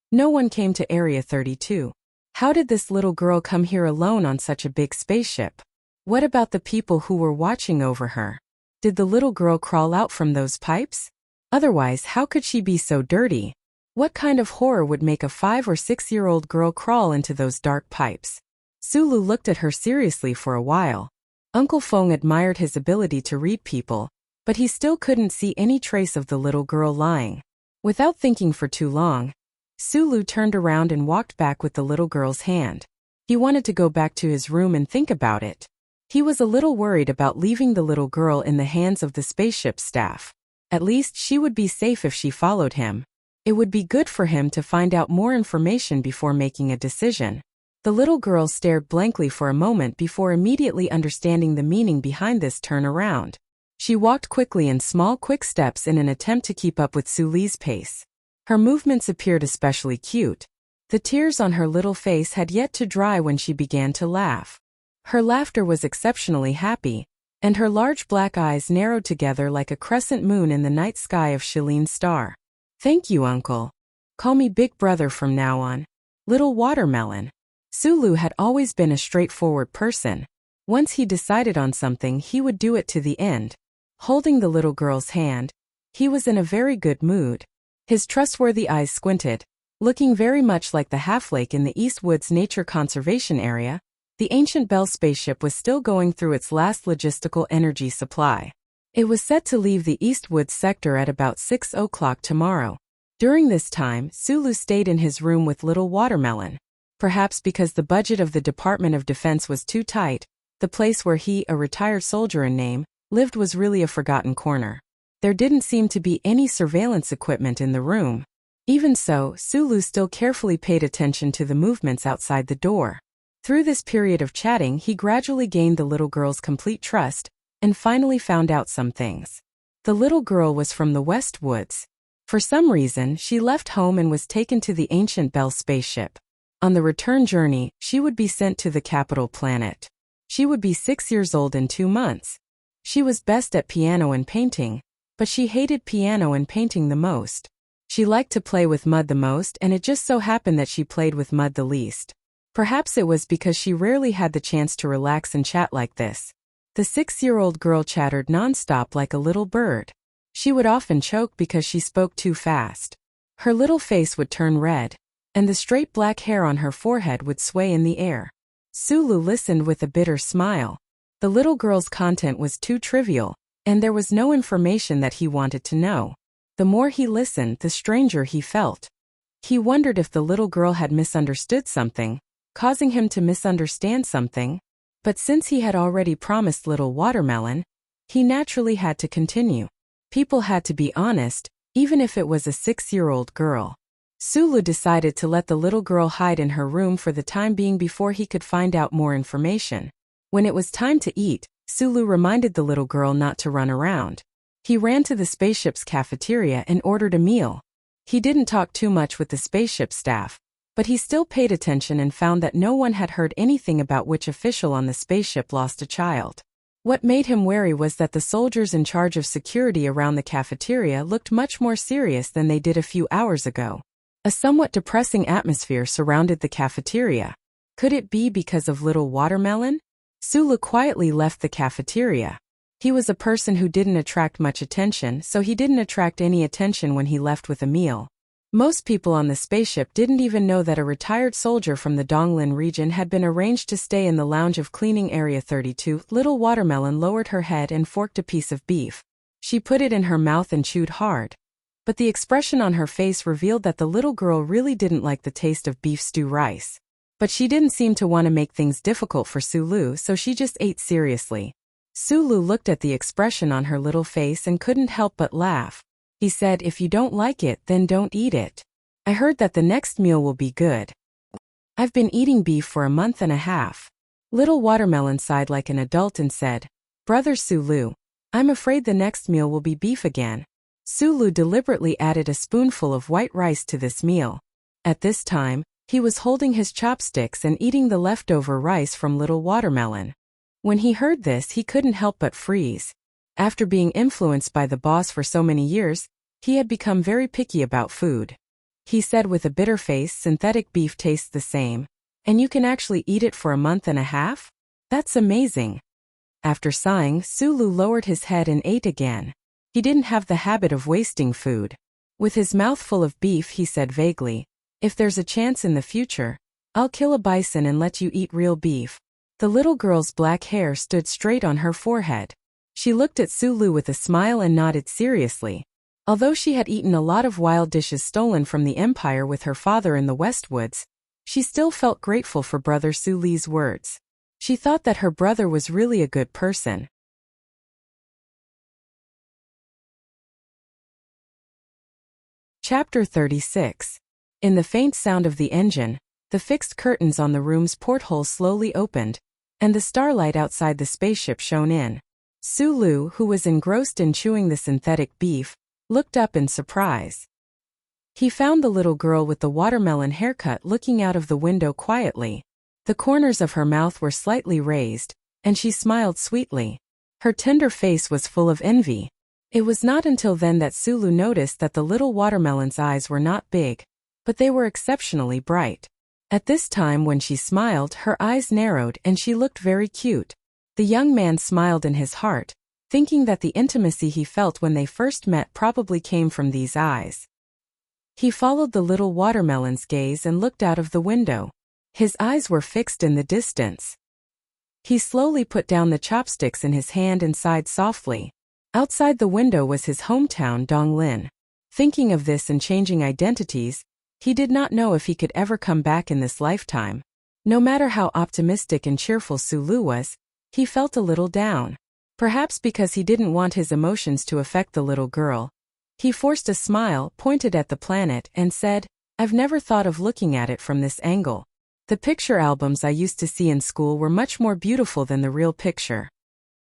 No one came to Area 32. How did this little girl come here alone on such a big spaceship? What about the people who were watching over her? Did the little girl crawl out from those pipes? Otherwise, how could she be so dirty? What kind of horror would make a 5- or 6-year-old girl crawl into those dark pipes? Su Lu looked at her seriously for a while. Uncle Feng admired his ability to read people, but he still couldn't see any trace of the little girl lying. Without thinking for too long, Su Lu turned around and walked back with the little girl's hand. He wanted to go back to his room and think about it. He was a little worried about leaving the little girl in the hands of the spaceship staff. At least she would be safe if she followed him. It would be good for him to find out more information before making a decision. The little girl stared blankly for a moment before immediately understanding the meaning behind this turnaround. She walked quickly in small, quick steps in an attempt to keep up with Su Li's pace. Her movements appeared especially cute. The tears on her little face had yet to dry when she began to laugh. Her laughter was exceptionally happy, and her large black eyes narrowed together like a crescent moon in the night sky of Shileen's star. "Thank you, Uncle. Call me Big Brother from now on. Little Watermelon." Su Lu had always been a straightforward person. Once he decided on something, he would do it to the end. Holding the little girl's hand, he was in a very good mood. His trustworthy eyes squinted, looking very much like the half-lake in the East Woods Nature Conservation Area. The ancient Bell spaceship was still going through its last logistical energy supply. It was set to leave the East Woods sector at about 6 o'clock tomorrow. During this time, Su Lu stayed in his room with Little Watermelon. Perhaps because the budget of the Department of Defense was too tight, the place where he, a retired soldier in name, lived was really a forgotten corner. There didn't seem to be any surveillance equipment in the room. Even so, Su Lu still carefully paid attention to the movements outside the door. Through this period of chatting, he gradually gained the little girl's complete trust, and finally found out some things. The little girl was from the West Woods. For some reason, she left home and was taken to the ancient Bell spaceship. On the return journey, she would be sent to the capital planet. She would be 6 years old in 2 months. She was best at piano and painting, but she hated piano and painting the most. She liked to play with mud the most, and it just so happened that she played with mud the least. Perhaps it was because she rarely had the chance to relax and chat like this. The 6-year-old girl chattered nonstop like a little bird. She would often choke because she spoke too fast. Her little face would turn red, and the straight black hair on her forehead would sway in the air. Sulu listened with a bitter smile. The little girl's content was too trivial, and there was no information that he wanted to know. The more he listened, the stranger he felt. He wondered if the little girl had misunderstood something, causing him to misunderstand something. But since he had already promised little watermelon, he naturally had to continue. People had to be honest, even if it was a 6-year-old girl. Sulu decided to let the little girl hide in her room for the time being before he could find out more information. When it was time to eat, Sulu reminded the little girl not to run around. He ran to the spaceship's cafeteria and ordered a meal. He didn't talk too much with the spaceship staff, but he still paid attention and found that no one had heard anything about which official on the spaceship lost a child. What made him wary was that the soldiers in charge of security around the cafeteria looked much more serious than they did a few hours ago. A somewhat depressing atmosphere surrounded the cafeteria. Could it be because of little watermelon? Sulu quietly left the cafeteria. He was a person who didn't attract much attention, so he didn't attract any attention when he left with a meal. Most people on the spaceship didn't even know that a retired soldier from the Donglin region had been arranged to stay in the lounge of Cleaning Area 32. Little Watermelon lowered her head and forked a piece of beef. She put it in her mouth and chewed hard. But the expression on her face revealed that the little girl really didn't like the taste of beef stew rice. But she didn't seem to want to make things difficult for Sulu, so she just ate seriously. Sulu looked at the expression on her little face and couldn't help but laugh. He said, "If you don't like it, then don't eat it. I heard that the next meal will be good. I've been eating beef for a month and a half." Little Watermelon sighed like an adult and said, "Brother Sulu, I'm afraid the next meal will be beef again." Sulu deliberately added a spoonful of white rice to this meal. At this time, he was holding his chopsticks and eating the leftover rice from Little Watermelon. When he heard this, he couldn't help but freeze. After being influenced by the boss for so many years, he had become very picky about food. He said with a bitter face, "Synthetic beef tastes the same, and you can actually eat it for a month and a half? That's amazing." After sighing, Sulu lowered his head and ate again. He didn't have the habit of wasting food. With his mouth full of beef, he said vaguely, "If there's a chance in the future, I'll kill a bison and let you eat real beef." The little girl's black hair stood straight on her forehead. She looked at Sulu with a smile and nodded seriously. Although she had eaten a lot of wild dishes stolen from the Empire with her father in the Westwoods, she still felt grateful for Brother Sulu's words. She thought that her brother was really a good person. Chapter 36. In the faint sound of the engine, the fixed curtains on the room's porthole slowly opened, and the starlight outside the spaceship shone in. Sulu, who was engrossed in chewing the synthetic beef, looked up in surprise. He found the little girl with the watermelon haircut looking out of the window quietly. The corners of her mouth were slightly raised, and she smiled sweetly. Her tender face was full of envy. It was not until then that Sulu noticed that the little watermelon's eyes were not big, but they were exceptionally bright. At this time when she smiled, her eyes narrowed and she looked very cute. The young man smiled in his heart, thinking that the intimacy he felt when they first met probably came from these eyes. He followed the little watermelon's gaze and looked out of the window. His eyes were fixed in the distance. He slowly put down the chopsticks in his hand and sighed softly. Outside the window was his hometown, Donglin. Thinking of this and changing identities, he did not know if he could ever come back in this lifetime. No matter how optimistic and cheerful Sulu was, he felt a little down. Perhaps because he didn't want his emotions to affect the little girl. He forced a smile, pointed at the planet, and said, "I've never thought of looking at it from this angle. The picture albums I used to see in school were much more beautiful than the real picture."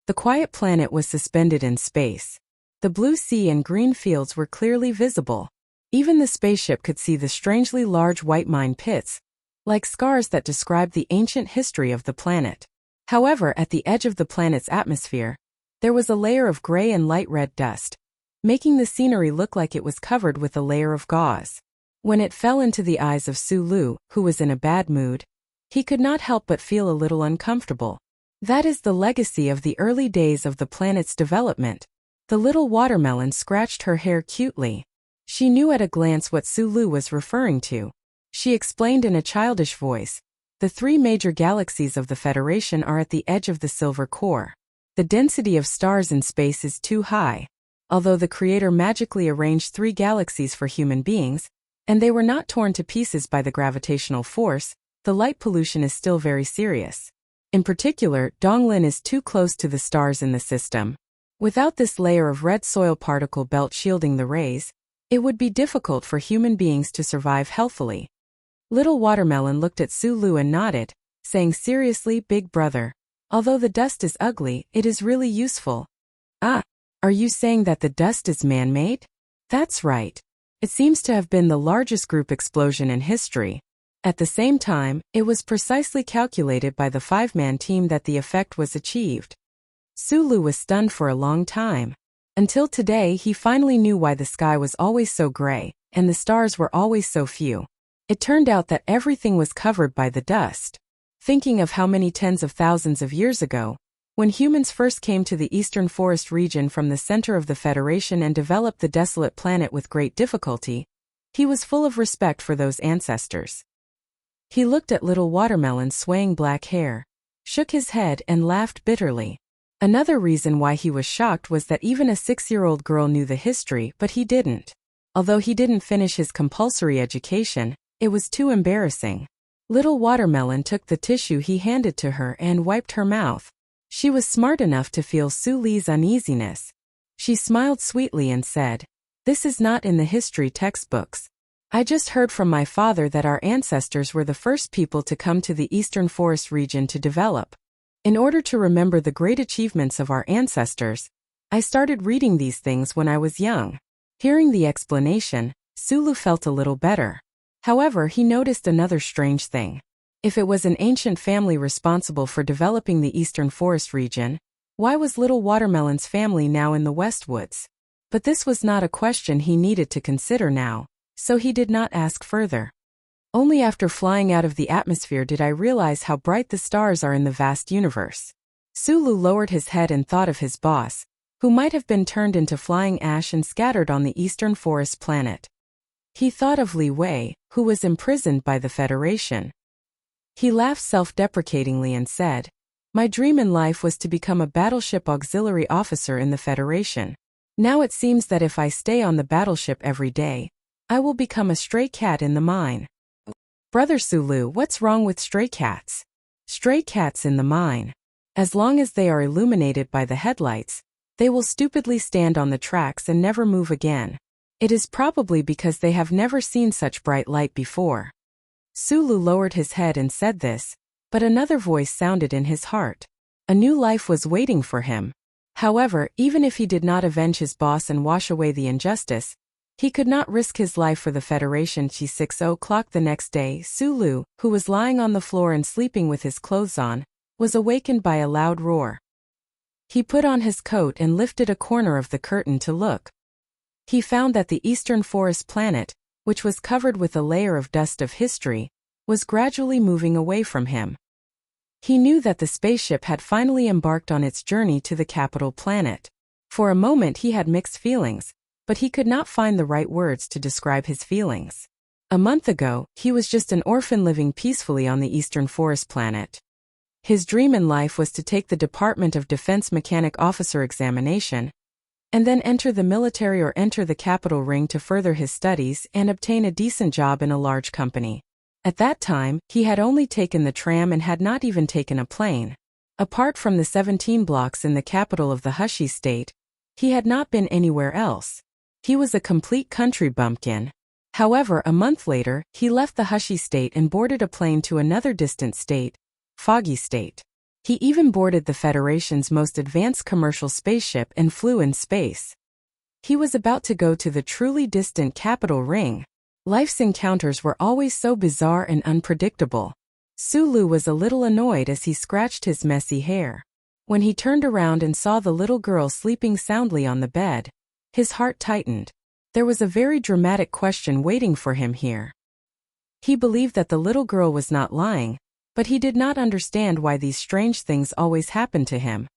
The quiet planet was suspended in space. The blue sea and green fields were clearly visible. Even the spaceship could see the strangely large white mine pits, like scars that described the ancient history of the planet. However, at the edge of the planet's atmosphere, there was a layer of gray and light red dust, making the scenery look like it was covered with a layer of gauze. When it fell into the eyes of Sulu, who was in a bad mood, he could not help but feel a little uncomfortable. That is the legacy of the early days of the planet's development. The little watermelon scratched her hair cutely. She knew at a glance what Sulu was referring to. She explained in a childish voice, "The three major galaxies of the Federation are at the edge of the silver core. The density of stars in space is too high. Although the Creator magically arranged 3 galaxies for human beings, and they were not torn to pieces by the gravitational force, the light pollution is still very serious. In particular, Donglin is too close to the stars in the system. Without this layer of red soil particle belt shielding the rays, it would be difficult for human beings to survive healthily." Little Watermelon looked at Sulu and nodded, saying seriously, "Big brother, although the dust is ugly, it is really useful." "Ah, are you saying that the dust is man-made?" "That's right. It seems to have been the largest group explosion in history. At the same time, it was precisely calculated by the 5-man team that the effect was achieved." Sulu was stunned for a long time. Until today, he finally knew why the sky was always so gray, and the stars were always so few. It turned out that everything was covered by the dust. Thinking of how many tens of thousands of years ago, when humans first came to the eastern forest region from the center of the Federation and developed the desolate planet with great difficulty, he was full of respect for those ancestors. He looked at Little Watermelon's swaying black hair, shook his head and laughed bitterly. Another reason why he was shocked was that even a 6-year-old girl knew the history, but he didn't. Although he didn't finish his compulsory education, it was too embarrassing. Little Watermelon took the tissue he handed to her and wiped her mouth. She was smart enough to feel Suli's uneasiness. She smiled sweetly and said, "This is not in the history textbooks. I just heard from my father that our ancestors were the first people to come to the eastern forest region to develop. In order to remember the great achievements of our ancestors, I started reading these things when I was young." Hearing the explanation, Sulu felt a little better. However, he noticed another strange thing. If it was an ancient family responsible for developing the eastern forest region, why was Little Watermelon's family now in the Westwoods? But this was not a question he needed to consider now, so he did not ask further. "Only after flying out of the atmosphere did I realize how bright the stars are in the vast universe." Sulu lowered his head and thought of his boss, who might have been turned into flying ash and scattered on the eastern forest planet. He thought of Li Wei, who was imprisoned by the Federation. He laughed self-deprecatingly and said, "My dream in life was to become a battleship auxiliary officer in the Federation. Now it seems that if I stay on the battleship every day, I will become a stray cat in the mine." "Brother Sulu, what's wrong with stray cats?" "Stray cats in the mine. As long as they are illuminated by the headlights, they will stupidly stand on the tracks and never move again. It is probably because they have never seen such bright light before." Sulu lowered his head and said this, but another voice sounded in his heart. A new life was waiting for him. However, even if he did not avenge his boss and wash away the injustice, he could not risk his life for the Federation. 6:00 the next day, Sulu, who was lying on the floor and sleeping with his clothes on, was awakened by a loud roar. He put on his coat and lifted a corner of the curtain to look. He found that the eastern forest planet, which was covered with a layer of dust of history, was gradually moving away from him. He knew that the spaceship had finally embarked on its journey to the capital planet. For a moment he had mixed feelings, but he could not find the right words to describe his feelings. A month ago, he was just an orphan living peacefully on the eastern forest planet. His dream in life was to take the Department of Defense Mechanic Officer examination, and then enter the military or enter the capital ring to further his studies and obtain a decent job in a large company. At that time, he had only taken the tram and had not even taken a plane. Apart from the 17 blocks in the capital of the Hushi state, he had not been anywhere else. He was a complete country bumpkin. However, a month later, he left the Hushi state and boarded a plane to another distant state, Foggy State. He even boarded the Federation's most advanced commercial spaceship and flew in space. He was about to go to the truly distant capital ring. Life's encounters were always so bizarre and unpredictable. Sulu was a little annoyed as he scratched his messy hair. When he turned around and saw the little girl sleeping soundly on the bed, his heart tightened. There was a very dramatic question waiting for him here. He believed that the little girl was not lying, but he did not understand why these strange things always happened to him.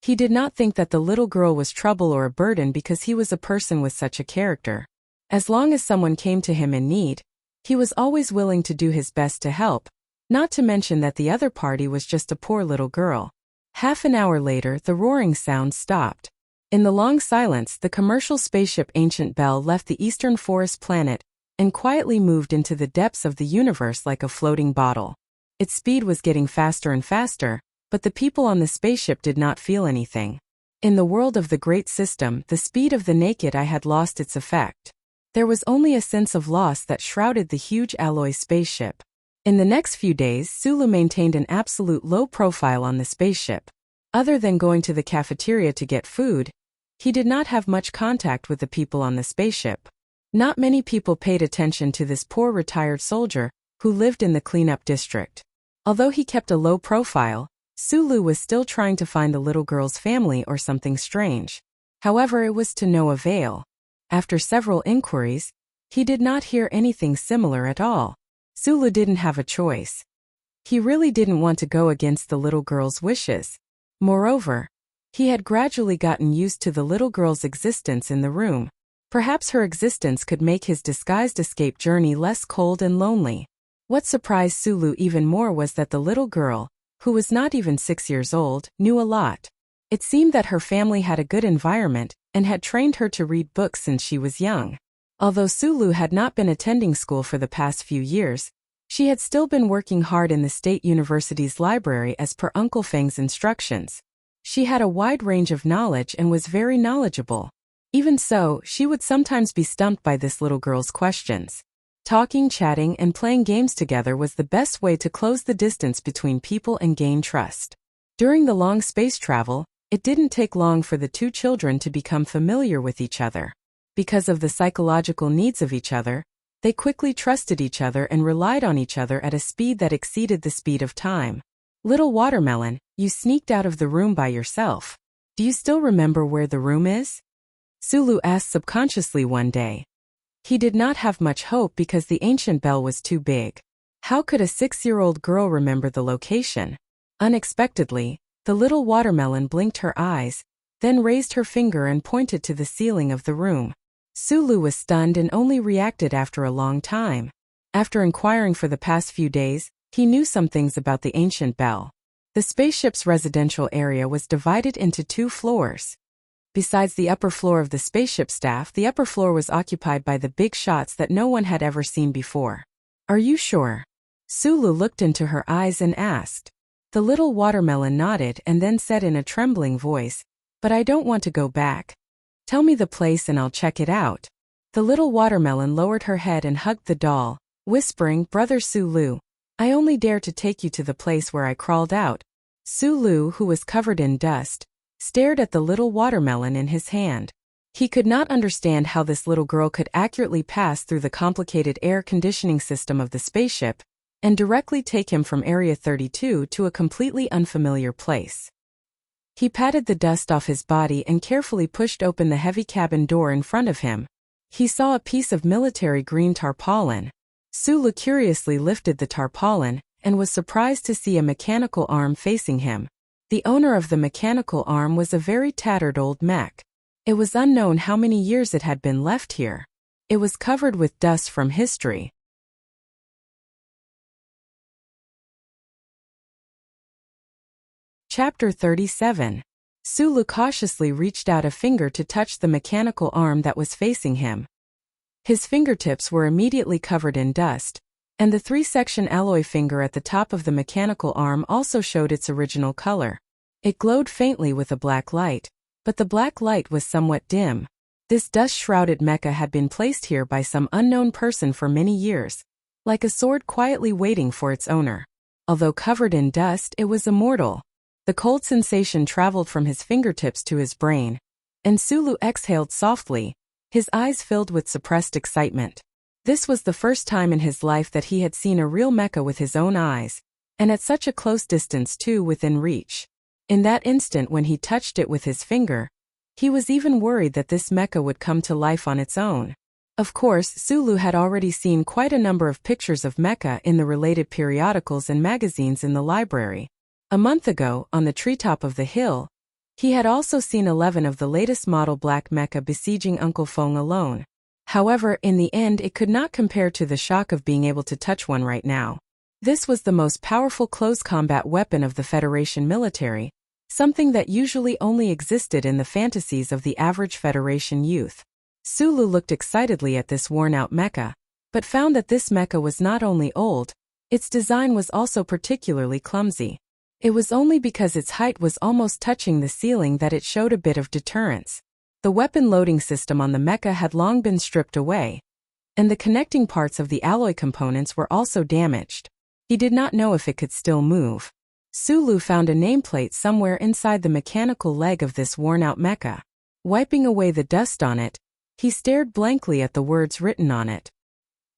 He did not think that the little girl was trouble or a burden because he was a person with such a character. As long as someone came to him in need, he was always willing to do his best to help, not to mention that the other party was just a poor little girl. Half an hour later, the roaring sound stopped. In the long silence, the commercial spaceship Ancient Bell left the eastern forest planet and quietly moved into the depths of the universe like a floating bottle. Its speed was getting faster and faster, but the people on the spaceship did not feel anything. In the world of the Great System, the speed of the naked eye had lost its effect. There was only a sense of loss that shrouded the huge alloy spaceship. In the next few days, Sulu maintained an absolute low profile on the spaceship. Other than going to the cafeteria to get food, he did not have much contact with the people on the spaceship. Not many people paid attention to this poor retired soldier who lived in the cleanup district. Although he kept a low profile, Sulu was still trying to find the little girl's family or something strange. However, it was to no avail. After several inquiries, he did not hear anything similar at all. Sulu didn't have a choice. He really didn't want to go against the little girl's wishes. Moreover, he had gradually gotten used to the little girl's existence in the room. Perhaps her existence could make his disguised escape journey less cold and lonely. What surprised Sulu even more was that the little girl, who was not even 6 years old, knew a lot. It seemed that her family had a good environment and had trained her to read books since she was young. Although Sulu had not been attending school for the past few years, she had still been working hard in the state university's library as per Uncle Feng's instructions. She had a wide range of knowledge and was very knowledgeable. Even so, she would sometimes be stumped by this little girl's questions. Talking, chatting, and playing games together was the best way to close the distance between people and gain trust. During the long space travel, it didn't take long for the two children to become familiar with each other. Because of the psychological needs of each other, they quickly trusted each other and relied on each other at a speed that exceeded the speed of time. Little Watermelon, you sneaked out of the room by yourself. Do you still remember where the room is? Sulu asked subconsciously one day. He did not have much hope because the ancient bell was too big. How could a 6-year-old girl remember the location? Unexpectedly, the little Watermelon blinked her eyes, then raised her finger and pointed to the ceiling of the room. Sulu was stunned and only reacted after a long time. After inquiring for the past few days, he knew some things about the ancient bell. The spaceship's residential area was divided into 2 floors. Besides the upper floor of the spaceship staff, the upper floor was occupied by the big shots that no one had ever seen before. Are you sure? Sulu looked into her eyes and asked. The little Watermelon nodded and then said in a trembling voice, "But I don't want to go back. Tell me the place and I'll check it out." The little Watermelon lowered her head and hugged the doll, whispering, "Brother Sulu, I only dare to take you to the place where I crawled out." Sulu, who was covered in dust, stared at the little Watermelon in his hand. He could not understand how this little girl could accurately pass through the complicated air conditioning system of the spaceship and directly take him from Area 32 to a completely unfamiliar place. He patted the dust off his body and carefully pushed open the heavy cabin door in front of him. He saw a piece of military green tarpaulin. Sulu curiously lifted the tarpaulin and was surprised to see a mechanical arm facing him. The owner of the mechanical arm was a very tattered old mech. It was unknown how many years it had been left here. It was covered with dust from history. Chapter 37. Sulu cautiously reached out a finger to touch the mechanical arm that was facing him. His fingertips were immediately covered in dust, and the 3-section alloy finger at the top of the mechanical arm also showed its original color. It glowed faintly with a black light, but the black light was somewhat dim. This dust-shrouded mecha had been placed here by some unknown person for many years, like a sword quietly waiting for its owner. Although covered in dust, it was immortal. The cold sensation traveled from his fingertips to his brain, And Sulu exhaled softly, his eyes filled with suppressed excitement. This was the first time in his life that he had seen a real mecha with his own eyes, and at such a close distance too, within reach. In that instant when he touched it with his finger, he was even worried that this mecha would come to life on its own. Of course, Sulu had already seen quite a number of pictures of mecha in the related periodicals and magazines in the library. A month ago, on the treetop of the hill, he had also seen 11 of the latest model black mecha besieging Uncle Feng alone. However, in the end it could not compare to the shock of being able to touch one right now. This was the most powerful close combat weapon of the Federation military, something that usually only existed in the fantasies of the average Federation youth. Sulu looked excitedly at this worn-out mecha, but found that this mecha was not only old, its design was also particularly clumsy. It was only because its height was almost touching the ceiling that it showed a bit of deterrence. The weapon loading system on the mecha had long been stripped away, and the connecting parts of the alloy components were also damaged. He did not know if it could still move. Sulu found a nameplate somewhere inside the mechanical leg of this worn-out mecha. Wiping away the dust on it, he stared blankly at the words written on it.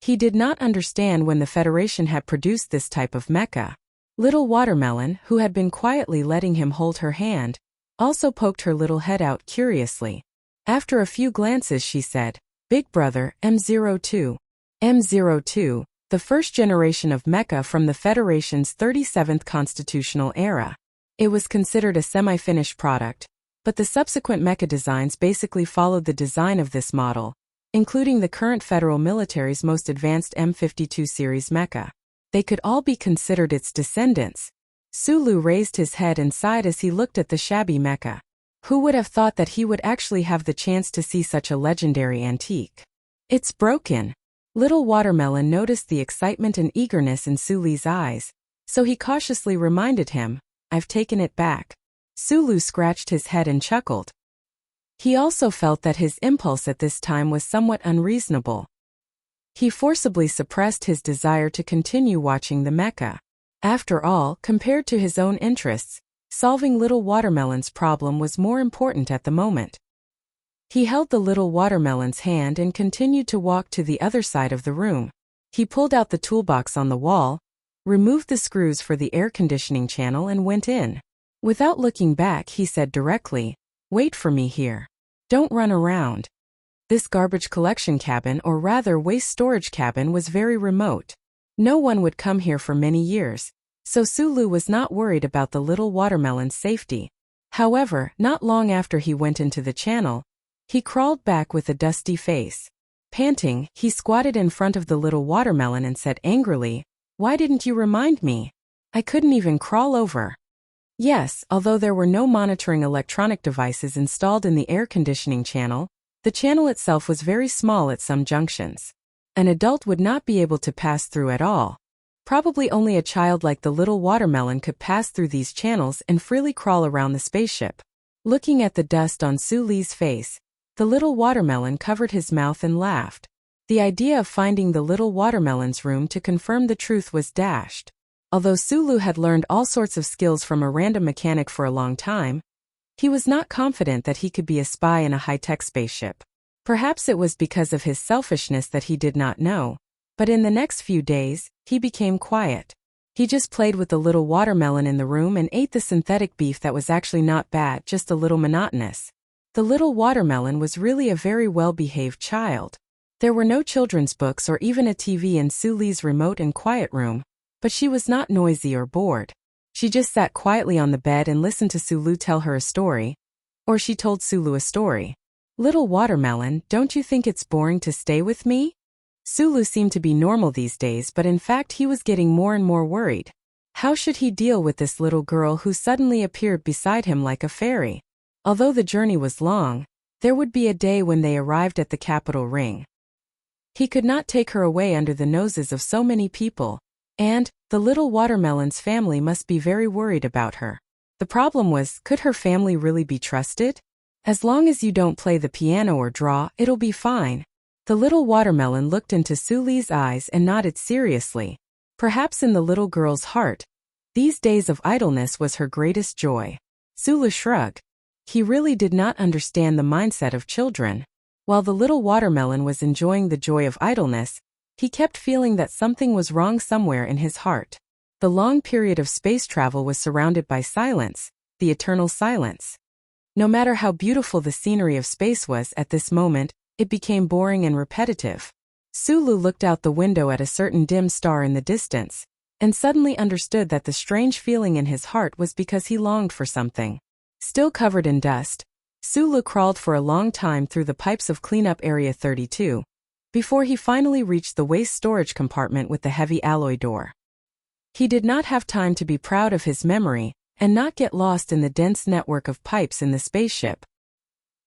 He did not understand when the Federation had produced this type of mecha. Little Watermelon, who had been quietly letting him hold her hand, also poked her little head out curiously. After a few glances she said, "Big brother, M02. M02, the first generation of mecha from the Federation's 37th constitutional era. It was considered a semi-finished product, but the subsequent mecha designs basically followed the design of this model, including the current federal military's most advanced M52 series mecha. They could all be considered its descendants." Sulu raised his head and sighed as he looked at the shabby mecha. Who would have thought that he would actually have the chance to see such a legendary antique? "It's broken." Little Watermelon noticed the excitement and eagerness in Sulu's eyes, so he cautiously reminded him, "I've taken it back." Sulu scratched his head and chuckled. He also felt that his impulse at this time was somewhat unreasonable. He forcibly suppressed his desire to continue watching the mecha. After all, compared to his own interests, solving Little Watermelon's problem was more important at the moment. He held the Little Watermelon's hand and continued to walk to the other side of the room. He pulled out the toolbox on the wall, removed the screws for the air conditioning channel and went in. Without looking back, he said directly, "Wait for me here. Don't run around." This garbage collection cabin, or rather waste storage cabin, was very remote. No one would come here for many years, so Sulu was not worried about the Little Watermelon's safety. However, not long after he went into the channel, he crawled back with a dusty face. Panting, he squatted in front of the Little Watermelon and said angrily, "Why didn't you remind me? I couldn't even crawl over." Yes, although there were no monitoring electronic devices installed in the air conditioning channel, the channel itself was very small at some junctions. An adult would not be able to pass through at all. Probably only a child like the Little Watermelon could pass through these channels and freely crawl around the spaceship. Looking at the dust on Suli's face, the Little Watermelon covered his mouth and laughed. The idea of finding the Little Watermelon's room to confirm the truth was dashed. Although Sulu had learned all sorts of skills from a random mechanic for a long time, he was not confident that he could be a spy in a high-tech spaceship. Perhaps it was because of his selfishness that he did not know, but in the next few days, he became quiet. He just played with the Little Watermelon in the room and ate the synthetic beef that was actually not bad, just a little monotonous. The Little Watermelon was really a very well-behaved child. There were no children's books or even a TV in Suli's remote and quiet room, but she was not noisy or bored. She just sat quietly on the bed and listened to Sulu tell her a story. Or she told Sulu a story. "Little Watermelon, don't you think it's boring to stay with me?" Sulu seemed to be normal these days, but in fact he was getting more and more worried. How should he deal with this little girl who suddenly appeared beside him like a fairy? Although the journey was long, there would be a day when they arrived at the capital ring. He could not take her away under the noses of so many people, and the Little Watermelon's family must be very worried about her. The problem was, could her family really be trusted? "As long as you don't play the piano or draw, it'll be fine." The Little Watermelon looked into Suli's eyes and nodded seriously. Perhaps in the little girl's heart, these days of idleness was her greatest joy. Sulu shrugged. He really did not understand the mindset of children. While the little watermelon was enjoying the joy of idleness, he kept feeling that something was wrong somewhere in his heart. The long period of space travel was surrounded by silence, the eternal silence. No matter how beautiful the scenery of space was at this moment, it became boring and repetitive. Sulu looked out the window at a certain dim star in the distance, and suddenly understood that the strange feeling in his heart was because he longed for something. Still covered in dust, Sulu crawled for a long time through the pipes of cleanup area 32, before he finally reached the waste storage compartment with the heavy alloy door. He did not have time to be proud of his memory and not get lost in the dense network of pipes in the spaceship.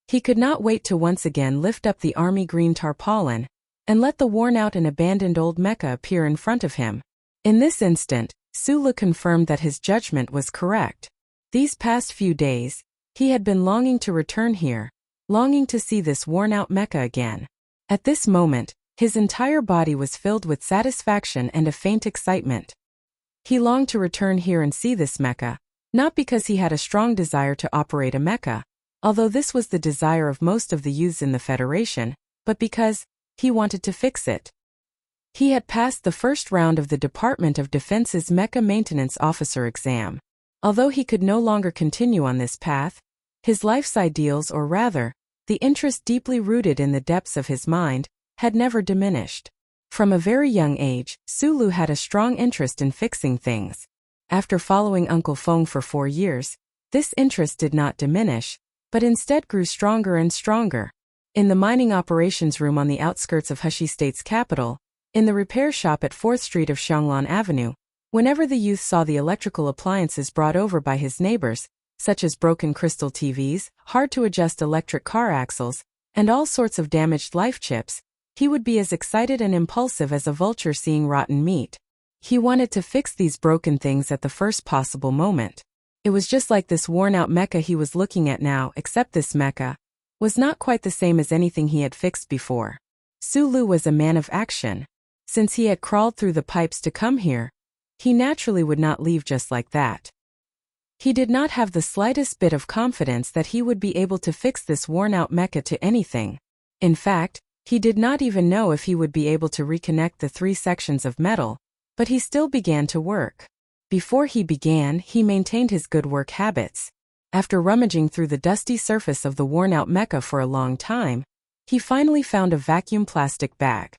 He could not wait to once again lift up the army green tarpaulin and let the worn-out and abandoned old mecha appear in front of him. In this instant, Sulu confirmed that his judgment was correct. These past few days, he had been longing to return here, longing to see this worn-out mecha again. At this moment, his entire body was filled with satisfaction and a faint excitement. He longed to return here and see this mecha, not because he had a strong desire to operate a mecha, although this was the desire of most of the youths in the Federation, but because he wanted to fix it. He had passed the first round of the Department of Defense's Mecha Maintenance Officer exam. Although he could no longer continue on this path, his life's ideals, or rather, the interest deeply rooted in the depths of his mind, had never diminished. From a very young age, Sulu had a strong interest in fixing things. After following Uncle Feng for 4 years, this interest did not diminish, but instead grew stronger and stronger. In the mining operations room on the outskirts of Hushi State's capital, in the repair shop at 4th Street of Xianglan Avenue, whenever the youth saw the electrical appliances brought over by his neighbors, such as broken crystal TVs, hard-to-adjust electric car axles, and all sorts of damaged life chips, he would be as excited and impulsive as a vulture seeing rotten meat. He wanted to fix these broken things at the first possible moment. It was just like this worn-out mecha he was looking at now, except this mecha was not quite the same as anything he had fixed before. Sulu was a man of action. Since he had crawled through the pipes to come here, he naturally would not leave just like that. He did not have the slightest bit of confidence that he would be able to fix this worn-out mecha to anything. In fact, he did not even know if he would be able to reconnect the 3 sections of metal, but he still began to work. Before he began, he maintained his good work habits. After rummaging through the dusty surface of the worn-out mecha for a long time, he finally found a vacuum plastic bag.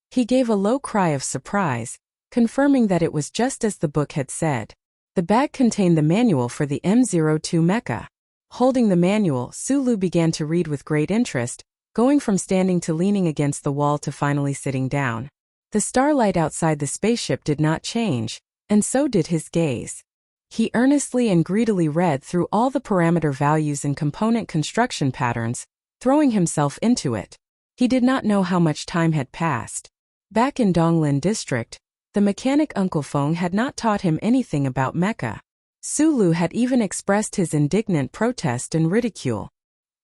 He gave a low cry of surprise, confirming that it was just as the book had said. The bag contained the manual for the M02 mecha. Holding the manual, Sulu began to read with great interest, going from standing to leaning against the wall to finally sitting down. The starlight outside the spaceship did not change, and so did his gaze. He earnestly and greedily read through all the parameter values and component construction patterns, throwing himself into it. He did not know how much time had passed. Back in Donglin District, the mechanic Uncle Feng had not taught him anything about mecha. Sulu had even expressed his indignant protest and ridicule.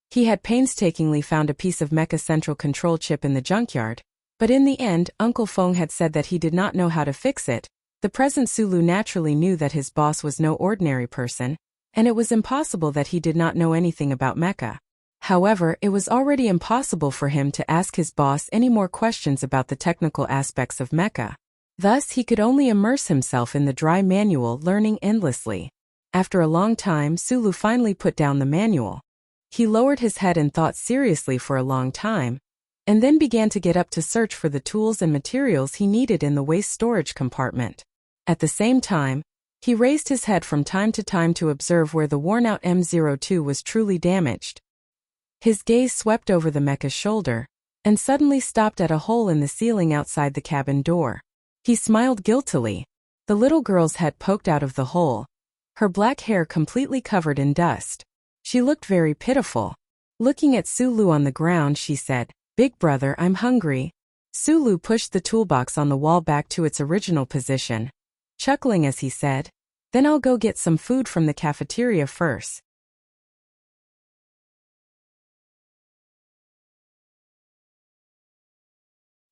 He had painstakingly found a piece of mecha central control chip in the junkyard, but in the end, Uncle Feng had said that he did not know how to fix it. The present Sulu naturally knew that his boss was no ordinary person, and it was impossible that he did not know anything about mecha. However, it was already impossible for him to ask his boss any more questions about the technical aspects of mecha. Thus, he could only immerse himself in the dry manual, learning endlessly. After a long time, Sulu finally put down the manual. He lowered his head and thought seriously for a long time, and then began to get up to search for the tools and materials he needed in the waste storage compartment. At the same time, he raised his head from time to time to observe where the worn-out M02 was truly damaged. His gaze swept over the mecha's shoulder, and suddenly stopped at a hole in the ceiling outside the cabin door. He smiled guiltily. The little girl's head poked out of the hole, her black hair completely covered in dust. She looked very pitiful. Looking at Sulu on the ground, she said, "Big brother, I'm hungry." Sulu pushed the toolbox on the wall back to its original position, chuckling as he said, "Then I'll go get some food from the cafeteria first."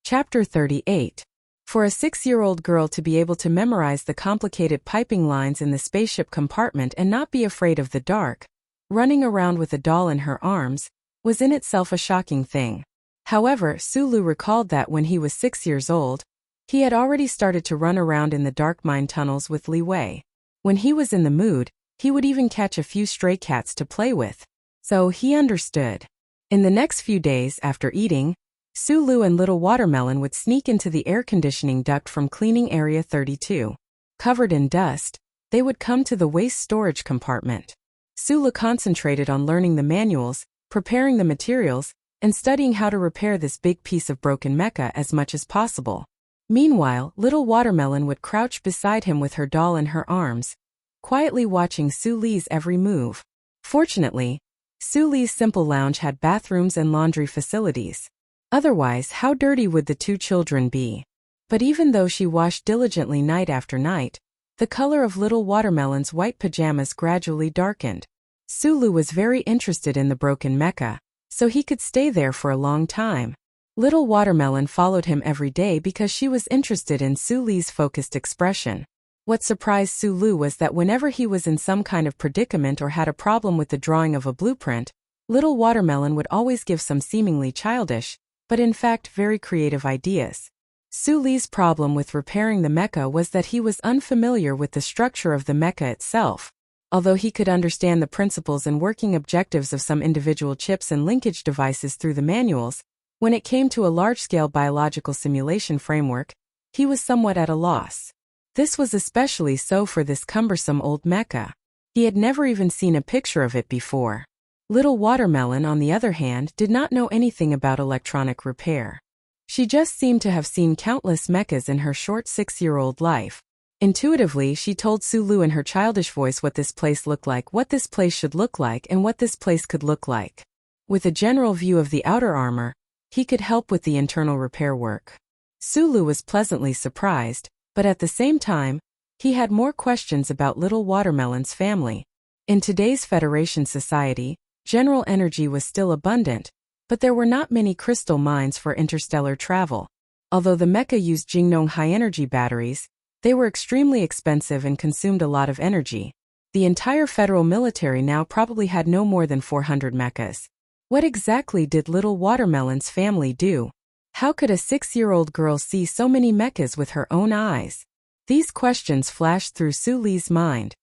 Chapter 38. For a 6-year-old girl to be able to memorize the complicated piping lines in the spaceship compartment and not be afraid of the dark, running around with a doll in her arms, was in itself a shocking thing. However, Sulu recalled that when he was 6 years old, he had already started to run around in the dark mine tunnels with Li Wei. When he was in the mood, he would even catch a few stray cats to play with. So he understood. In the next few days after eating, Sulu and Little Watermelon would sneak into the air conditioning duct from cleaning area 32. Covered in dust, they would come to the waste storage compartment. Sulu concentrated on learning the manuals, preparing the materials, and studying how to repair this big piece of broken mecha as much as possible. Meanwhile, Little Watermelon would crouch beside him with her doll in her arms, quietly watching Su Li's every move. Fortunately, Su Li's simple lounge had bathrooms and laundry facilities. Otherwise, how dirty would the two children be? But even though she washed diligently night after night, the color of Little Watermelon's white pajamas gradually darkened. Sulu was very interested in the broken mecha, so he could stay there for a long time. Little Watermelon followed him every day because she was interested in Su Li's focused expression. What surprised Sulu was that whenever he was in some kind of predicament or had a problem with the drawing of a blueprint, Little Watermelon would always give some seemingly childish, but in fact very creative ideas. Su Li's problem with repairing the mecha was that he was unfamiliar with the structure of the mecha itself. Although he could understand the principles and working objectives of some individual chips and linkage devices through the manuals, when it came to a large-scale biological simulation framework, he was somewhat at a loss. This was especially so for this cumbersome old mecha. He had never even seen a picture of it before. Little Watermelon, on the other hand, did not know anything about electronic repair. She just seemed to have seen countless mechas in her short 6-year-old life. Intuitively, she told Sulu in her childish voice what this place looked like, what this place should look like, and what this place could look like. With a general view of the outer armor, he could help with the internal repair work. Sulu was pleasantly surprised, but at the same time, he had more questions about Little Watermelon's family. In today's Federation society, general energy was still abundant, but there were not many crystal mines for interstellar travel. Although the mecha used Jingnong high-energy batteries, they were extremely expensive and consumed a lot of energy. The entire federal military now probably had no more than 400 mechas. What exactly did Little Watermelon's family do? How could a 6-year-old girl see so many mechas with her own eyes? These questions flashed through Su Li's mind.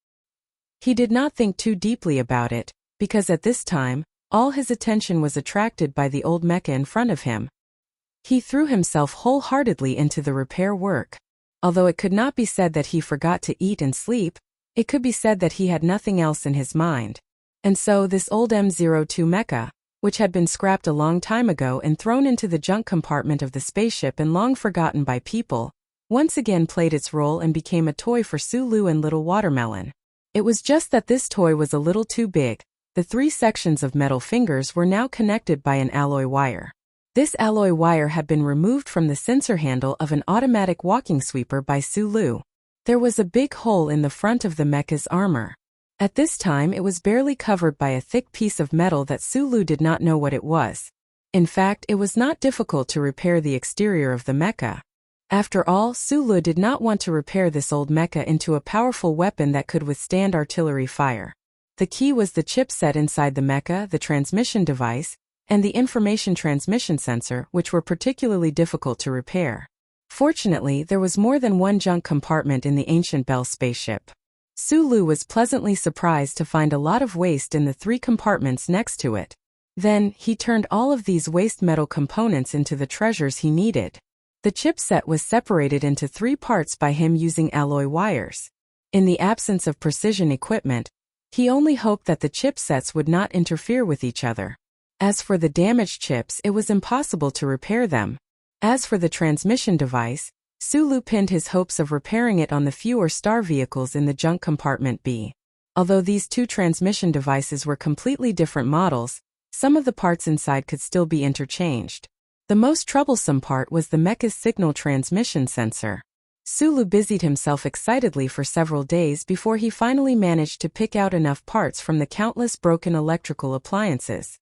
He did not think too deeply about it, because at this time, all his attention was attracted by the old mecha in front of him. He threw himself wholeheartedly into the repair work. Although it could not be said that he forgot to eat and sleep, it could be said that he had nothing else in his mind. And so this old M02 mecha, which had been scrapped a long time ago and thrown into the junk compartment of the spaceship and long forgotten by people, once again played its role and became a toy for Sulu and Little Watermelon. It was just that this toy was a little too big. The 3 sections of metal fingers were now connected by an alloy wire. This alloy wire had been removed from the sensor handle of an automatic walking sweeper by Sulu. There was a big hole in the front of the mecha's armor. At this time it was barely covered by a thick piece of metal that Sulu did not know what it was. In fact, it was not difficult to repair the exterior of the mecha. After all, Sulu did not want to repair this old mecha into a powerful weapon that could withstand artillery fire. The key was the chipset inside the mecha, the transmission device, and the information transmission sensor, which were particularly difficult to repair. Fortunately, there was more than one junk compartment in the ancient Bell spaceship. Sulu was pleasantly surprised to find a lot of waste in the 3 compartments next to it. Then, he turned all of these waste metal components into the treasures he needed. The chipset was separated into 3 parts by him using alloy wires. In the absence of precision equipment, he only hoped that the chipsets would not interfere with each other. As for the damaged chips, it was impossible to repair them. As for the transmission device, Sulu pinned his hopes of repairing it on the fewer star vehicles in the junk compartment B. Although these 2 transmission devices were completely different models, some of the parts inside could still be interchanged. The most troublesome part was the mecha's signal transmission sensor. Sulu busied himself excitedly for several days before he finally managed to pick out enough parts from the countless broken electrical appliances.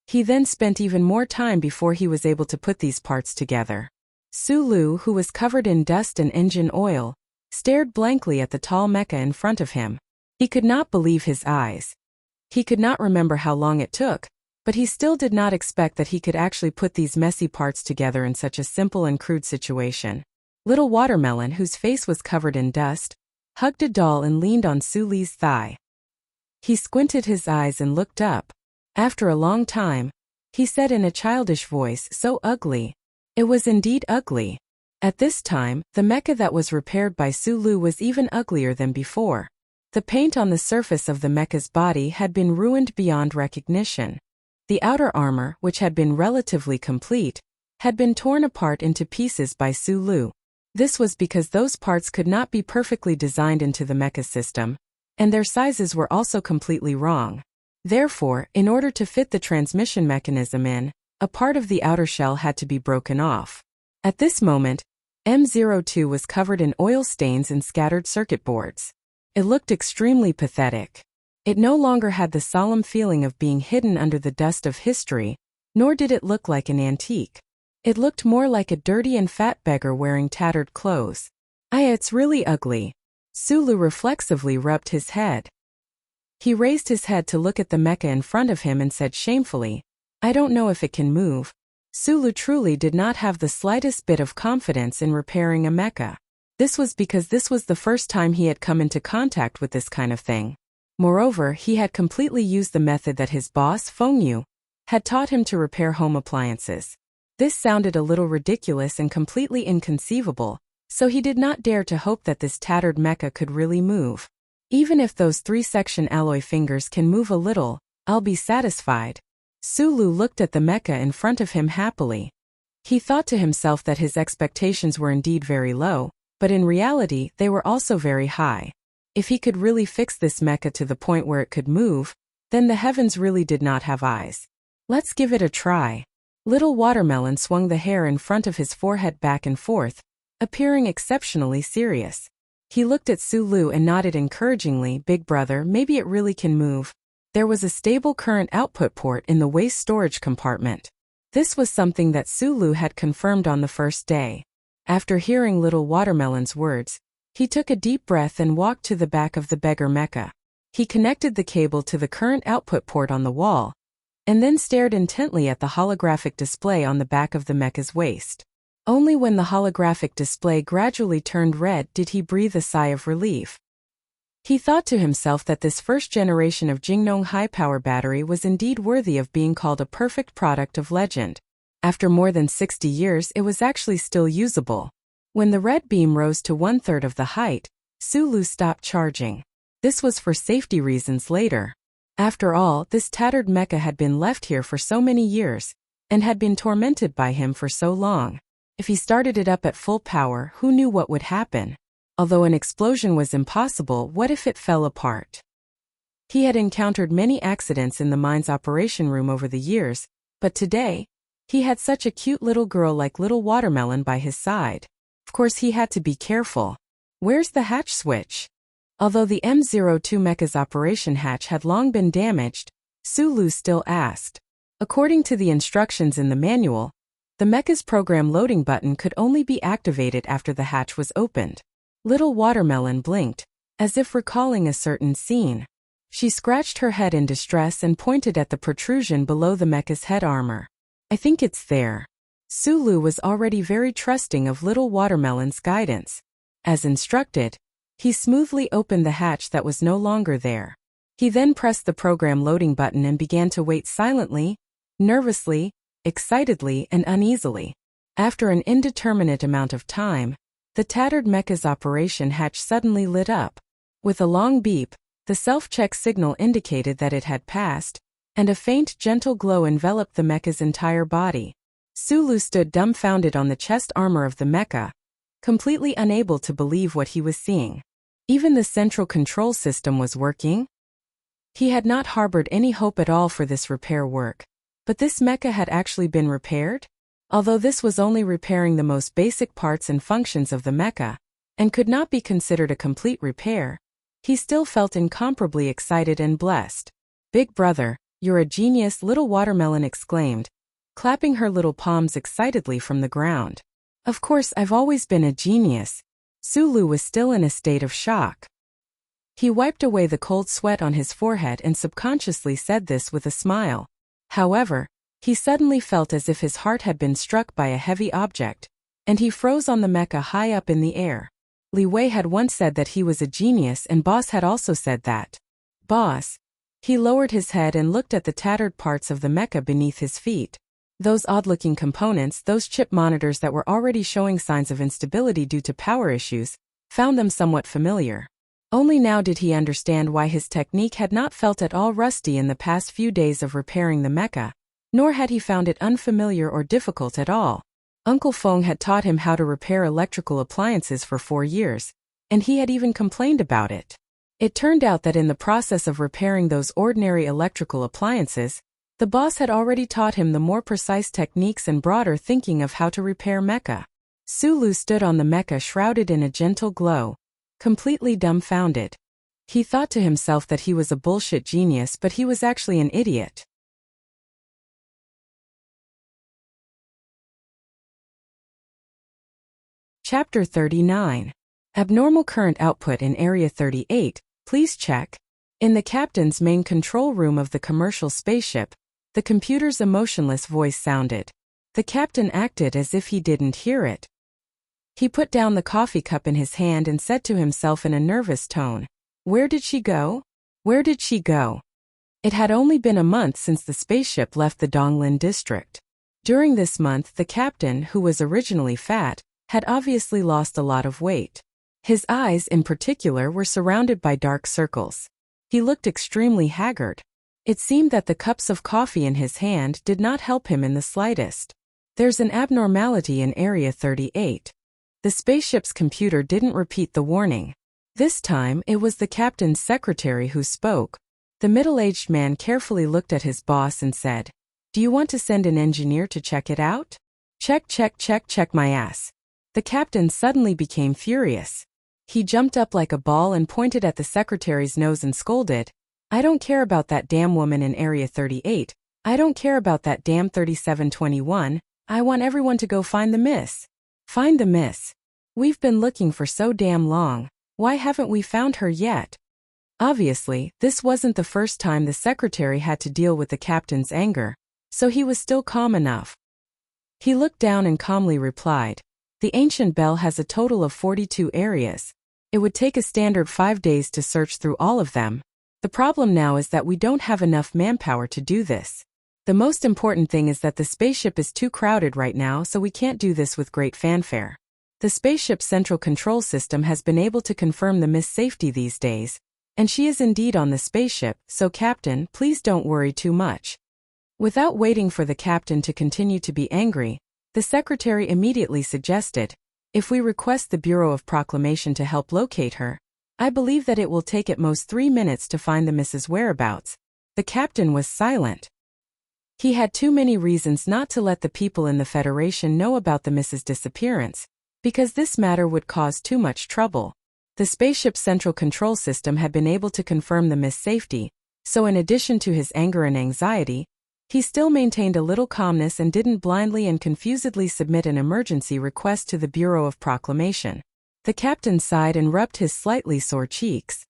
He then spent even more time before he was able to put these parts together. Sulu, who was covered in dust and engine oil, stared blankly at the tall mecha in front of him. He could not believe his eyes. He could not remember how long it took, but he still did not expect that he could actually put these messy parts together in such a simple and crude situation. Little Watermelon, whose face was covered in dust, hugged a doll and leaned on Su Li's thigh. He squinted his eyes and looked up. After a long time, he said in a childish voice, "So ugly." It was indeed ugly. At this time, the mecha that was repaired by Su Lu was even uglier than before. The paint on the surface of the mecha's body had been ruined beyond recognition. The outer armor, which had been relatively complete, had been torn apart into pieces by Su Lu. This was because those parts could not be perfectly designed into the mecha system, and their sizes were also completely wrong. Therefore, in order to fit the transmission mechanism in, a part of the outer shell had to be broken off. At this moment, M02 was covered in oil stains and scattered circuit boards. It looked extremely pathetic. It no longer had the solemn feeling of being hidden under the dust of history, nor did it look like an antique. It looked more like a dirty and fat beggar wearing tattered clothes. It's really ugly. Su Lu reflexively rubbed his head. He raised his head to look at the mecha in front of him and said shamefully, "I don't know if it can move." Su Lu truly did not have the slightest bit of confidence in repairing a mecha. This was because this was the first time he had come into contact with this kind of thing. Moreover, he had completely used the method that his boss, Feng Yu, had taught him to repair home appliances. This sounded a little ridiculous and completely inconceivable, so he did not dare to hope that this tattered mecha could really move. Even if those 3-section alloy fingers can move a little, I'll be satisfied. Su Lu looked at the mecha in front of him happily. He thought to himself that his expectations were indeed very low, but in reality they were also very high. If he could really fix this mecha to the point where it could move, then the heavens really did not have eyes. Let's give it a try. Little Watermelon swung the hair in front of his forehead back and forth, appearing exceptionally serious. He looked at Su Lu and nodded encouragingly. "Big brother, maybe it really can move." There was a stable current output port in the waste storage compartment. This was something that Su Lu had confirmed on the first day. After hearing Little Watermelon's words, he took a deep breath and walked to the back of the beggar mecha. He connected the cable to the current output port on the wall, and then stared intently at the holographic display on the back of the mecha's waist. Only when the holographic display gradually turned red did he breathe a sigh of relief. He thought to himself that this first generation of Jingnong high-power battery was indeed worthy of being called a perfect product of legend. After more than 60 years, it was actually still usable. When the red beam rose to 1/3 of the height, Su Lu stopped charging. This was for safety reasons later. After all, this tattered mecha had been left here for so many years, and had been tormented by him for so long. If he started it up at full power, who knew what would happen? Although an explosion was impossible, what if it fell apart? He had encountered many accidents in the mine's operation room over the years, but today, he had such a cute little girl like Little Watermelon by his side. Of course he had to be careful. Where's the hatch switch? Although the M02 mecha's operation hatch had long been damaged, Su Lu still asked. According to the instructions in the manual, the mecha's program loading button could only be activated after the hatch was opened. Little Watermelon blinked, as if recalling a certain scene. She scratched her head in distress and pointed at the protrusion below the mecha's head armor. "I think it's there." Su Lu was already very trusting of Little Watermelon's guidance. As instructed, he smoothly opened the hatch that was no longer there. He then pressed the program loading button and began to wait silently, nervously, excitedly, and uneasily. After an indeterminate amount of time, the tattered mecha's operation hatch suddenly lit up. With a long beep, the self-check signal indicated that it had passed, and a faint, gentle glow enveloped the mecha's entire body. Su Lu stood dumbfounded on the chest armor of the mecha, completely unable to believe what he was seeing. Even the central control system was working? He had not harbored any hope at all for this repair work. But this mecha had actually been repaired? Although this was only repairing the most basic parts and functions of the mecha, and could not be considered a complete repair, he still felt incomparably excited and blessed. "Big brother, you're a genius," Little Watermelon exclaimed, clapping her little palms excitedly from the ground. "Of course, I've always been a genius." Su Lu was still in a state of shock. He wiped away the cold sweat on his forehead and subconsciously said this with a smile. However, he suddenly felt as if his heart had been struck by a heavy object, and he froze on the mecha high up in the air. Li Wei had once said that he was a genius, and Boss had also said that. Boss. He lowered his head and looked at the tattered parts of the mecha beneath his feet. Those odd-looking components, those chip monitors that were already showing signs of instability due to power issues, found them somewhat familiar. Only now did he understand why his technique had not felt at all rusty in the past few days of repairing the mecha, nor had he found it unfamiliar or difficult at all. Uncle Feng had taught him how to repair electrical appliances for 4 years, and he had even complained about it. It turned out that in the process of repairing those ordinary electrical appliances, the boss had already taught him the more precise techniques and broader thinking of how to repair mecha. Sulu stood on the mecha shrouded in a gentle glow, completely dumbfounded. He thought to himself that he was a bullshit genius, but he was actually an idiot. Chapter 39. Abnormal current output in Area 38, please check. In the captain's main control room of the commercial spaceship, the computer's emotionless voice sounded. The captain acted as if he didn't hear it. He put down the coffee cup in his hand and said to himself in a nervous tone, "Where did she go? Where did she go?" It had only been a month since the spaceship left the Donglin district. During this month, the captain, who was originally fat, had obviously lost a lot of weight. His eyes, in particular, were surrounded by dark circles. He looked extremely haggard. It seemed that the cups of coffee in his hand did not help him in the slightest. There's an abnormality in Area 38. The spaceship's computer didn't repeat the warning. This time, it was the captain's secretary who spoke. The middle-aged man carefully looked at his boss and said, "Do you want to send an engineer to check it out?" Check my ass." The captain suddenly became furious. He jumped up like a ball and pointed at the secretary's nose and scolded, "I don't care about that damn woman in Area 38. I don't care about that damn 3721. I want everyone to go find the miss. Find the miss. We've been looking for so damn long. Why haven't we found her yet?" Obviously, this wasn't the first time the secretary had to deal with the captain's anger, so he was still calm enough. He looked down and calmly replied, "The ancient bell has a total of 42 areas. It would take a standard 5 days to search through all of them. The problem now is that we don't have enough manpower to do this. The most important thing is that the spaceship is too crowded right now, so we can't do this with great fanfare. The spaceship's central control system has been able to confirm the Miss safety these days, and she is indeed on the spaceship, so Captain, please don't worry too much." Without waiting for the captain to continue to be angry, the secretary immediately suggested, "If we request the Bureau of Proclamation to help locate her, I believe that it will take at most 3 minutes to find the Miss's whereabouts." The captain was silent. He had too many reasons not to let the people in the Federation know about the Miss's disappearance, because this matter would cause too much trouble. The spaceship's central control system had been able to confirm the Miss safety, so in addition to his anger and anxiety, he still maintained a little calmness and didn't blindly and confusedly submit an emergency request to the Bureau of Proclamation. The captain sighed and rubbed his slightly sore cheeks.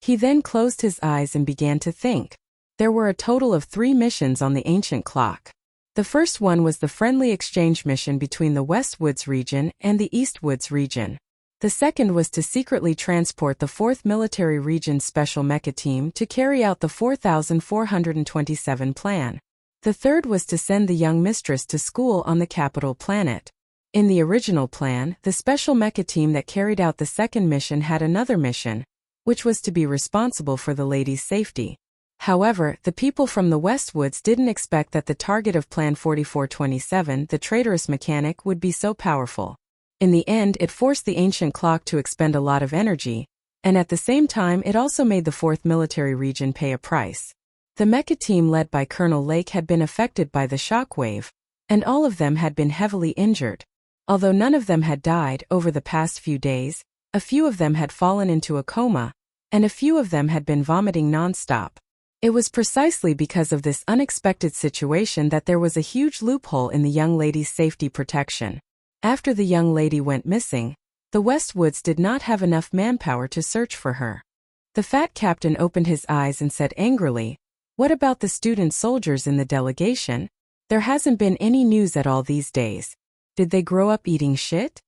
He then closed his eyes and began to think. There were a total of 3 missions on the ancient clock. The first one was the friendly exchange mission between the West Woods region and the East Woods region. The second was to secretly transport the 4th Military Region Special Mecha Team to carry out the 4427 plan. The third was to send the young mistress to school on the capital planet. In the original plan, the Special Mecha Team that carried out the second mission had another mission, which was to be responsible for the lady's safety. However, the people from the Westwoods didn't expect that the target of Plan 4427, the traitorous mechanic, would be so powerful. In the end, it forced the ancient clock to expend a lot of energy, and at the same time it also made the 4th Military Region pay a price. The mecha team led by Colonel Lake had been affected by the shockwave, and all of them had been heavily injured. Although none of them had died over the past few days, a few of them had fallen into a coma, and a few of them had been vomiting non-stop. It was precisely because of this unexpected situation that there was a huge loophole in the young lady's safety protection. After the young lady went missing, the Westwoods did not have enough manpower to search for her. The fat captain opened his eyes and said angrily, "What about the student soldiers in the delegation? There hasn't been any news at all these days. Did they grow up eating shit?"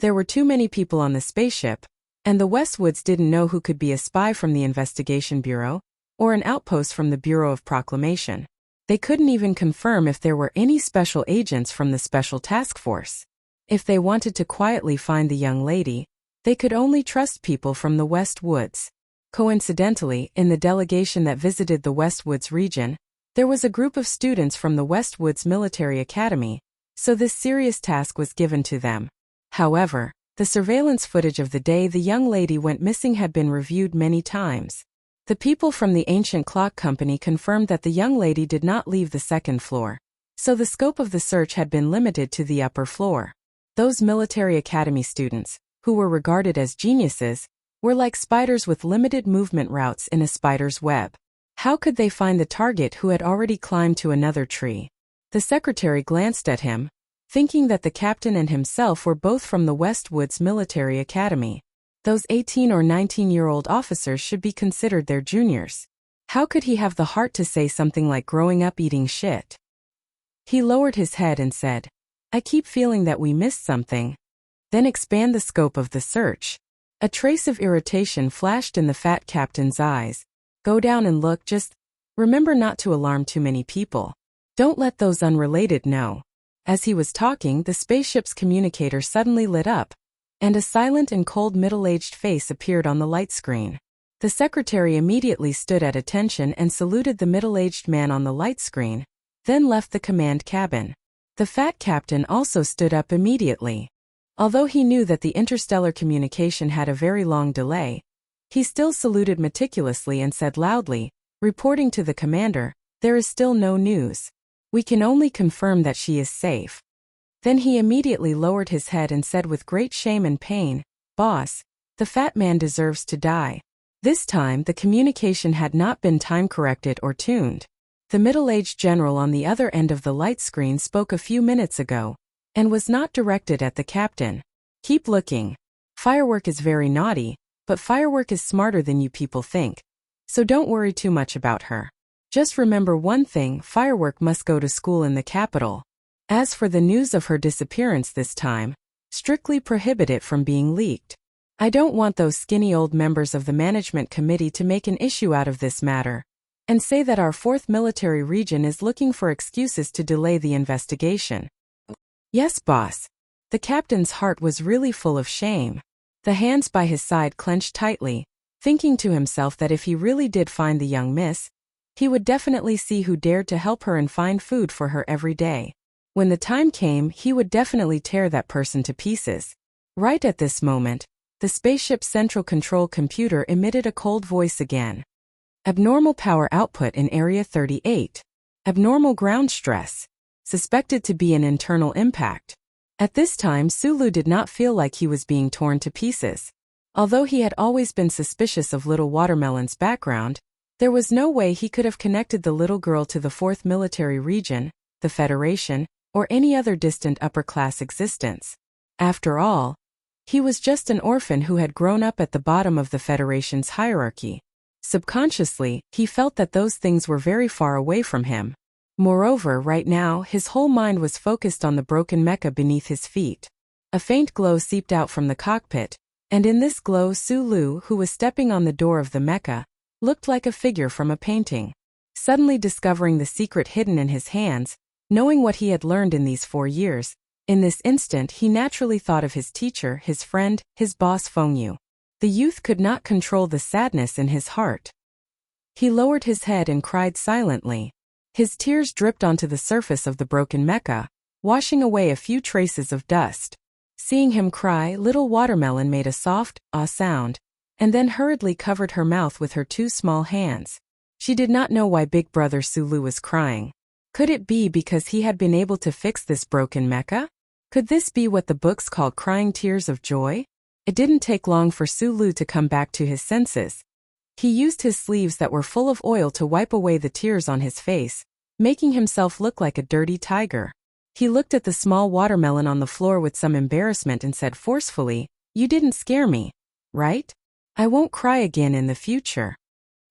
There were too many people on the spaceship, and the Westwoods didn't know who could be a spy from the Investigation Bureau or an outpost from the Bureau of Proclamation. They couldn't even confirm if there were any special agents from the Special Task Force. If they wanted to quietly find the young lady, they could only trust people from the Westwoods. Coincidentally, in the delegation that visited the Westwoods region, there was a group of students from the Westwoods Military Academy, so this serious task was given to them. However, the surveillance footage of the day the young lady went missing had been reviewed many times. The people from the Ancient Clock Company confirmed that the young lady did not leave the second floor, so the scope of the search had been limited to the upper floor. Those military academy students, who were regarded as geniuses, were like spiders with limited movement routes in a spider's web. How could they find the target who had already climbed to another tree? The secretary glanced at him, thinking that the captain and himself were both from the Westwoods Military Academy. Those 18 or 19-year-old officers should be considered their juniors. How could he have the heart to say something like growing up eating shit? He lowered his head and said, "I keep feeling that we missed something." Then expand the scope of the search. A trace of irritation flashed in the fat captain's eyes. "Go down and look, just remember not to alarm too many people. Don't let those unrelated know." As he was talking, the spaceship's communicator suddenly lit up, and a silent and cold middle-aged face appeared on the light screen. The secretary immediately stood at attention and saluted the middle-aged man on the light screen, then left the command cabin. The fat captain also stood up immediately. Although he knew that the interstellar communication had a very long delay, he still saluted meticulously and said loudly, reporting to the commander, "There is still no news. We can only confirm that she is safe." Then he immediately lowered his head and said with great shame and pain, "Boss, the fat man deserves to die." This time the communication had not been time-corrected or tuned. The middle-aged general on the other end of the light screen spoke a few minutes ago, and was not directed at the captain. "Keep looking. Firework is very naughty, but Firework is smarter than you people think. So don't worry too much about her. Just remember one thing, Firework must go to school in the capital. As for the news of her disappearance this time, strictly prohibit it from being leaked. I don't want those skinny old members of the management committee to make an issue out of this matter, and say that our 4th military region is looking for excuses to delay the investigation." "Yes, boss." The captain's heart was really full of shame. The hands by his side clenched tightly, thinking to himself that if he really did find the young miss, he would definitely see who dared to help her and find food for her every day. When the time came, he would definitely tear that person to pieces. Right at this moment, the spaceship's central control computer emitted a cold voice again. "Abnormal power output in Area 38. Abnormal ground stress. Suspected to be an internal impact." At this time, Sulu did not feel like he was being torn to pieces. Although he had always been suspicious of Little Watermelon's background, there was no way he could have connected the little girl to the 4th military region, the Federation, or any other distant upper-class existence. After all, he was just an orphan who had grown up at the bottom of the Federation's hierarchy. Subconsciously, he felt that those things were very far away from him. Moreover, right now, his whole mind was focused on the broken mecha beneath his feet. A faint glow seeped out from the cockpit, and in this glow Sulu, who was stepping on the door of the mecha, looked like a figure from a painting. Suddenly discovering the secret hidden in his hands, knowing what he had learned in these 4 years, in this instant he naturally thought of his teacher, his friend, his boss Fengyu. The youth could not control the sadness in his heart. He lowered his head and cried silently. His tears dripped onto the surface of the broken mecha, washing away a few traces of dust. Seeing him cry, Little Watermelon made a soft, ah sound, and then hurriedly covered her mouth with her 2 small hands. She did not know why Big Brother Sulu was crying. Could it be because he had been able to fix this broken mecha? Could this be what the books call crying tears of joy? It didn't take long for Sulu to come back to his senses. He used his sleeves that were full of oil to wipe away the tears on his face, making himself look like a dirty tiger. He looked at the small watermelon on the floor with some embarrassment and said forcefully, "You didn't scare me, right? I won't cry again in the future.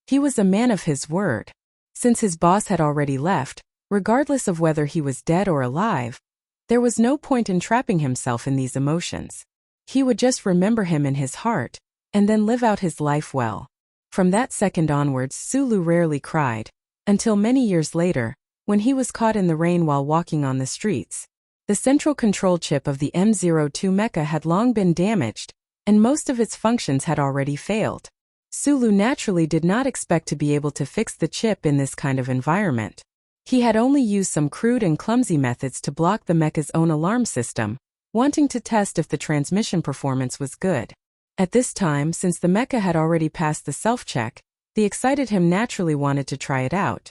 He was a man of his word. Since his boss had already left, regardless of whether he was dead or alive, there was no point in trapping himself in these emotions. He would just remember him in his heart, and then live out his life well. From that second onwards, Sulu rarely cried, until many years later, when he was caught in the rain while walking on the streets. The central control chip of the M02 mecha had long been damaged, and most of its functions had already failed. Sulu naturally did not expect to be able to fix the chip in this kind of environment. He had only used some crude and clumsy methods to block the mecha's own alarm system, wanting to test if the transmission performance was good. At this time, since the mecha had already passed the self-check, the excited him naturally wanted to try it out.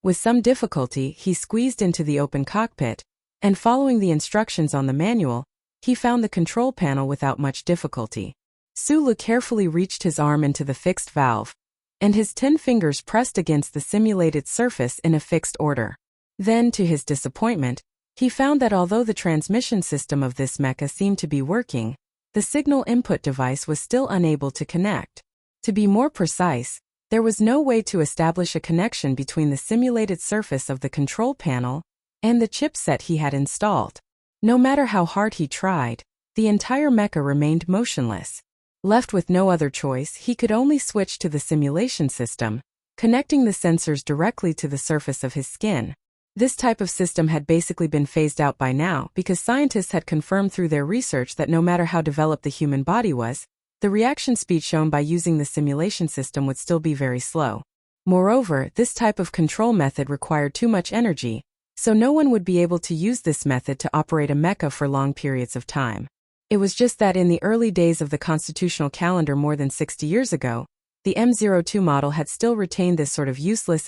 With some difficulty, he squeezed into the open cockpit, and following the instructions on the manual, he found the control panel without much difficulty. Sulu carefully reached his arm into the fixed valve, and his 10 fingers pressed against the simulated surface in a fixed order. Then, to his disappointment, he found that although the transmission system of this mecha seemed to be working, the signal input device was still unable to connect. To be more precise, there was no way to establish a connection between the simulated surface of the control panel and the chipset he had installed. No matter how hard he tried, the entire mecha remained motionless. Left with no other choice, he could only switch to the simulation system, connecting the sensors directly to the surface of his skin. This type of system had basically been phased out by now because scientists had confirmed through their research that no matter how developed the human body was, the reaction speed shown by using the simulation system would still be very slow. Moreover, this type of control method required too much energy, so no one would be able to use this method to operate a mecha for long periods of time. It was just that in the early days of the constitutional calendar more than 60 years ago, the M02 model had still retained this sort of useless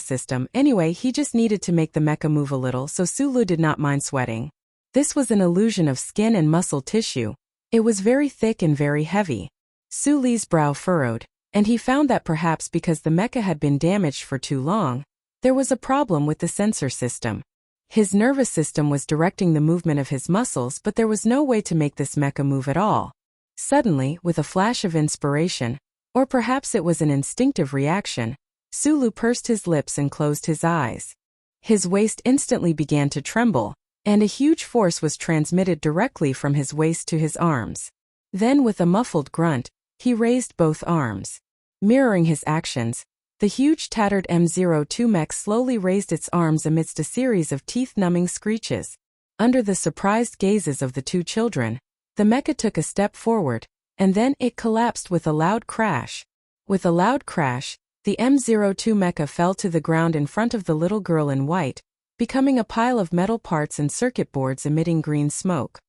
system. Anyway, he just needed to make the mecha move a little, so Sulu did not mind sweating. This was an illusion of skin and muscle tissue. It was very thick and very heavy. Sulu's brow furrowed, and he found that perhaps because the mecha had been damaged for too long, there was a problem with the sensor system. His nervous system was directing the movement of his muscles, but there was no way to make this mecha move at all. Suddenly, with a flash of inspiration, or perhaps it was an instinctive reaction, Sulu pursed his lips and closed his eyes. His waist instantly began to tremble, and a huge force was transmitted directly from his waist to his arms. Then with a muffled grunt, he raised both arms. Mirroring his actions, the huge tattered M02 mech slowly raised its arms amidst a series of teeth-numbing screeches. Under the surprised gazes of the two children, the mecha took a step forward, and then it collapsed with a loud crash. With a loud crash, the M02 mecha fell to the ground in front of the little girl in white, becoming a pile of metal parts and circuit boards emitting green smoke.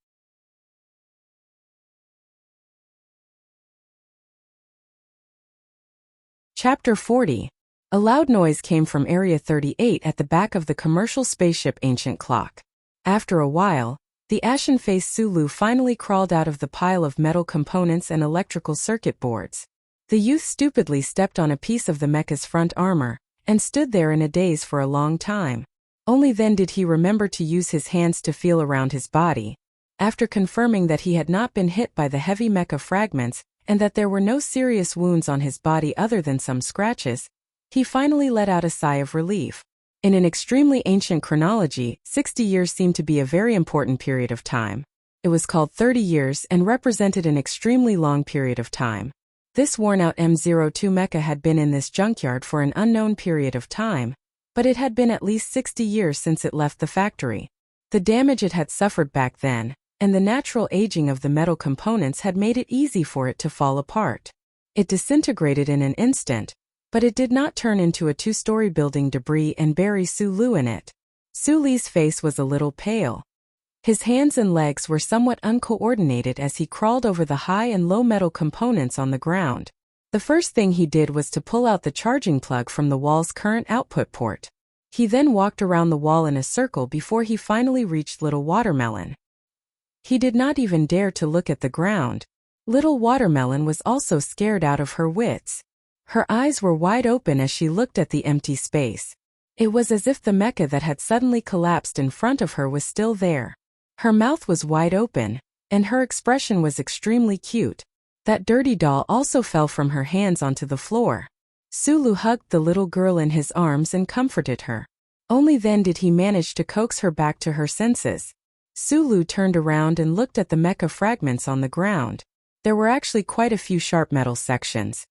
Chapter 40. A loud noise came from Area 38 at the back of the commercial spaceship Ancient Clock. After a while, the ashen-faced Sulu finally crawled out of the pile of metal components and electrical circuit boards. The youth stupidly stepped on a piece of the mecha's front armor, and stood there in a daze for a long time. Only then did he remember to use his hands to feel around his body. After confirming that he had not been hit by the heavy mecha fragments, and that there were no serious wounds on his body other than some scratches, he finally let out a sigh of relief. In an extremely ancient chronology, 60 years seemed to be a very important period of time. It was called 30 years and represented an extremely long period of time. This worn-out M02 mecha had been in this junkyard for an unknown period of time, but it had been at least 60 years since it left the factory. The damage it had suffered back then, and the natural aging of the metal components had made it easy for it to fall apart. It disintegrated in an instant, but it did not turn into a two-story building debris and bury Sulu in it. Sulu's face was a little pale. His hands and legs were somewhat uncoordinated as he crawled over the high and low metal components on the ground. The first thing he did was to pull out the charging plug from the wall's current output port. He then walked around the wall in a circle before he finally reached Little Watermelon. He did not even dare to look at the ground. Little Watermelon was also scared out of her wits. Her eyes were wide open as she looked at the empty space. It was as if the mecha that had suddenly collapsed in front of her was still there. Her mouth was wide open, and her expression was extremely cute. That dirty doll also fell from her hands onto the floor. Sulu hugged the little girl in his arms and comforted her. Only then did he manage to coax her back to her senses. Sulu turned around and looked at the mecha fragments on the ground. There were actually quite a few sharp metal sections.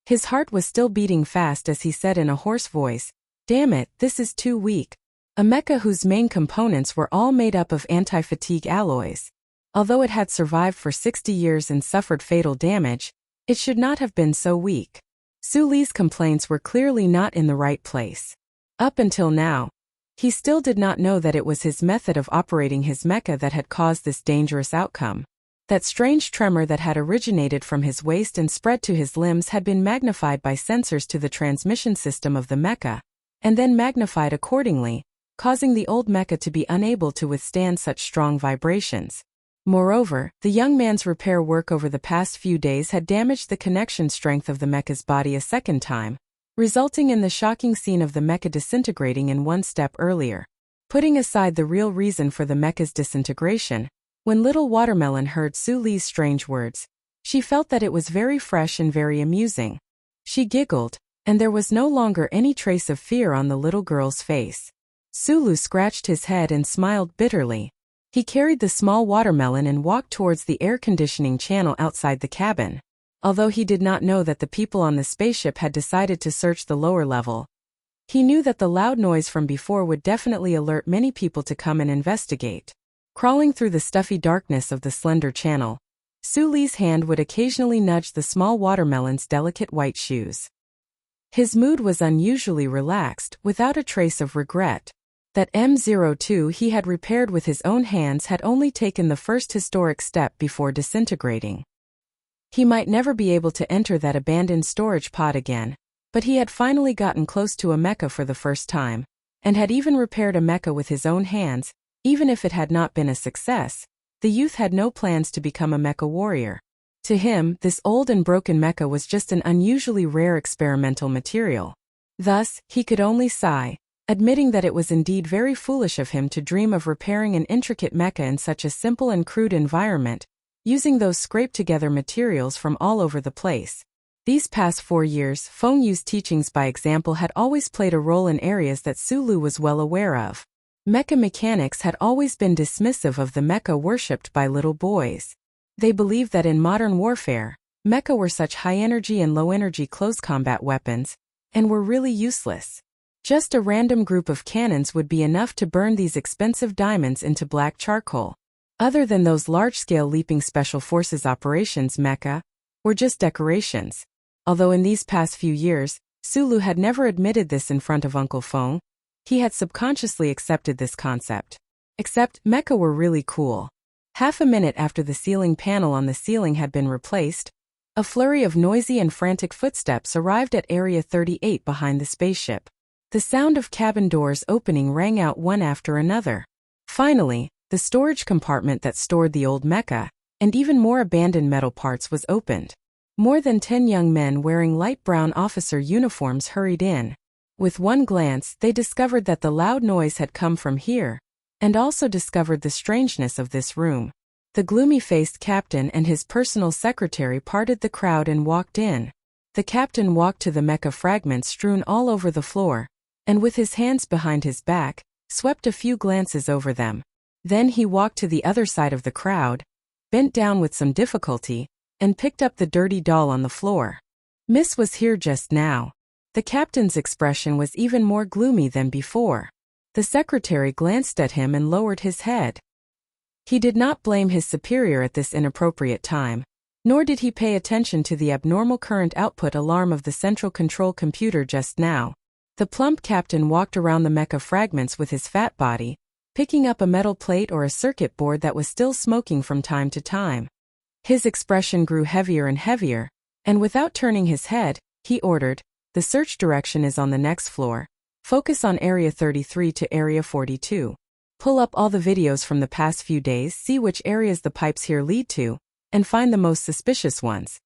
His heart was still beating fast as he said in a hoarse voice, "Damn it, this is too weak." A mecha whose main components were all made up of anti-fatigue alloys. Although it had survived for 60 years and suffered fatal damage, it should not have been so weak. Suli's complaints were clearly not in the right place. Up until now, he still did not know that it was his method of operating his mecha that had caused this dangerous outcome. That strange tremor that had originated from his waist and spread to his limbs had been magnified by sensors to the transmission system of the mecha, and then magnified accordingly, causing the old mecha to be unable to withstand such strong vibrations. Moreover, the young man's repair work over the past few days had damaged the connection strength of the mecha's body a second time, resulting in the shocking scene of the mecha disintegrating in one step earlier. Putting aside the real reason for the mecha's disintegration, when little Watermelon heard Suli's strange words, she felt that it was very fresh and very amusing. She giggled, and there was no longer any trace of fear on the little girl's face. Sulu scratched his head and smiled bitterly. He carried the small watermelon and walked towards the air conditioning channel outside the cabin. Although he did not know that the people on the spaceship had decided to search the lower level, he knew that the loud noise from before would definitely alert many people to come and investigate. Crawling through the stuffy darkness of the slender channel, Suli's hand would occasionally nudge the small watermelon's delicate white shoes. His mood was unusually relaxed, without a trace of regret. That M02 he had repaired with his own hands had only taken the first historic step before disintegrating. He might never be able to enter that abandoned storage pod again, but he had finally gotten close to a mecha for the first time, and had even repaired a mecha with his own hands. Even if it had not been a success, the youth had no plans to become a mecha warrior. To him, this old and broken mecha was just an unusually rare experimental material. Thus, he could only sigh, admitting that it was indeed very foolish of him to dream of repairing an intricate mecha in such a simple and crude environment, using those scraped-together materials from all over the place. These past 4 years, Feng Yu's teachings by example had always played a role in areas that Sulu was well aware of. Mecha mechanics had always been dismissive of the mecha worshipped by little boys. They believed that in modern warfare, mecha were such high-energy and low-energy close combat weapons, and were really useless. Just a random group of cannons would be enough to burn these expensive diamonds into black charcoal. Other than those large-scale leaping special forces operations, mecha were just decorations. Although in these past few years, Sulu had never admitted this in front of Uncle Feng, he had subconsciously accepted this concept. Except, mecha were really cool. Half a minute after the ceiling panel on the ceiling had been replaced, a flurry of noisy and frantic footsteps arrived at Area 38 behind the spaceship. The sound of cabin doors opening rang out one after another. Finally, the storage compartment that stored the old mecha, and even more abandoned metal parts, was opened. More than 10 young men wearing light brown officer uniforms hurried in. With one glance, they discovered that the loud noise had come from here, and also discovered the strangeness of this room. The gloomy-faced captain and his personal secretary parted the crowd and walked in. The captain walked to the mecha fragments strewn all over the floor, and with his hands behind his back, swept a few glances over them. Then he walked to the other side of the crowd, bent down with some difficulty, and picked up the dirty doll on the floor. Miss was here just now. The captain's expression was even more gloomy than before. The secretary glanced at him and lowered his head. He did not blame his superior at this inappropriate time, nor did he pay attention to the abnormal current output alarm of the central control computer just now. The plump captain walked around the mecha fragments with his fat body, picking up a metal plate or a circuit board that was still smoking from time to time. His expression grew heavier and heavier, and without turning his head, he ordered, "The search direction is on the next floor. Focus on Area 33 to Area 42. Pull up all the videos from the past few days, see which areas the pipes here lead to, and find the most suspicious ones."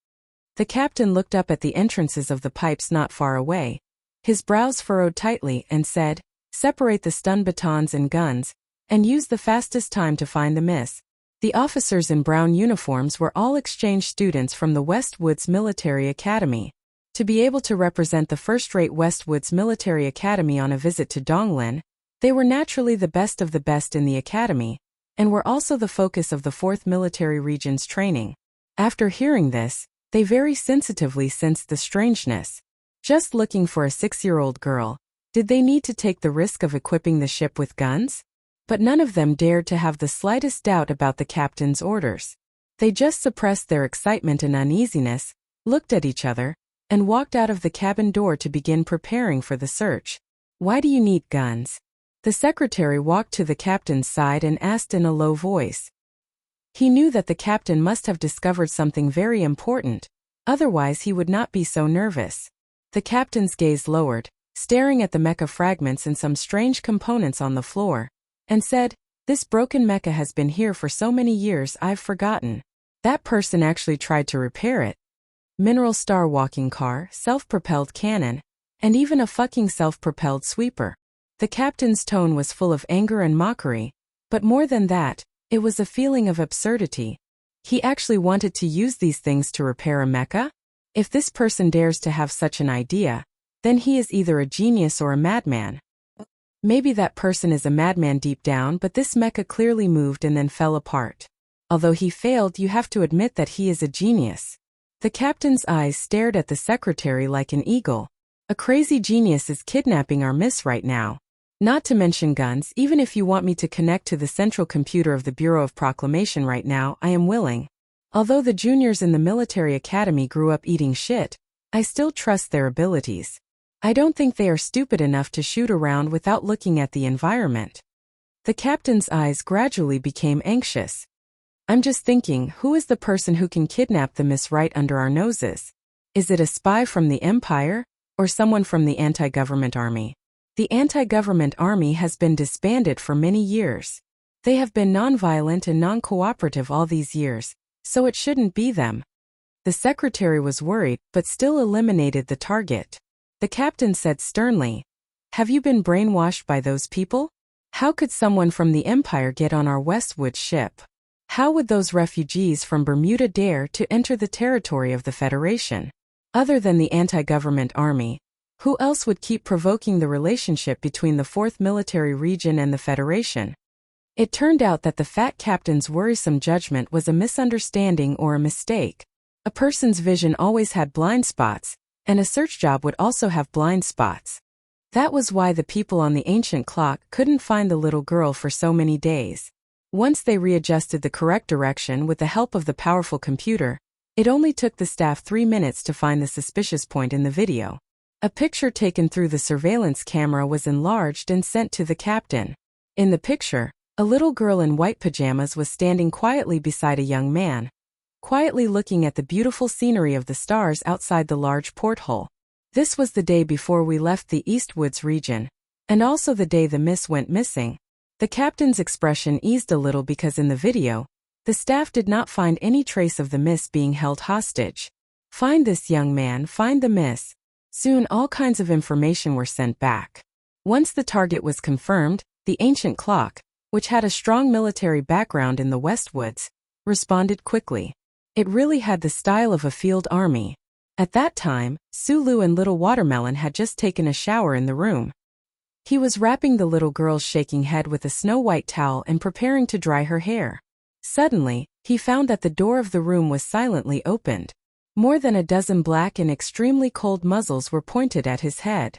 The captain looked up at the entrances of the pipes not far away. His brows furrowed tightly and said, "Separate the stun batons and guns, and use the fastest time to find the miss. The officers in brown uniforms were all exchange students from the Westwoods Military Academy. To be able to represent the first-rate Westwoods Military Academy on a visit to Donglin, they were naturally the best of the best in the academy, and were also the focus of the 4th Military Region's training. After hearing this, they very sensitively sensed the strangeness. Just looking for a 6-year-old girl, did they need to take the risk of equipping the ship with guns? But none of them dared to have the slightest doubt about the captain's orders. They just suppressed their excitement and uneasiness, looked at each other, and walked out of the cabin door to begin preparing for the search. "Why do you need guns?" The secretary walked to the captain's side and asked in a low voice. He knew that the captain must have discovered something very important, otherwise he would not be so nervous. The captain's gaze lowered, staring at the mecha fragments and some strange components on the floor, and said, "This broken mecha has been here for so many years I've forgotten. That person actually tried to repair it. Mineral star walking car, self-propelled cannon, and even a fucking self-propelled sweeper." The captain's tone was full of anger and mockery, but more than that, it was a feeling of absurdity. He actually wanted to use these things to repair a mecha? If this person dares to have such an idea, then he is either a genius or a madman. Maybe that person is a madman deep down, but this mecha clearly moved and then fell apart. Although he failed, you have to admit that he is a genius. The captain's eyes stared at the secretary like an eagle. A crazy genius is kidnapping our miss right now. Not to mention guns. Even if you want me to connect to the central computer of the Bureau of Proclamation right now, I am willing. Although the juniors in the military academy grew up eating shit, I still trust their abilities. I don't think they are stupid enough to shoot around without looking at the environment. The captain's eyes gradually became anxious. "I'm just thinking, who is the person who can kidnap the miss right under our noses? Is it a spy from the Empire, or someone from the anti-government army?" The anti-government army has been disbanded for many years. They have been non-violent and non-cooperative all these years, so it shouldn't be them. The secretary was worried, but still eliminated the target. The captain said sternly, "Have you been brainwashed by those people? How could someone from the Empire get on our Westwood ship? How would those refugees from Bermuda dare to enter the territory of the Federation? Other than the anti-government army, who else would keep provoking the relationship between the 4th Military Region and the Federation?" It turned out that the fat captain's worrisome judgment was a misunderstanding or a mistake. A person's vision always had blind spots, and a search job would also have blind spots. That was why the people on the ancient clock couldn't find the little girl for so many days. Once they readjusted the correct direction with the help of the powerful computer, it only took the staff 3 minutes to find the suspicious point in the video. A picture taken through the surveillance camera was enlarged and sent to the captain. In the picture, a little girl in white pajamas was standing quietly beside a young man, quietly looking at the beautiful scenery of the stars outside the large porthole. This was the day before we left the Eastwoods region, and also the day the miss went missing. The captain's expression eased a little because in the video, the staff did not find any trace of the miss being held hostage. "Find this young man, find the miss." Soon all kinds of information were sent back. Once the target was confirmed, the ancient clock, which had a strong military background in the Westwoods, responded quickly. It really had the style of a field army. At that time, Sulu and Little Watermelon had just taken a shower in the room. He was wrapping the little girl's shaking head with a snow-white towel and preparing to dry her hair. Suddenly, he found that the door of the room was silently opened. More than a dozen black and extremely cold muzzles were pointed at his head.